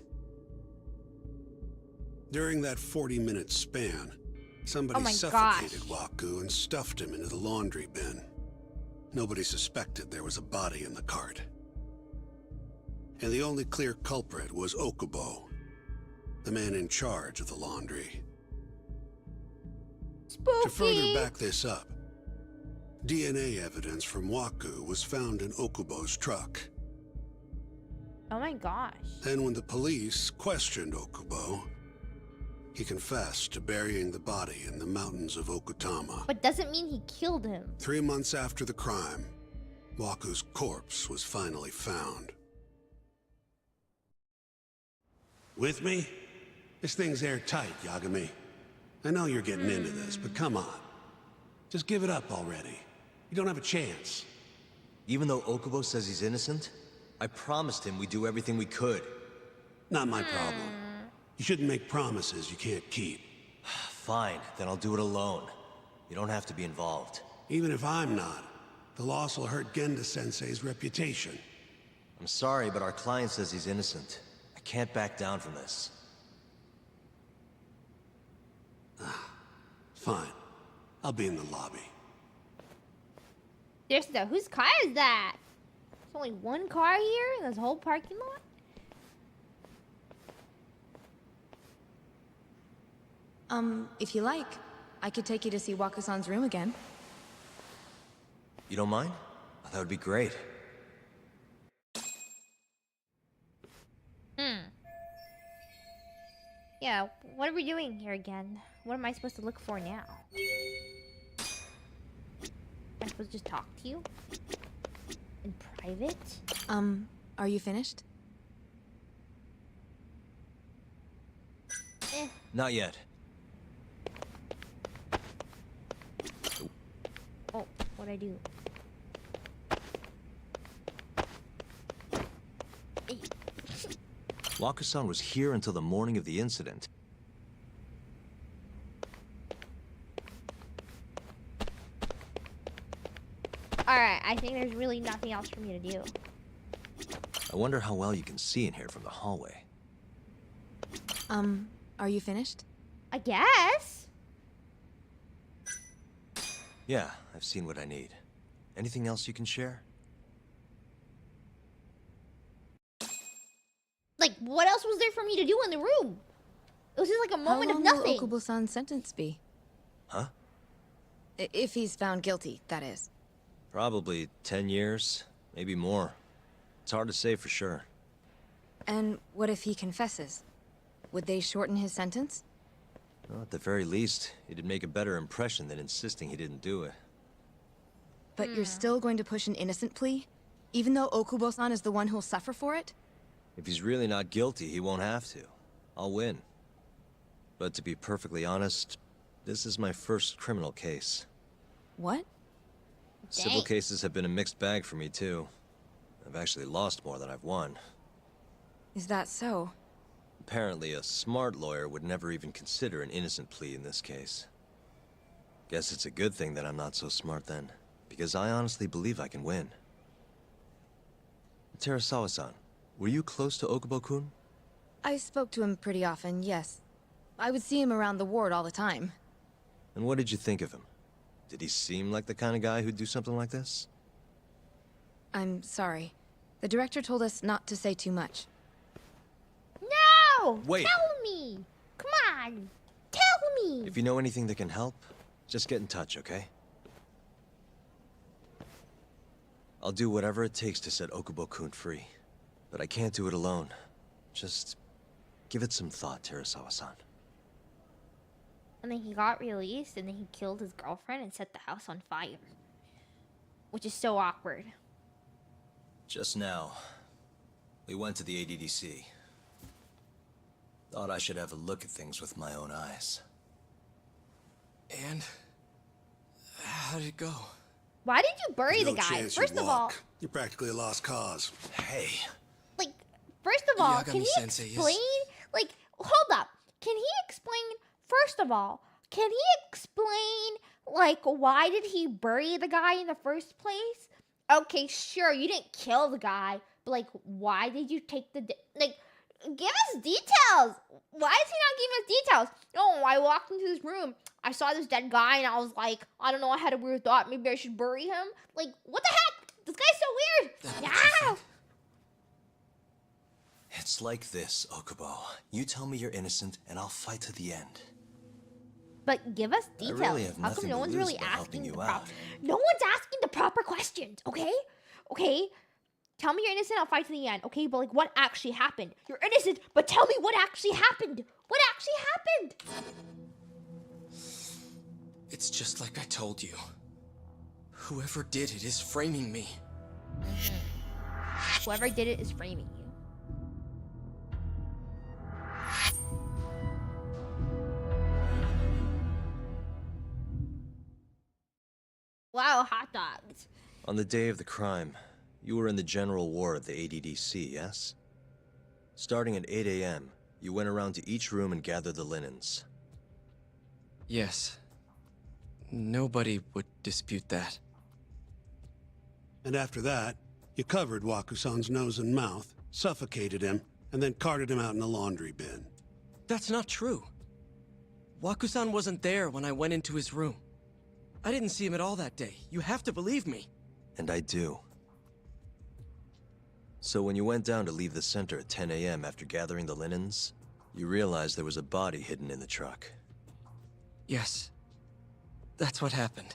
Speaker 5: During that 40-minute span, somebody suffocated Waku and stuffed him into the laundry bin. Nobody suspected there was a body in the cart. And the only clear culprit was Okubo, the man in charge of the laundry.
Speaker 1: Spooky.
Speaker 5: To further back this up, DNA evidence from Waku was found in Okubo's truck.
Speaker 1: Oh my gosh.
Speaker 5: Then when the police questioned Okubo, he confessed to burying the body in the mountains of Okutama.
Speaker 1: But doesn't mean he killed him.
Speaker 5: 3 months after the crime, Waku's corpse was finally found. With me? This thing's airtight, Yagami. I know you're getting into this, but come on. Just give it up already. You don't have a chance.
Speaker 4: Even though Okubo says he's innocent, I promised him we'd do everything we could.
Speaker 5: Not my problem. You shouldn't make promises you can't keep.
Speaker 4: Fine, then I'll do it alone. You don't have to be involved.
Speaker 5: Even if I'm not, the loss will hurt Genda-sensei's reputation.
Speaker 4: I'm sorry, but our client says he's innocent. I can't back down from this.
Speaker 5: Fine. I'll be in the lobby.
Speaker 1: Seriously though, whose car is that? There's only one car here in this whole parking lot?
Speaker 14: If you like, I could take you to see Waku-san's room again.
Speaker 4: You don't mind? That would be great.
Speaker 1: Yeah, what are we doing here again? What am I supposed to look for now? Am I supposed to just talk to you? In private?
Speaker 14: Are you finished?
Speaker 4: Not yet.
Speaker 1: Oh, what'd I do?
Speaker 4: Waku-san was here until the morning of the incident.
Speaker 1: Alright, I think there's really nothing else for me to do.
Speaker 4: I wonder how well you can see in here from the hallway.
Speaker 14: Are you finished?
Speaker 1: I guess.
Speaker 4: Yeah, I've seen what I need. Anything else you can share?
Speaker 1: Like, what else was there for me to do in the room? It was just like a moment of
Speaker 14: How long
Speaker 1: nothing.
Speaker 14: will Okubo-san's sentence be?
Speaker 4: Huh?
Speaker 14: If he's found guilty, that is.
Speaker 4: Probably 10 years, maybe more. It's hard to say for sure.
Speaker 14: And what if he confesses? Would they shorten his sentence?
Speaker 4: Well, at the very least, it'd make a better impression than insisting he didn't do it.
Speaker 14: But you're still going to push an innocent plea? Even though Okubo-san is the one who'll suffer for it?
Speaker 4: If he's really not guilty, he won't have to. I'll win. But to be perfectly honest, this is my first criminal case.
Speaker 14: What?
Speaker 4: Civil cases have been a mixed bag for me, too. I've actually lost more than I've won.
Speaker 14: Is that so?
Speaker 4: Apparently, a smart lawyer would never even consider an innocent plea in this case. Guess it's a good thing that I'm not so smart then, because I honestly believe I can win. Terasawa-san, were you close to Okubo-kun?
Speaker 14: I spoke to him pretty often, yes. I would see him around the ward all the time.
Speaker 4: And what did you think of him? Did he seem like the kind of guy who'd do something like this?
Speaker 14: I'm sorry. The director told us not to say too much.
Speaker 1: No!
Speaker 4: Wait.
Speaker 1: Tell me! Come on! Tell me!
Speaker 4: If you know anything that can help, just get in touch, okay? I'll do whatever it takes to set Okubo-kun free. But I can't do it alone. Just give it some thought, Terasawa-san.
Speaker 1: And then he got released, and then he killed his girlfriend and set the house on fire. Which is so awkward.
Speaker 4: Just now, we went to the ADDC. Thought I should have a look at things with my own eyes.
Speaker 8: And how did it go?
Speaker 1: Why did you bury the
Speaker 5: No
Speaker 1: guy?
Speaker 5: chance
Speaker 1: First
Speaker 5: you'd
Speaker 1: of all,
Speaker 5: walk. You're practically a lost cause.
Speaker 4: Hey.
Speaker 1: like, first of all, can he
Speaker 8: Yagami-sensei is-
Speaker 1: explain? Like, hold up. Can he explain, first of all, can he explain, like, why did he bury the guy in the first place? Okay, sure, you didn't kill the guy, but, like, why did you take the... Like, give us details! Why is he not giving us details? No, I walked into this room, I saw this dead guy, and I was like, I don't know, I had a weird thought, maybe I should bury him? Like, what the heck? This guy's so weird! Yeah!
Speaker 4: It's like this, Okubo. You tell me you're innocent, and I'll fight to the end.
Speaker 1: But give us details.
Speaker 4: really have
Speaker 1: How come
Speaker 4: nothing
Speaker 1: no
Speaker 4: to
Speaker 1: one's
Speaker 4: lose
Speaker 1: really
Speaker 4: by helping
Speaker 1: asking
Speaker 4: you
Speaker 1: the
Speaker 4: out.
Speaker 1: No one's asking the proper questions, okay? Okay? Tell me you're innocent, I'll fight to the end, okay? But, like, what actually happened? You're innocent, but tell me what actually happened. What actually happened?
Speaker 8: It's just like I told you. Whoever did it is framing me.
Speaker 1: Whoever did it is framing you. Wow, hot dogs.
Speaker 4: On the day of the crime, you were in the general ward of the ADDC, yes? Starting at 8 a.m., you went around to each room and gathered the linens.
Speaker 8: Yes. Nobody would dispute that.
Speaker 5: And after that, you covered Wakusan's nose and mouth, suffocated him, and then carted him out in the laundry bin.
Speaker 8: That's not true. Wakusan wasn't there when I went into his room. I didn't see him at all that day. You have to believe me.
Speaker 4: And I do. So when you went down to leave the center at 10 a.m. after gathering the linens, you realized there was a body hidden in the truck.
Speaker 8: Yes. That's what happened.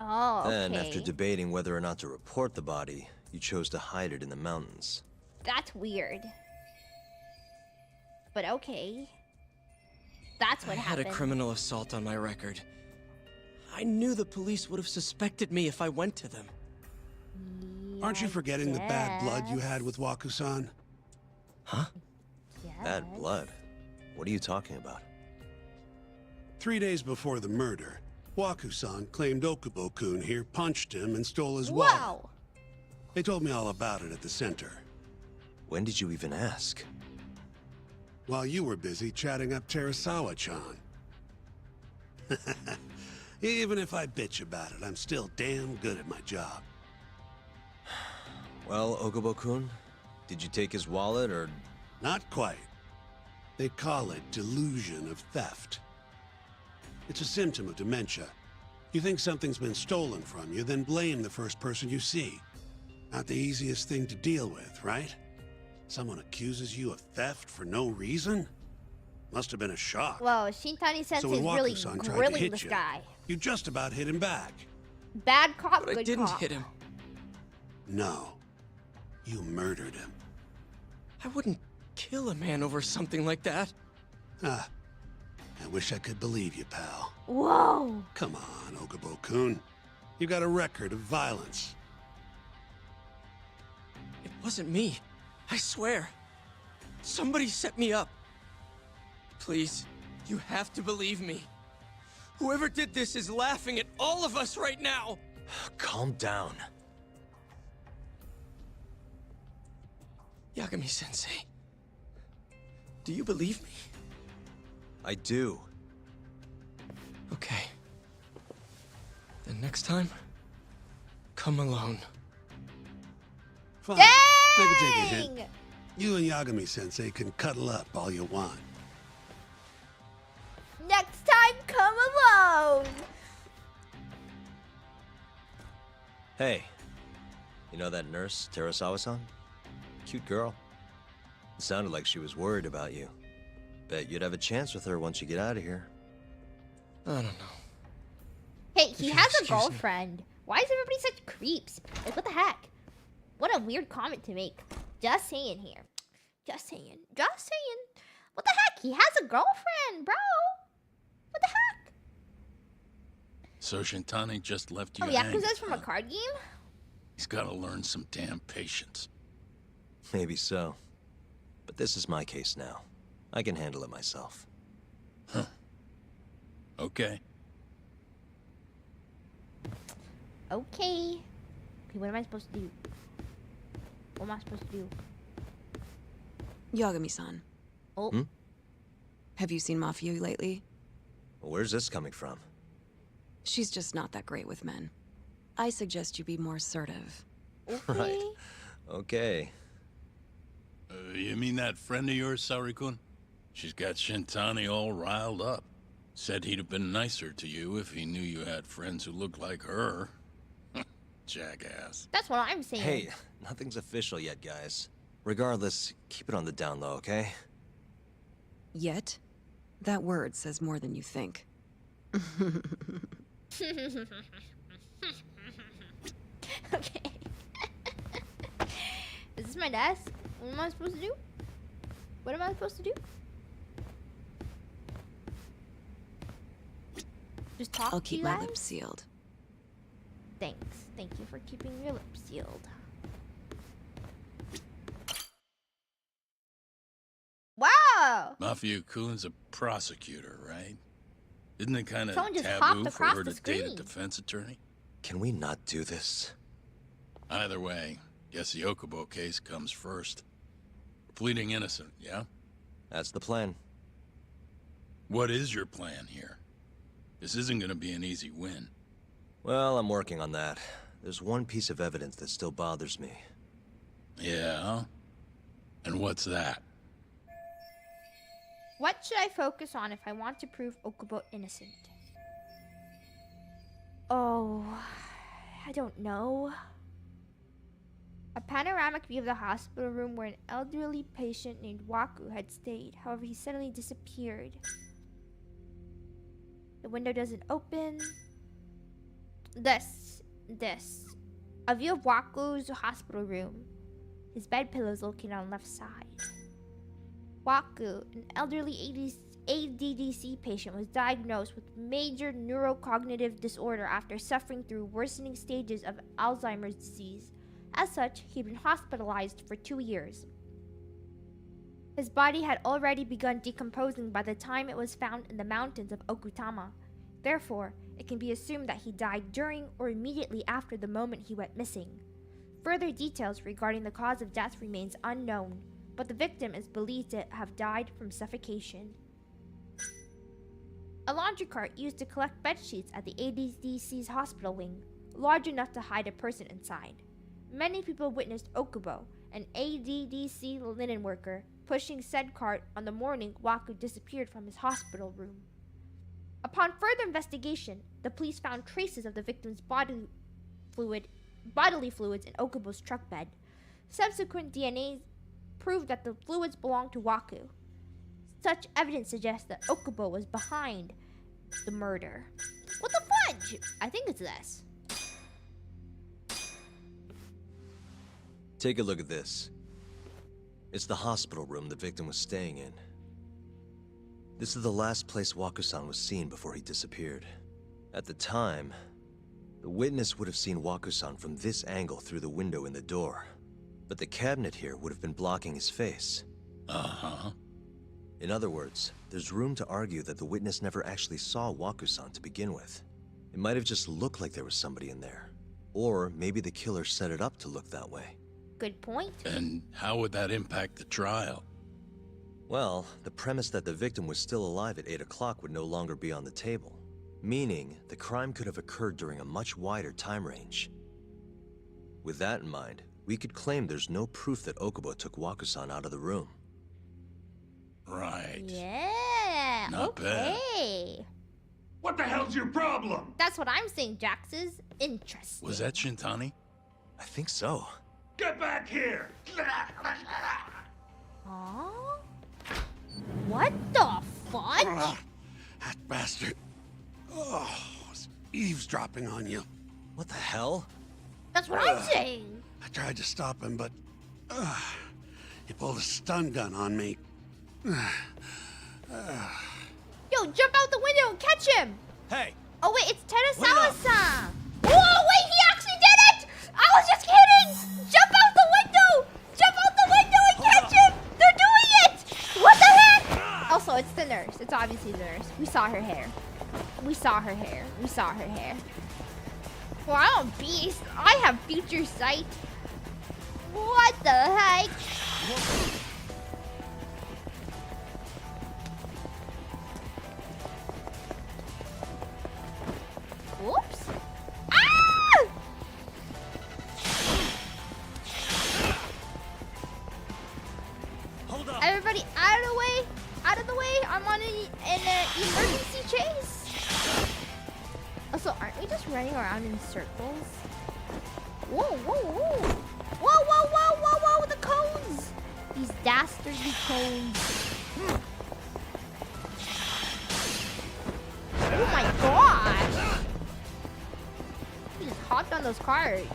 Speaker 1: Oh, okay.
Speaker 4: Then, after debating whether or not to report the body, you chose to hide it in the mountains.
Speaker 1: That's weird. But okay. That's what
Speaker 8: I
Speaker 1: happened.
Speaker 8: had a criminal assault on my record. I knew the police would have suspected me if I went to them.
Speaker 5: Aren't you forgetting the bad blood you had with Wakusan?
Speaker 4: Huh? Bad blood? What are you talking about?
Speaker 5: 3 days before the murder, Wakusan claimed Okubo-kun here punched him and stole his wallet.
Speaker 1: Wow.
Speaker 5: They told me all about it at the center.
Speaker 4: When did you even ask?
Speaker 5: While you were busy chatting up Terasawa-chan. Even if I bitch about it, I'm still damn good at my job.
Speaker 4: Well, Okubo-kun, did you take his wallet, or...?
Speaker 5: Not quite. They call it delusion of theft. It's a symptom of dementia. You think something's been stolen from you, then blame the first person you see. Not the easiest thing to deal with, right? Someone accuses you of theft for no reason? Must have been a shock.
Speaker 1: Whoa, Shintani Sensei's
Speaker 5: when
Speaker 1: really
Speaker 5: Wakusan tried to
Speaker 1: grilling
Speaker 5: hit
Speaker 1: this
Speaker 5: you,
Speaker 1: guy.
Speaker 5: You just about hit him back.
Speaker 1: Bad cop,
Speaker 8: But
Speaker 1: good
Speaker 8: I didn't
Speaker 1: cop.
Speaker 8: hit him.
Speaker 5: No. You murdered him.
Speaker 8: I wouldn't kill a man over something like that.
Speaker 5: Ah. I wish I could believe you, pal.
Speaker 1: Whoa.
Speaker 5: Come on, Okubo-kun. You got a record of violence.
Speaker 8: It wasn't me. I swear. Somebody set me up. Please, you have to believe me. Whoever did this is laughing at all of us right now.
Speaker 4: Calm down.
Speaker 8: Yagami-sensei, do you believe me?
Speaker 4: I do.
Speaker 8: Okay. Then next time, come alone.
Speaker 5: Fine. I can take a hint. You and Yagami-sensei can cuddle up all you want.
Speaker 1: Next time, come alone.
Speaker 4: Hey, you know that nurse, Terasawa-san? Cute girl. It sounded like she was worried about you. Bet you'd have a chance with her once you get out of here.
Speaker 8: I don't know.
Speaker 1: Hey, he has a
Speaker 8: excuse me.
Speaker 1: girlfriend. Why is everybody such creeps? Like, what the heck? What a weird comment to make. Just saying here. Just saying. Just saying. What the heck? He has a girlfriend, bro. What the heck?
Speaker 2: So Shintani just left you
Speaker 1: Oh,
Speaker 2: hanging,
Speaker 1: Yakuza's from
Speaker 2: huh?
Speaker 1: a card game?
Speaker 2: He's got to learn some damn patience.
Speaker 4: Maybe so. But this is my case now. I can handle it myself.
Speaker 2: Huh. Okay.
Speaker 1: Okay. Okay, what am I supposed to do? What am I supposed to do?
Speaker 9: Yagami-san.
Speaker 1: Oh.
Speaker 4: Hmm?
Speaker 9: Have you seen Mafia lately?
Speaker 4: Well, where's this coming from?
Speaker 9: She's just not that great with men. I suggest you be more assertive.
Speaker 4: Right. Okay.
Speaker 2: You mean that friend of yours, Saori-kun? She's got Shintani all riled up. Said he'd have been nicer to you if he knew you had friends who looked like her. Jackass.
Speaker 1: That's what I'm saying.
Speaker 4: Hey, nothing's official yet, guys. Regardless, keep it on the down low, okay?
Speaker 9: Yet? That word says more than you think.
Speaker 1: Okay. Is this my desk? What am I supposed to do? What am I supposed to do? Just talk
Speaker 9: I'll
Speaker 1: to
Speaker 9: keep
Speaker 1: you
Speaker 9: my
Speaker 1: guys?
Speaker 9: lips sealed.
Speaker 1: Thanks. Thank you for keeping your lips sealed. Wow!
Speaker 2: Mafia-kun's a prosecutor, right? Isn't it kind of
Speaker 1: Someone just
Speaker 2: taboo
Speaker 1: hopped
Speaker 2: for
Speaker 1: across
Speaker 2: her
Speaker 1: the
Speaker 2: to date a
Speaker 1: screen.
Speaker 2: defense attorney?
Speaker 4: Can we not do this?
Speaker 2: Either way, guess the Okubo case comes first. We're pleading innocent, yeah?
Speaker 4: That's the plan.
Speaker 2: What is your plan here? This isn't gonna be an easy win.
Speaker 4: Well, I'm working on that. There's one piece of evidence that still bothers me.
Speaker 2: Yeah? And what's that?
Speaker 1: What should I focus on if I want to prove Okubo innocent? Oh, I don't know. A panoramic view of the hospital room where an elderly patient named Waku had stayed. However, he suddenly disappeared. The window doesn't open. This. A view of Waku's hospital room. His bed pillow is located on the left side. Waku, an elderly ADDC patient, was diagnosed with major neurocognitive disorder after suffering through worsening stages of Alzheimer's disease. As such, he'd been hospitalized for 2 years. His body had already begun decomposing by the time it was found in the mountains of Okutama. Therefore, it can be assumed that he died during or immediately after the moment he went missing. Further details regarding the cause of death remains unknown, but the victim is believed to have died from suffocation. A laundry cart used to collect bed sheets at the ADDC's hospital wing, large enough to hide a person inside. Many people witnessed Okubo, an ADDC linen worker, pushing said cart on the morning Waku disappeared from his hospital room. Upon further investigation, the police found traces of the victim's bodily fluids in Okubo's truck bed. Subsequent DNA proved that the fluids belonged to Waku. Such evidence suggests that Okubo was behind the murder. What the fudge? I think it's this.
Speaker 4: Take a look at this. It's the hospital room the victim was staying in. This is the last place Waku-san was seen before he disappeared. At the time, the witness would have seen Waku-san from this angle through the window in the door. But the cabinet here would have been blocking his face.
Speaker 2: Uh-huh.
Speaker 4: In other words, there's room to argue that the witness never actually saw Waku-san to begin with. It might have just looked like there was somebody in there. Or maybe the killer set it up to look that way.
Speaker 1: Good point.
Speaker 2: And how would that impact the trial?
Speaker 4: Well, the premise that the victim was still alive at 8 o'clock would no longer be on the table. Meaning, the crime could have occurred during a much wider time range. With that in mind, we could claim there's no proof that Okubo took Waku-san out of the room.
Speaker 2: Right.
Speaker 1: Yeah.
Speaker 2: Not bad.
Speaker 1: Okay.
Speaker 6: What the hell's your problem?
Speaker 1: That's what I'm saying, Jax's. Interesting.
Speaker 2: Was that Shintani?
Speaker 4: I think so.
Speaker 6: Get back here!
Speaker 1: Huh? What the fudge?
Speaker 5: That bastard. Oh, it's eavesdropping on you.
Speaker 4: What the hell?
Speaker 1: That's what I'm saying.
Speaker 5: I tried to stop him, but he pulled a stun gun on me.
Speaker 1: Yo, jump out the window and catch him!
Speaker 4: Hey!
Speaker 1: Oh wait, it's Terasawa-san! Whoa, wait, he actually did it! I was just kidding! Jump out the window! Jump out the window and catch him! They're doing it! What the heck? Also, it's the nurse. It's obviously the nurse. We saw her hair. We saw her hair. We saw her hair. Well, I'm a beast. I have future sight. What the heck? everybody out of the way. Out of the way. I'm on an emergency chase. Also, aren't we just running around in circles? Whoa, whoa, whoa. Whoa, whoa, whoa, whoa, whoa, the cones. These dastardly cones. Oh my gosh. He just hopped on those cars.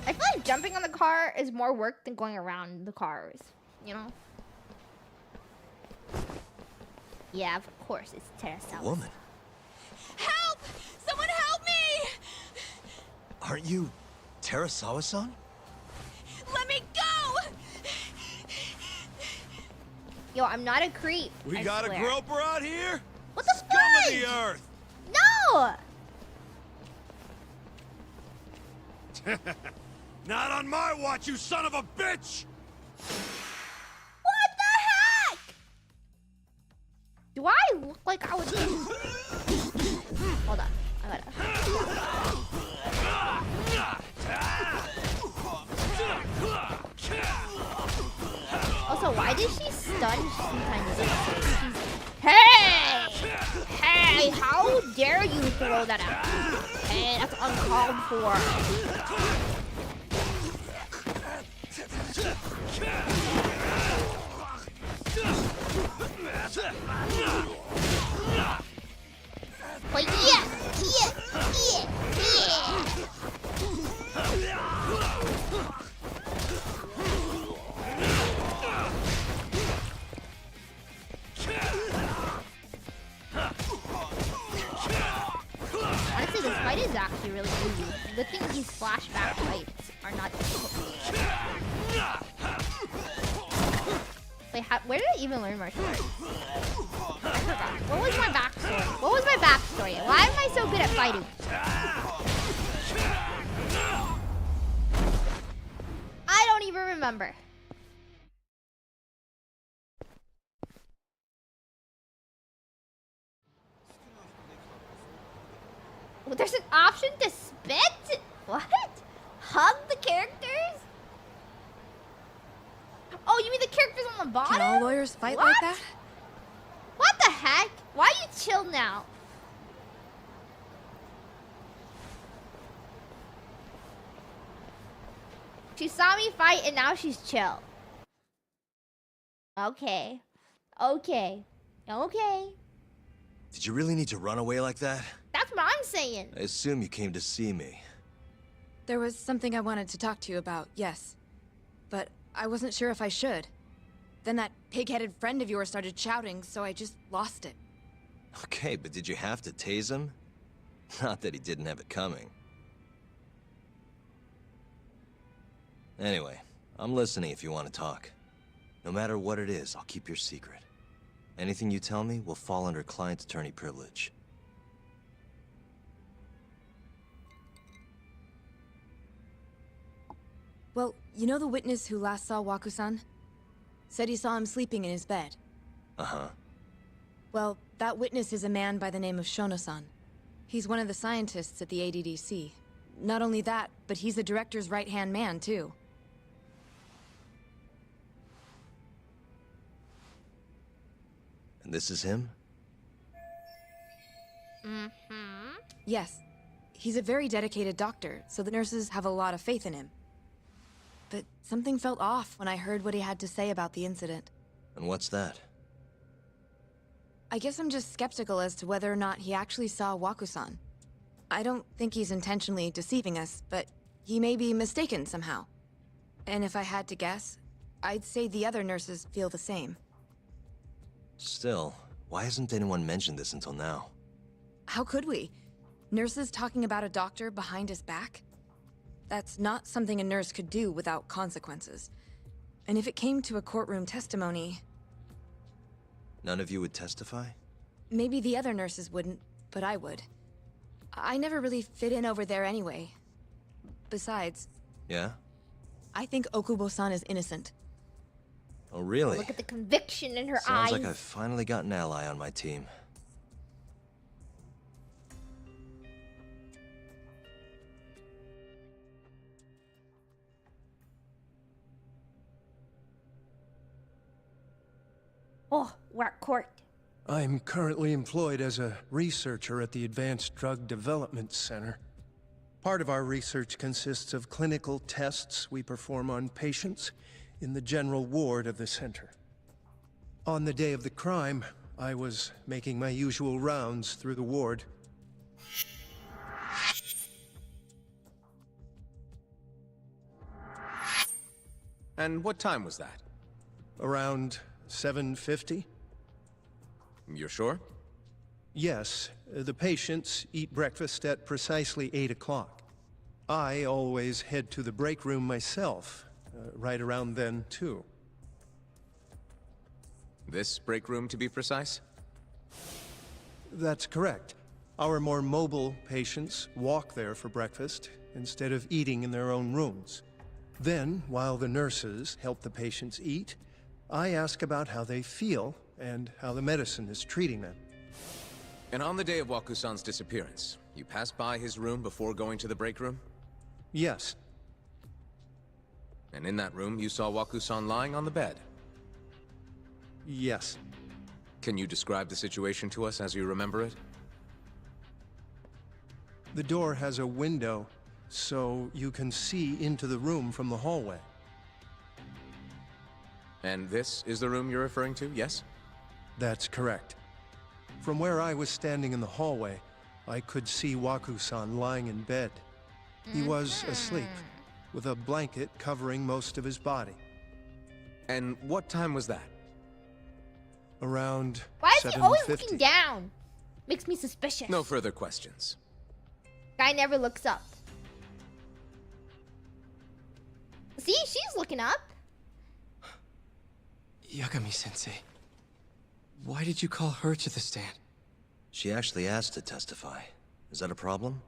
Speaker 1: I feel like jumping on the car is more work than going around the cars, you know? Yeah, of course, it's Terrasawa.
Speaker 4: Woman,
Speaker 9: Help! Someone help me!
Speaker 4: aren't you Terasawa-san?
Speaker 9: Let me go!
Speaker 1: Yo, I'm not a creep.
Speaker 6: We
Speaker 1: I
Speaker 6: got
Speaker 1: swear.
Speaker 6: a groper out here?
Speaker 1: What the
Speaker 6: Scum of
Speaker 1: fudge?
Speaker 6: the earth!
Speaker 1: No!
Speaker 6: Not on my watch, you son of a bitch!
Speaker 1: What the heck? Do I look like I would... Hold on. I gotta... Also, why did she stun sometimes? Hey! Hey, how dare you throw that at me? Hey, that's uncalled for. But yeah! Honestly, this fight is actually really easy. The thing is, these flashback fights are not difficult. Wait, where did I even learn martial arts? I forgot. What was my backstory? What was my backstory? Why am I so good at fighting? I don't even remember. Well, there's an option to spit? What? Hug the characters? Oh, you mean the characters on the bottom?
Speaker 14: Can all lawyers fight
Speaker 1: What?
Speaker 14: like that?
Speaker 1: What the heck? Why are you chill now? She saw me fight and now she's chill. Okay. Okay. Okay.
Speaker 4: Did you really need to run away like that?
Speaker 1: That's what I'm saying.
Speaker 4: I assume you came to see me.
Speaker 14: There was something I wanted to talk to you about, yes. But I wasn't sure if I should. Then that pig-headed friend of yours started shouting, so I just lost it.
Speaker 4: Okay, but did you have to tase him? Not that he didn't have it coming. Anyway, I'm listening if you want to talk. No matter what it is, I'll keep your secret. Anything you tell me will fall under client attorney privilege.
Speaker 14: Well, you know the witness who last saw Waku-san? Said he saw him sleeping in his bed.
Speaker 4: Uh-huh.
Speaker 14: Well, that witness is a man by the name of Shono-san. He's one of the scientists at the ADDC. Not only that, but he's the director's right-hand man, too.
Speaker 4: And this is him?
Speaker 1: Mm-hmm.
Speaker 14: Yes. He's a very dedicated doctor, so the nurses have a lot of faith in him. But something felt off when I heard what he had to say about the incident.
Speaker 4: And what's that?
Speaker 14: I guess I'm just skeptical as to whether or not he actually saw Waku-san. I don't think he's intentionally deceiving us, but he may be mistaken somehow. And if I had to guess, I'd say the other nurses feel the same.
Speaker 4: Still, why hasn't anyone mentioned this until now?
Speaker 14: How could we? Nurses talking about a doctor behind his back? That's not something a nurse could do without consequences. And if it came to a courtroom testimony...
Speaker 4: None of you would testify?
Speaker 14: Maybe the other nurses wouldn't, but I would. I never really fit in over there anyway. Besides...
Speaker 4: Yeah?
Speaker 14: I think Okubo-san is innocent.
Speaker 4: Oh, really?
Speaker 1: Look at the conviction in her
Speaker 4: Sounds
Speaker 1: eyes.
Speaker 4: like I've finally got an ally on my team.
Speaker 1: Oh, we're at court.
Speaker 15: I'm currently employed as a researcher at the Advanced Drug Development Center. Part of our research consists of clinical tests we perform on patients in the general ward of the center. On the day of the crime, I was making my usual rounds through the ward.
Speaker 8: And what time was that?
Speaker 15: Around 7:50?
Speaker 8: You're sure?
Speaker 15: Yes, the patients eat breakfast at precisely 8 o'clock. I always head to the break room myself, right around then, too.
Speaker 8: This break room, to be precise?
Speaker 15: That's correct. Our more mobile patients walk there for breakfast instead of eating in their own rooms. Then, while the nurses help the patients eat, I ask about how they feel and how the medicine is treating them.
Speaker 8: And on the day of Wakusan's disappearance, you passed by his room before going to the break room?
Speaker 15: Yes.
Speaker 8: And in that room, you saw Wakusan lying on the bed?
Speaker 15: Yes.
Speaker 8: Can you describe the situation to us as you remember it?
Speaker 15: The door has a window, so you can see into the room from the hallway.
Speaker 8: And this is the room you're referring to, yes?
Speaker 15: That's correct. From where I was standing in the hallway, I could see Wakusan lying in bed. He was asleep, with a blanket covering most of his body.
Speaker 8: And what time was that?
Speaker 15: Around
Speaker 1: Why is he always
Speaker 15: 7:50.
Speaker 1: looking down? Makes me suspicious.
Speaker 8: No further questions.
Speaker 1: Guy never looks up. See, she's looking up.
Speaker 8: Yagami-sensei, why did you call her to the stand?
Speaker 4: She actually asked to testify. Is that a problem?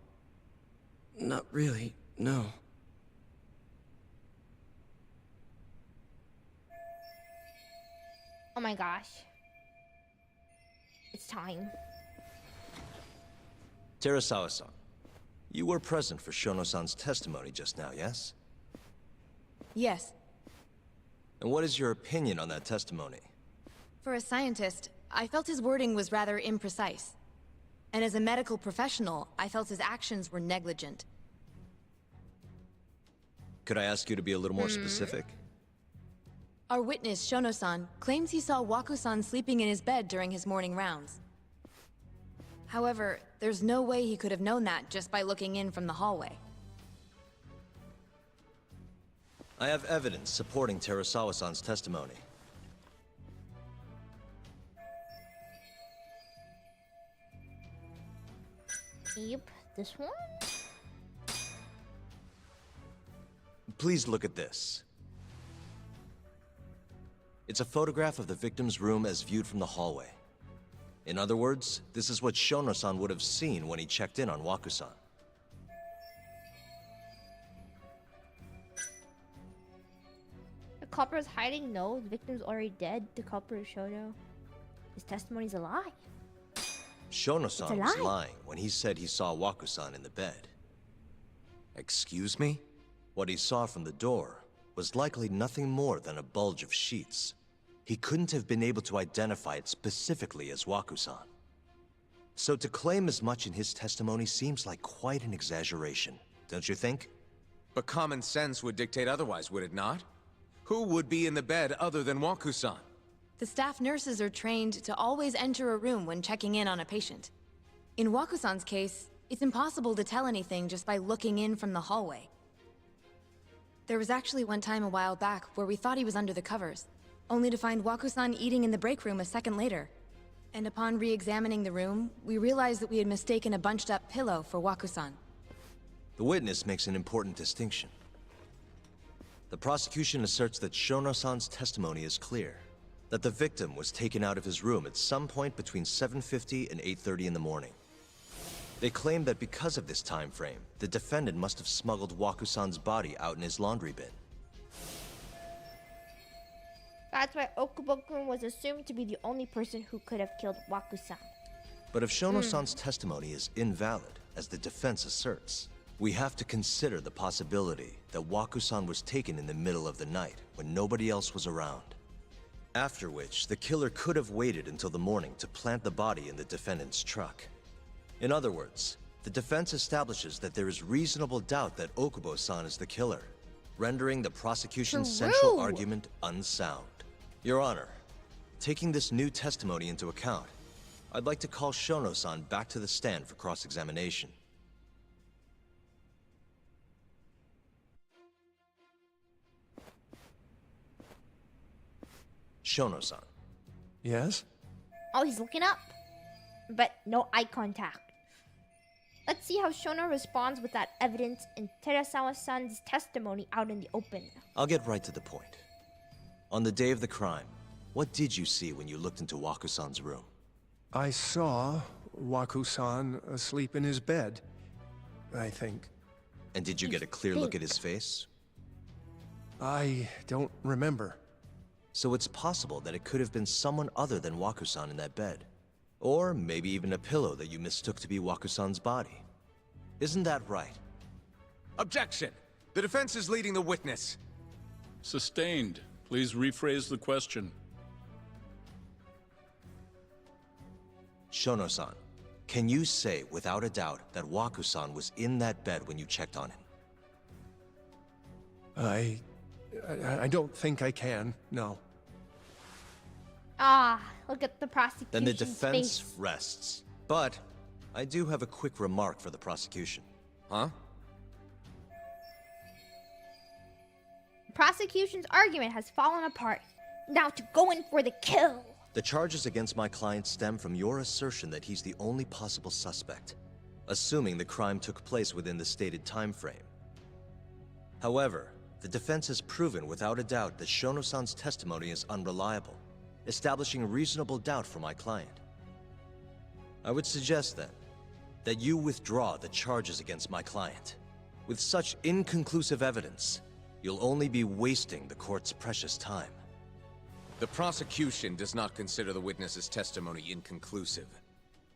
Speaker 8: Not really, no.
Speaker 1: Oh my gosh. It's time.
Speaker 4: Terasawa-san, you were present for Shono-san's testimony just now, yes?
Speaker 14: Yes.
Speaker 4: And what is your opinion on that testimony?
Speaker 14: For a scientist, I felt his wording was rather imprecise. And as a medical professional, I felt his actions were negligent.
Speaker 4: Could I ask you to be a little more specific?
Speaker 14: Our witness, Shono-san, claims he saw Waku-san sleeping in his bed during his morning rounds. However, there's no way he could have known that just by looking in from the hallway.
Speaker 4: I have evidence supporting Terasawa-san's testimony.
Speaker 1: Yep, this one?
Speaker 4: Please look at this. It's a photograph of the victim's room as viewed from the hallway. In other words, this is what Shono-san would have seen when he checked in on Waku-san.
Speaker 1: The copper is hiding? No, the victim's already dead. The copper is Shono. His testimony's a lie.
Speaker 4: Shono-san
Speaker 1: It's a
Speaker 4: was
Speaker 1: lie.
Speaker 4: lying when he said he saw Waku-san in the bed.
Speaker 8: Excuse me?
Speaker 4: What he saw from the door was likely nothing more than a bulge of sheets. He couldn't have been able to identify it specifically as Waku-san. So to claim as much in his testimony seems like quite an exaggeration, don't you think?
Speaker 8: But common sense would dictate otherwise, would it not? Who would be in the bed other than Waku-san?
Speaker 14: The staff nurses are trained to always enter a room when checking in on a patient. In Waku-san's case, it's impossible to tell anything just by looking in from the hallway. There was actually one time a while back where we thought he was under the covers, only to find Waku-san eating in the break room a second later. And upon re-examining the room, we realized that we had mistaken a bunched-up pillow for Waku-san.
Speaker 4: The witness makes an important distinction. The prosecution asserts that Shono-san's testimony is clear, that the victim was taken out of his room at some point between 7:50 and 8:30 in the morning. They claim that because of this time frame, the defendant must have smuggled Waku-san's body out in his laundry bin.
Speaker 1: That's why Okubo-kun was assumed to be the only person who could have killed Waku-san.
Speaker 4: But if Shono-san's testimony is invalid, as the defense asserts, we have to consider the possibility that Waku-san was taken in the middle of the night when nobody else was around. After which, the killer could have waited until the morning to plant the body in the defendant's truck. In other words, the defense establishes that there is reasonable doubt that Okubo-san is the killer, rendering the prosecution's central argument unsound. Your Honor, taking this new testimony into account, I'd like to call Shono-san back to the stand for cross-examination. Shono-san.
Speaker 15: Yes?
Speaker 1: Oh, he's looking up. But no eye contact. Let's see how Shono responds with that evidence in Terasawa-san's testimony out in the open.
Speaker 4: I'll get right to the point. On the day of the crime, what did you see when you looked into Waku-san's room?
Speaker 15: I saw Waku-san asleep in his bed, I think.
Speaker 4: And did you get a clear look at his face?
Speaker 15: I don't remember.
Speaker 4: So it's possible that it could have been someone other than Waku-san in that bed. Or maybe even a pillow that you mistook to be Waku-san's body. Isn't that right?
Speaker 8: Objection! The defense is leading the witness.
Speaker 2: Sustained. Please rephrase the question.
Speaker 4: Shono-san, can you say without a doubt that Waku-san was in that bed when you checked on him?
Speaker 15: I don't think I can, no.
Speaker 1: Ah, look at the prosecution's
Speaker 4: Then the defense
Speaker 1: face.
Speaker 4: rests. But I do have a quick remark for the prosecution.
Speaker 8: Huh?
Speaker 1: The prosecution's argument has fallen apart. Now to go in for the kill.
Speaker 4: The charges against my client stem from your assertion that he's the only possible suspect, assuming the crime took place within the stated time frame. However, the defense has proven without a doubt that Shono-san's testimony is unreliable, establishing reasonable doubt for my client. I would suggest then that you withdraw the charges against my client. With such inconclusive evidence, you'll only be wasting the court's precious time.
Speaker 8: The prosecution does not consider the witness's testimony inconclusive.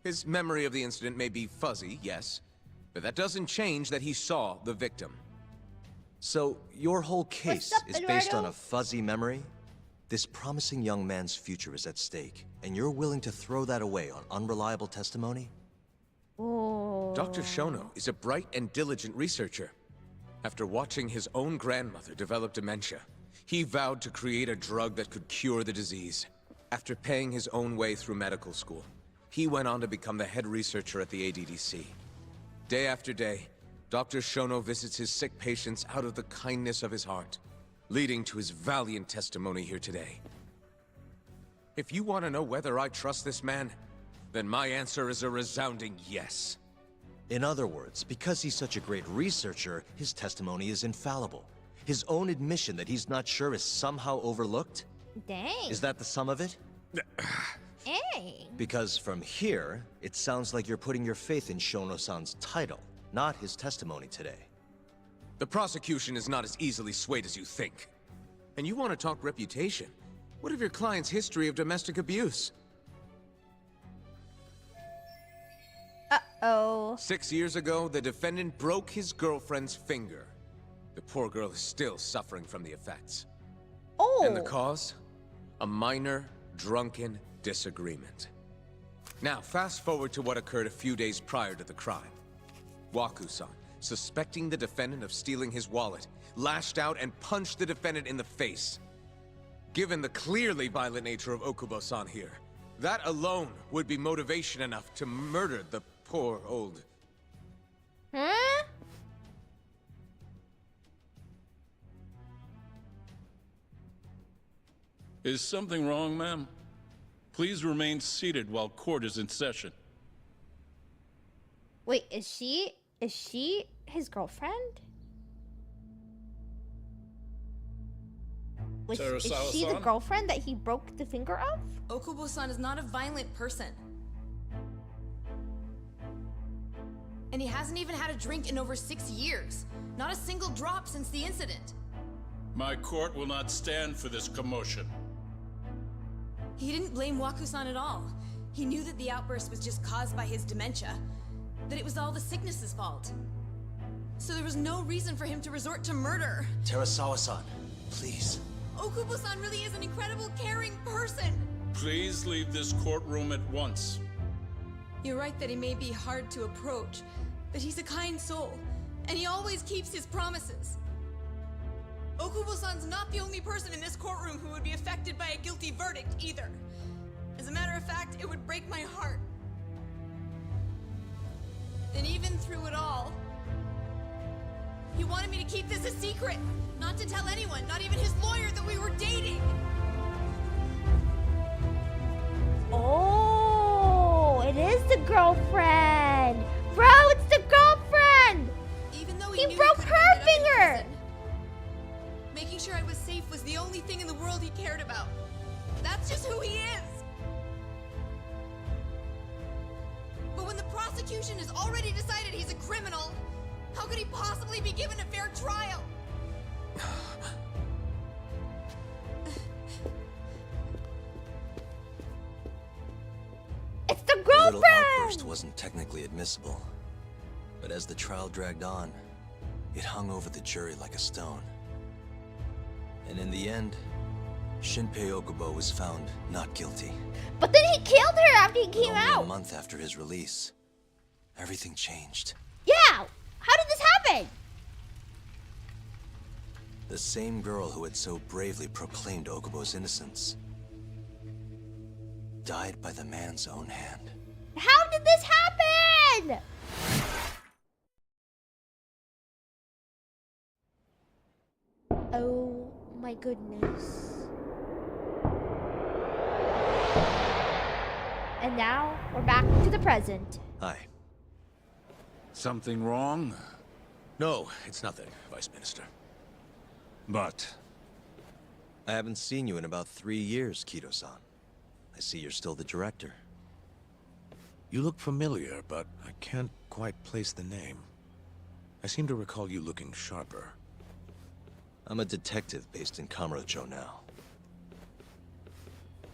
Speaker 8: His memory of the incident may be fuzzy, yes, but that doesn't change that he saw the victim.
Speaker 4: So, your whole case
Speaker 1: up,
Speaker 4: is based on a fuzzy memory? This promising young man's future is at stake, and you're willing to throw that away on unreliable testimony?
Speaker 1: Oh.
Speaker 8: Dr. Shono is a bright and diligent researcher. After watching his own grandmother develop dementia, he vowed to create a drug that could cure the disease. After paying his own way through medical school, he went on to become the head researcher at the ADDC. Day after day, Dr. Shono visits his sick patients out of the kindness of his heart, leading to his valiant testimony here today. If you want to know whether I trust this man, then my answer is a resounding yes.
Speaker 4: In other words, because he's such a great researcher, his testimony is infallible. His own admission that he's not sure is somehow overlooked?
Speaker 1: Dang.
Speaker 4: Is that the sum of it?
Speaker 1: Hey.
Speaker 4: Because from here, it sounds like you're putting your faith in Shono-san's title, not his testimony today.
Speaker 8: The prosecution is not as easily swayed as you think. And you want to talk reputation? What of your client's history of domestic abuse?
Speaker 1: Uh-oh.
Speaker 8: 6 years ago, the defendant broke his girlfriend's finger. The poor girl is still suffering from the effects.
Speaker 1: Oh.
Speaker 8: And the cause? A minor, drunken disagreement. Now, fast forward to what occurred a few days prior to the crime. Waku-san, suspecting the defendant of stealing his wallet, lashed out and punched the defendant in the face. Given the clearly violent nature of Okubo-san here, that alone would be motivation enough to murder the poor old...
Speaker 1: Huh?
Speaker 2: Is something wrong, ma'am? Please remain seated while court is in session.
Speaker 1: Wait, is she his girlfriend? Is she the girlfriend that he broke the finger of?
Speaker 14: Okubo-san is not a violent person. And he hasn't even had a drink in over 6 years. Not a single drop since the incident.
Speaker 2: My court will not stand for this commotion.
Speaker 14: He didn't blame Waku-san at all. He knew that the outburst was just caused by his dementia. That it was all the sickness's fault. So there was no reason for him to resort to murder.
Speaker 4: Terasawa-san, please.
Speaker 14: Okubo-san really is an incredible, caring person.
Speaker 16: Please leave this courtroom at once.
Speaker 14: You're right that he may be hard to approach, but he's a kind soul, and he always keeps his promises. Okubo-san's not the only person in this courtroom who would be affected by a guilty verdict, either. As a matter of fact, it would break my heart. And even through it all, he wanted me to keep this a secret, not to tell anyone, not even his lawyer, that we were dating.
Speaker 1: Oh, it is the girlfriend. Bro, it's the girlfriend.
Speaker 14: Even though
Speaker 1: he
Speaker 14: knew
Speaker 1: broke
Speaker 14: he
Speaker 1: her finger.
Speaker 14: Making sure I was safe was the only thing in the world he cared about. That's just who he is. But when the prosecution has already decided he's a criminal, how could he possibly be given a fair trial?
Speaker 1: It's the
Speaker 4: The
Speaker 1: girlfriend!
Speaker 4: little outburst wasn't technically admissible, but as the trial dragged on, it hung over the jury like a stone. And in the end, Shinpei Okubo was found not guilty.
Speaker 1: But then he killed her after he came
Speaker 4: Only
Speaker 1: out.
Speaker 4: a month after his release, everything changed.
Speaker 1: Yeah! How did this happen?
Speaker 4: The same girl who had so bravely proclaimed Okubo's innocence died by the man's own hand.
Speaker 1: How did this happen? Oh my goodness. And now we're back to the present.
Speaker 4: Hi.
Speaker 6: Something wrong? No, it's nothing, Vice Minister.
Speaker 7: But
Speaker 4: I haven't seen you in about 3 years, Kido-san. I see you're still the director.
Speaker 6: You look familiar, but I can't quite place the name. I seem to recall you looking sharper.
Speaker 4: I'm a detective based in Kamurocho now.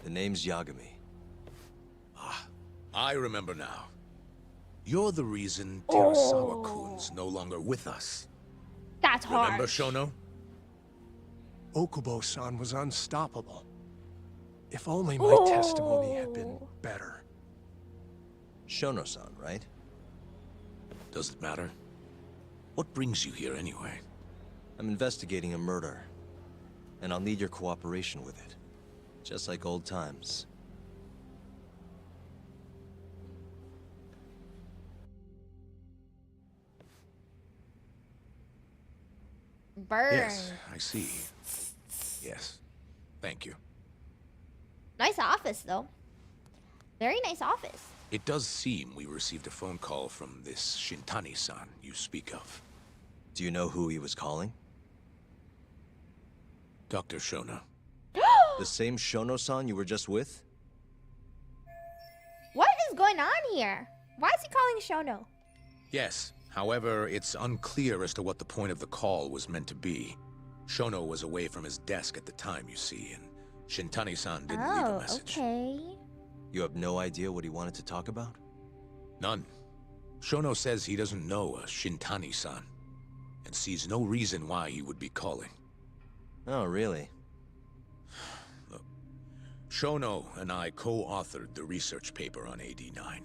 Speaker 4: The name's Yagami.
Speaker 6: Ah, I remember now. You're the reason Terasawa-kun's no longer with us.
Speaker 1: That's hard.
Speaker 6: Remember, Shono?
Speaker 15: Okubo-san was unstoppable. If only my testimony had been better.
Speaker 4: Shono-san, right?
Speaker 6: Does it matter? What brings you here anyway?
Speaker 4: I'm investigating a murder, and I'll need your cooperation with it. Just like old times.
Speaker 1: Burn.
Speaker 6: Yes, I see. Yes. Thank you.
Speaker 1: Nice office, though. Very nice office.
Speaker 6: It does seem we received a phone call from this Shintani-san you speak of.
Speaker 4: Do you know who he was calling?
Speaker 6: Dr. Shono.
Speaker 4: The same Shono-san you were just with?
Speaker 1: What is going on here? Why is he calling Shono?
Speaker 6: Yes. However, it's unclear as to what the point of the call was meant to be. Shono was away from his desk at the time, you see, and Shintani-san didn't leave a message.
Speaker 1: Okay.
Speaker 4: You have no idea what he wanted to talk about?
Speaker 6: None. Shono says he doesn't know a Shintani-san, and sees no reason why he would be calling.
Speaker 4: Oh, really?
Speaker 6: Look, Shono and I co-authored the research paper on AD9.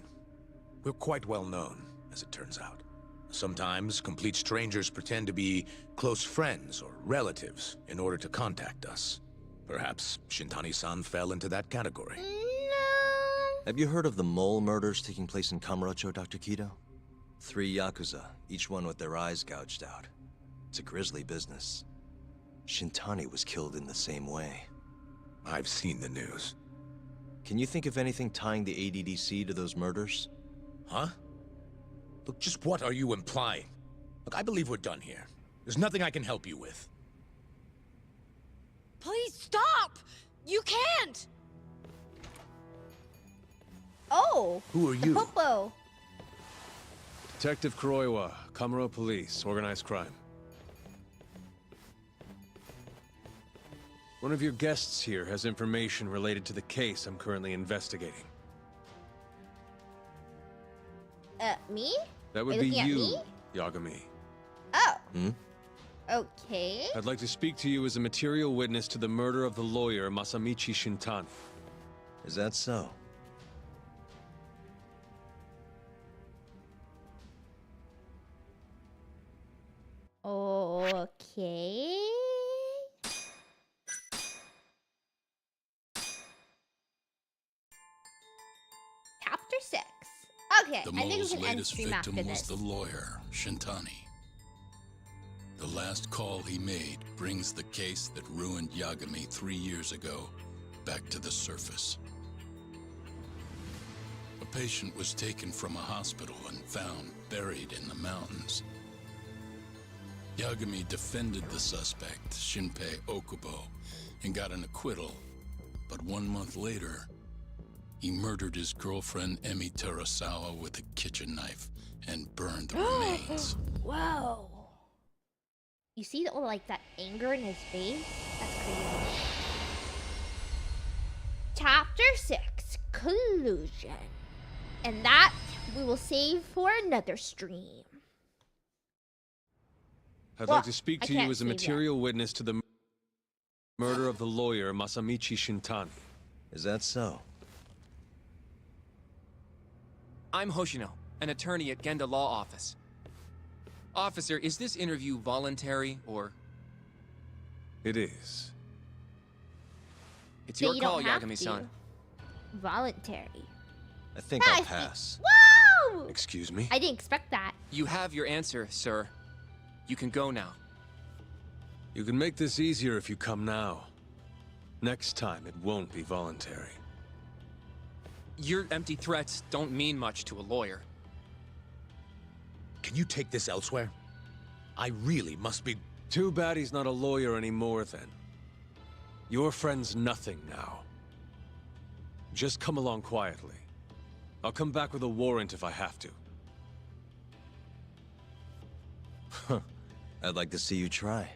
Speaker 6: We're quite well known, as it turns out. Sometimes, complete strangers pretend to be close friends or relatives in order to contact us. Perhaps Shintani-san fell into that category.
Speaker 4: Have you heard of the mole murders taking place in Kamurocho, Dr. Kido? 3 Yakuza, each one with their eyes gouged out. It's a grisly business. Shintani was killed in the same way.
Speaker 6: I've seen the news.
Speaker 4: Can you think of anything tying the ADDC to those murders?
Speaker 6: Huh? Look, just what are you implying? Look, I believe we're done here. There's nothing I can help you with.
Speaker 14: Please stop! You can't!
Speaker 1: Oh!
Speaker 7: Who are
Speaker 1: the
Speaker 7: you?
Speaker 1: Popo.
Speaker 7: Detective Kuroiwa, Kamuro Police, Organized Crime. One of your guests here has information related to the case I'm currently investigating.
Speaker 1: Me?
Speaker 7: That would
Speaker 1: Are
Speaker 7: be
Speaker 1: you looking at
Speaker 7: you,
Speaker 1: me?
Speaker 7: Yagami.
Speaker 1: Oh.
Speaker 4: Hmm?
Speaker 1: Okay.
Speaker 17: I'd like to speak to you as a material witness to the murder of the lawyer Masamichi Shintani.
Speaker 4: Is that so?
Speaker 1: Okay. Chapter 6. Okay,
Speaker 2: The
Speaker 1: I think we
Speaker 2: mole's
Speaker 1: can end
Speaker 2: latest
Speaker 1: stream after
Speaker 2: victim was
Speaker 1: this.
Speaker 2: the lawyer, Shintani. The last call he made brings the case that ruined Yagami 3 years ago back to the surface. A patient was taken from a hospital and found buried in the mountains. Yagami defended the suspect, Shinpei Okubo, and got an acquittal. But 1 month later, he murdered his girlfriend Emi Terasawa with a kitchen knife and burned the remains.
Speaker 1: Whoa. You see all like that anger in his face? That's crazy. Chapter 6, Collusion. And that we will save for another stream.
Speaker 17: I'd
Speaker 1: Well,
Speaker 17: like to speak
Speaker 1: I
Speaker 17: to you
Speaker 1: can't
Speaker 17: as a
Speaker 1: save
Speaker 17: material witness to the murder of the lawyer Masamichi Shintani.
Speaker 4: Is that so?
Speaker 8: I'm Hoshino, an attorney at Genda Law Office. Officer, is this interview voluntary, or...?
Speaker 17: It is.
Speaker 8: It's
Speaker 1: So
Speaker 8: your
Speaker 1: you
Speaker 8: call,
Speaker 1: don't have
Speaker 8: Yagami-san.
Speaker 1: to. Voluntary.
Speaker 4: I think
Speaker 1: Ah,
Speaker 4: I'll
Speaker 1: I see.
Speaker 4: pass.
Speaker 1: Whoa!
Speaker 17: Excuse me?
Speaker 1: I didn't expect that.
Speaker 8: You have your answer, sir. You can go now.
Speaker 17: You can make this easier if you come now. Next time, it won't be voluntary.
Speaker 8: Your empty threats don't mean much to a lawyer.
Speaker 6: Can you take this elsewhere? I really must be...
Speaker 17: Too bad he's not a lawyer anymore, then. Your friend's nothing now. Just come along quietly. I'll come back with a warrant if I have to.
Speaker 4: I'd like to see you try.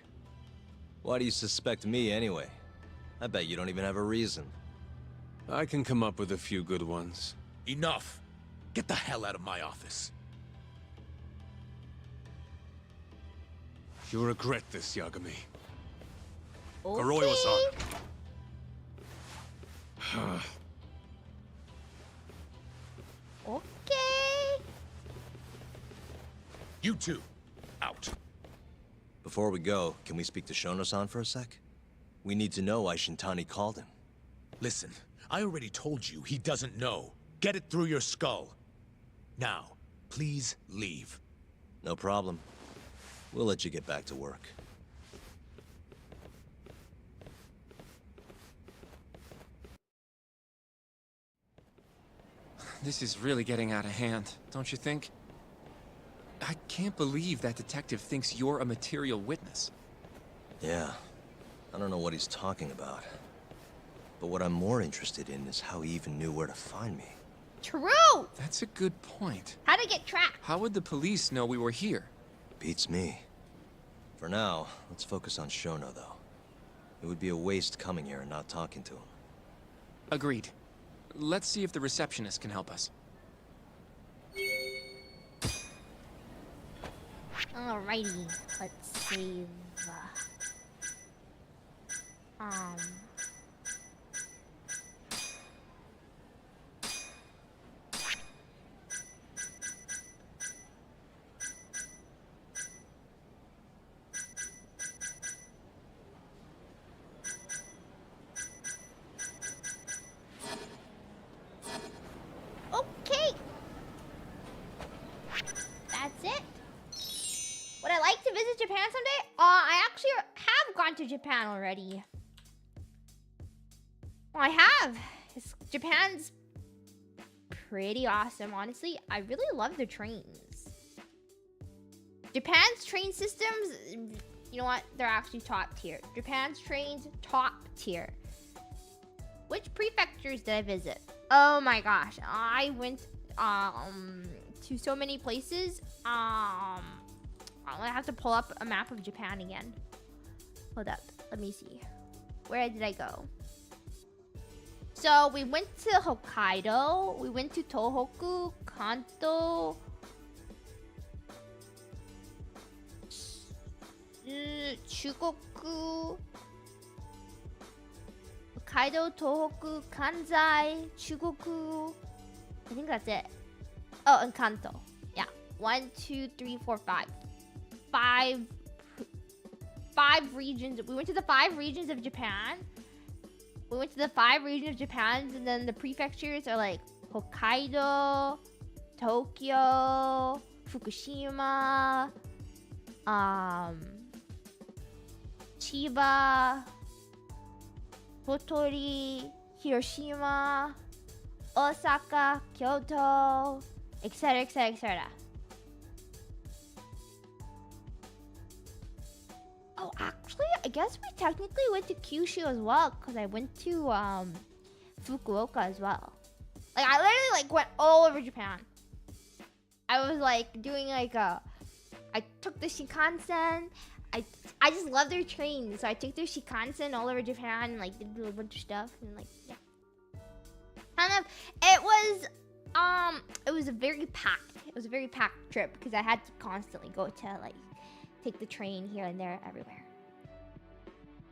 Speaker 4: Why do you suspect me anyway? I bet you don't even have a reason.
Speaker 17: I can come up with a few good ones.
Speaker 6: Enough! Get the hell out of my office.
Speaker 17: You'll regret this, Yagami.
Speaker 1: Okay.
Speaker 17: Kuroiwa-san.
Speaker 1: Okay.
Speaker 6: You two, out.
Speaker 4: Before we go, can we speak to Shono-san for a sec? We need to know why Shintani called him.
Speaker 6: Listen, I already told you he doesn't know. Get it through your skull. Now, please leave.
Speaker 4: No problem. We'll let you get back to work.
Speaker 8: This is really getting out of hand, don't you think? I can't believe that detective thinks you're a material witness.
Speaker 4: Yeah. I don't know what he's talking about. But what I'm more interested in is how he even knew where to find me.
Speaker 1: True!
Speaker 8: That's a good point.
Speaker 1: How to get tracked?
Speaker 8: How would the police know we were here?
Speaker 4: Beats me. For now, let's focus on Shono, though. It would be a waste coming here and not talking to him.
Speaker 8: Agreed. Let's see if the receptionist can help us.
Speaker 1: Alrighty, let's save. Okay. That's it. Would I like to visit Japan someday? I actually have gone to Japan already. Well, I have. Japan's pretty awesome, honestly. I really love the trains. Japan's train systems, you know what? They're actually top tier. Japan's trains, top tier. Which prefectures did I visit? Oh my gosh. I went to so many places. I'll have to pull up a map of Japan again. Hold up. Let me see. Where did I go? So we went to Hokkaido. We went to Tohoku, Kanto. Chugoku, Hokkaido, Tohoku, Kanzai, Chugoku. I think that's it. Oh, and Kanto. Yeah. 1, 2, 3, 4, 5. Five regions. We went to the 5 regions of Japan. And then the prefectures are like Hokkaido, Tokyo, Fukushima, Chiba, Tottori, Hiroshima, Osaka, Kyoto, etc., etc., etc. Oh, actually, I guess we technically went to Kyushu as well, because I went to Fukuoka as well. Like, I literally like went all over Japan. I was like doing like I took the Shinkansen. I just love their trains, so I took their Shinkansen all over Japan and like did a bunch of stuff and like yeah. Kind of, it was a very packed trip because I had to constantly go to like take the train here and there everywhere.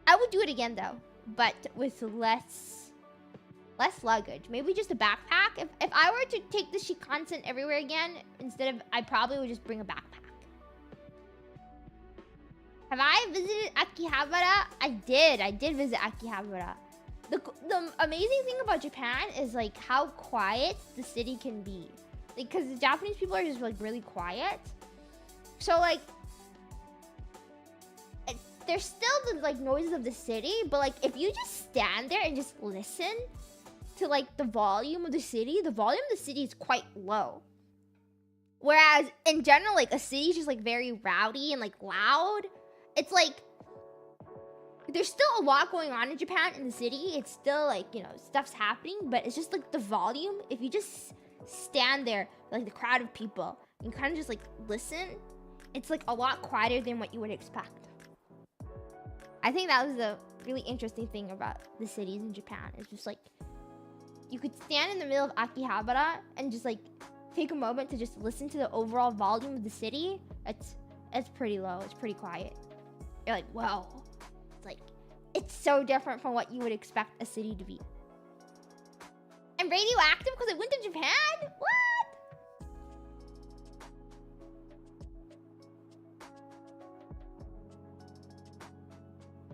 Speaker 1: I would do it again though, but with less luggage. Maybe just a backpack. If I were to take the Shinkansen everywhere again, I probably would just bring a backpack. Have I visited Akihabara? I did visit Akihabara. The amazing thing about Japan is like how quiet the city can be. Because the Japanese people are just like really quiet. So like there's still the like noises of the city, but like if you just stand there and just listen to like the volume of the city is quite low. Whereas in general, like a city is just like very rowdy and like loud. It's like there's still a lot going on in Japan in the city. It's still like, you know, stuff's happening, but it's just like the volume. If you just stand there, like the crowd of people, and kind of just like listen, it's like a lot quieter than what you would expect. I think that was the really interesting thing about the cities in Japan. It's just like you could stand in the middle of Akihabara and just like take a moment to just listen to the overall volume of the city. It's pretty low. It's pretty quiet. You're like, wow. It's like, it's so different from what you would expect a city to be. I'm radioactive because I went to Japan? What?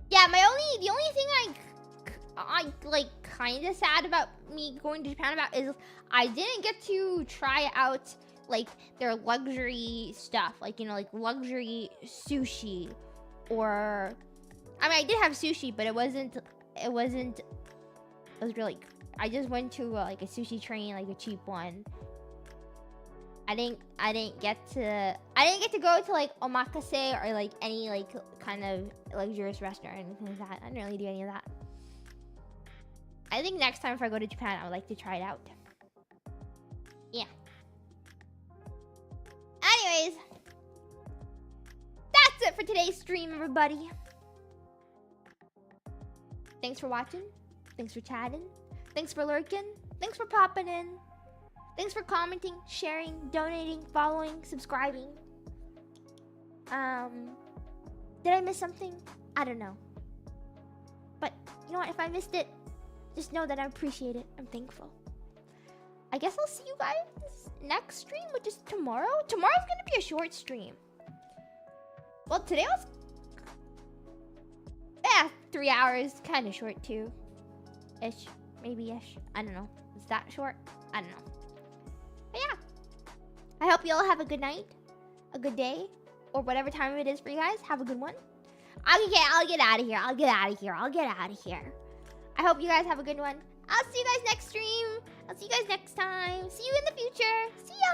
Speaker 1: Yeah, the only thing I like kind of sad about me going to Japan about is I didn't get to try out like their luxury stuff, like, you know, like luxury sushi, or I mean I did have sushi, but it was really, I just went to like a sushi train, like a cheap one. I didn't get to go to like omakase or like any like kind of luxurious restaurant or anything like that. I didn't really do any of that. I think next time if I go to Japan, I would like to try it out. Yeah. Anyways, that's it for today's stream, everybody. Thanks for watching. Thanks for chatting. Thanks for lurking. Thanks for popping in. Thanks for commenting, sharing, donating, following, subscribing. Did I miss something? I don't know. But you know what? If I missed it, just know that I appreciate it. I'm thankful. I guess I'll see you guys next stream, which is tomorrow. Tomorrow's gonna be a short stream. Well, today was... yeah, 3 hours. Kind of short too. Ish. Maybe-ish. I don't know. Is that short? I don't know. But yeah. I hope you all have a good night. A good day. Or whatever time it is for you guys. Have a good one. I'll get out of here. I hope you guys have a good one. I'll see you guys next stream. I'll see you guys next time. See you in the future. See ya.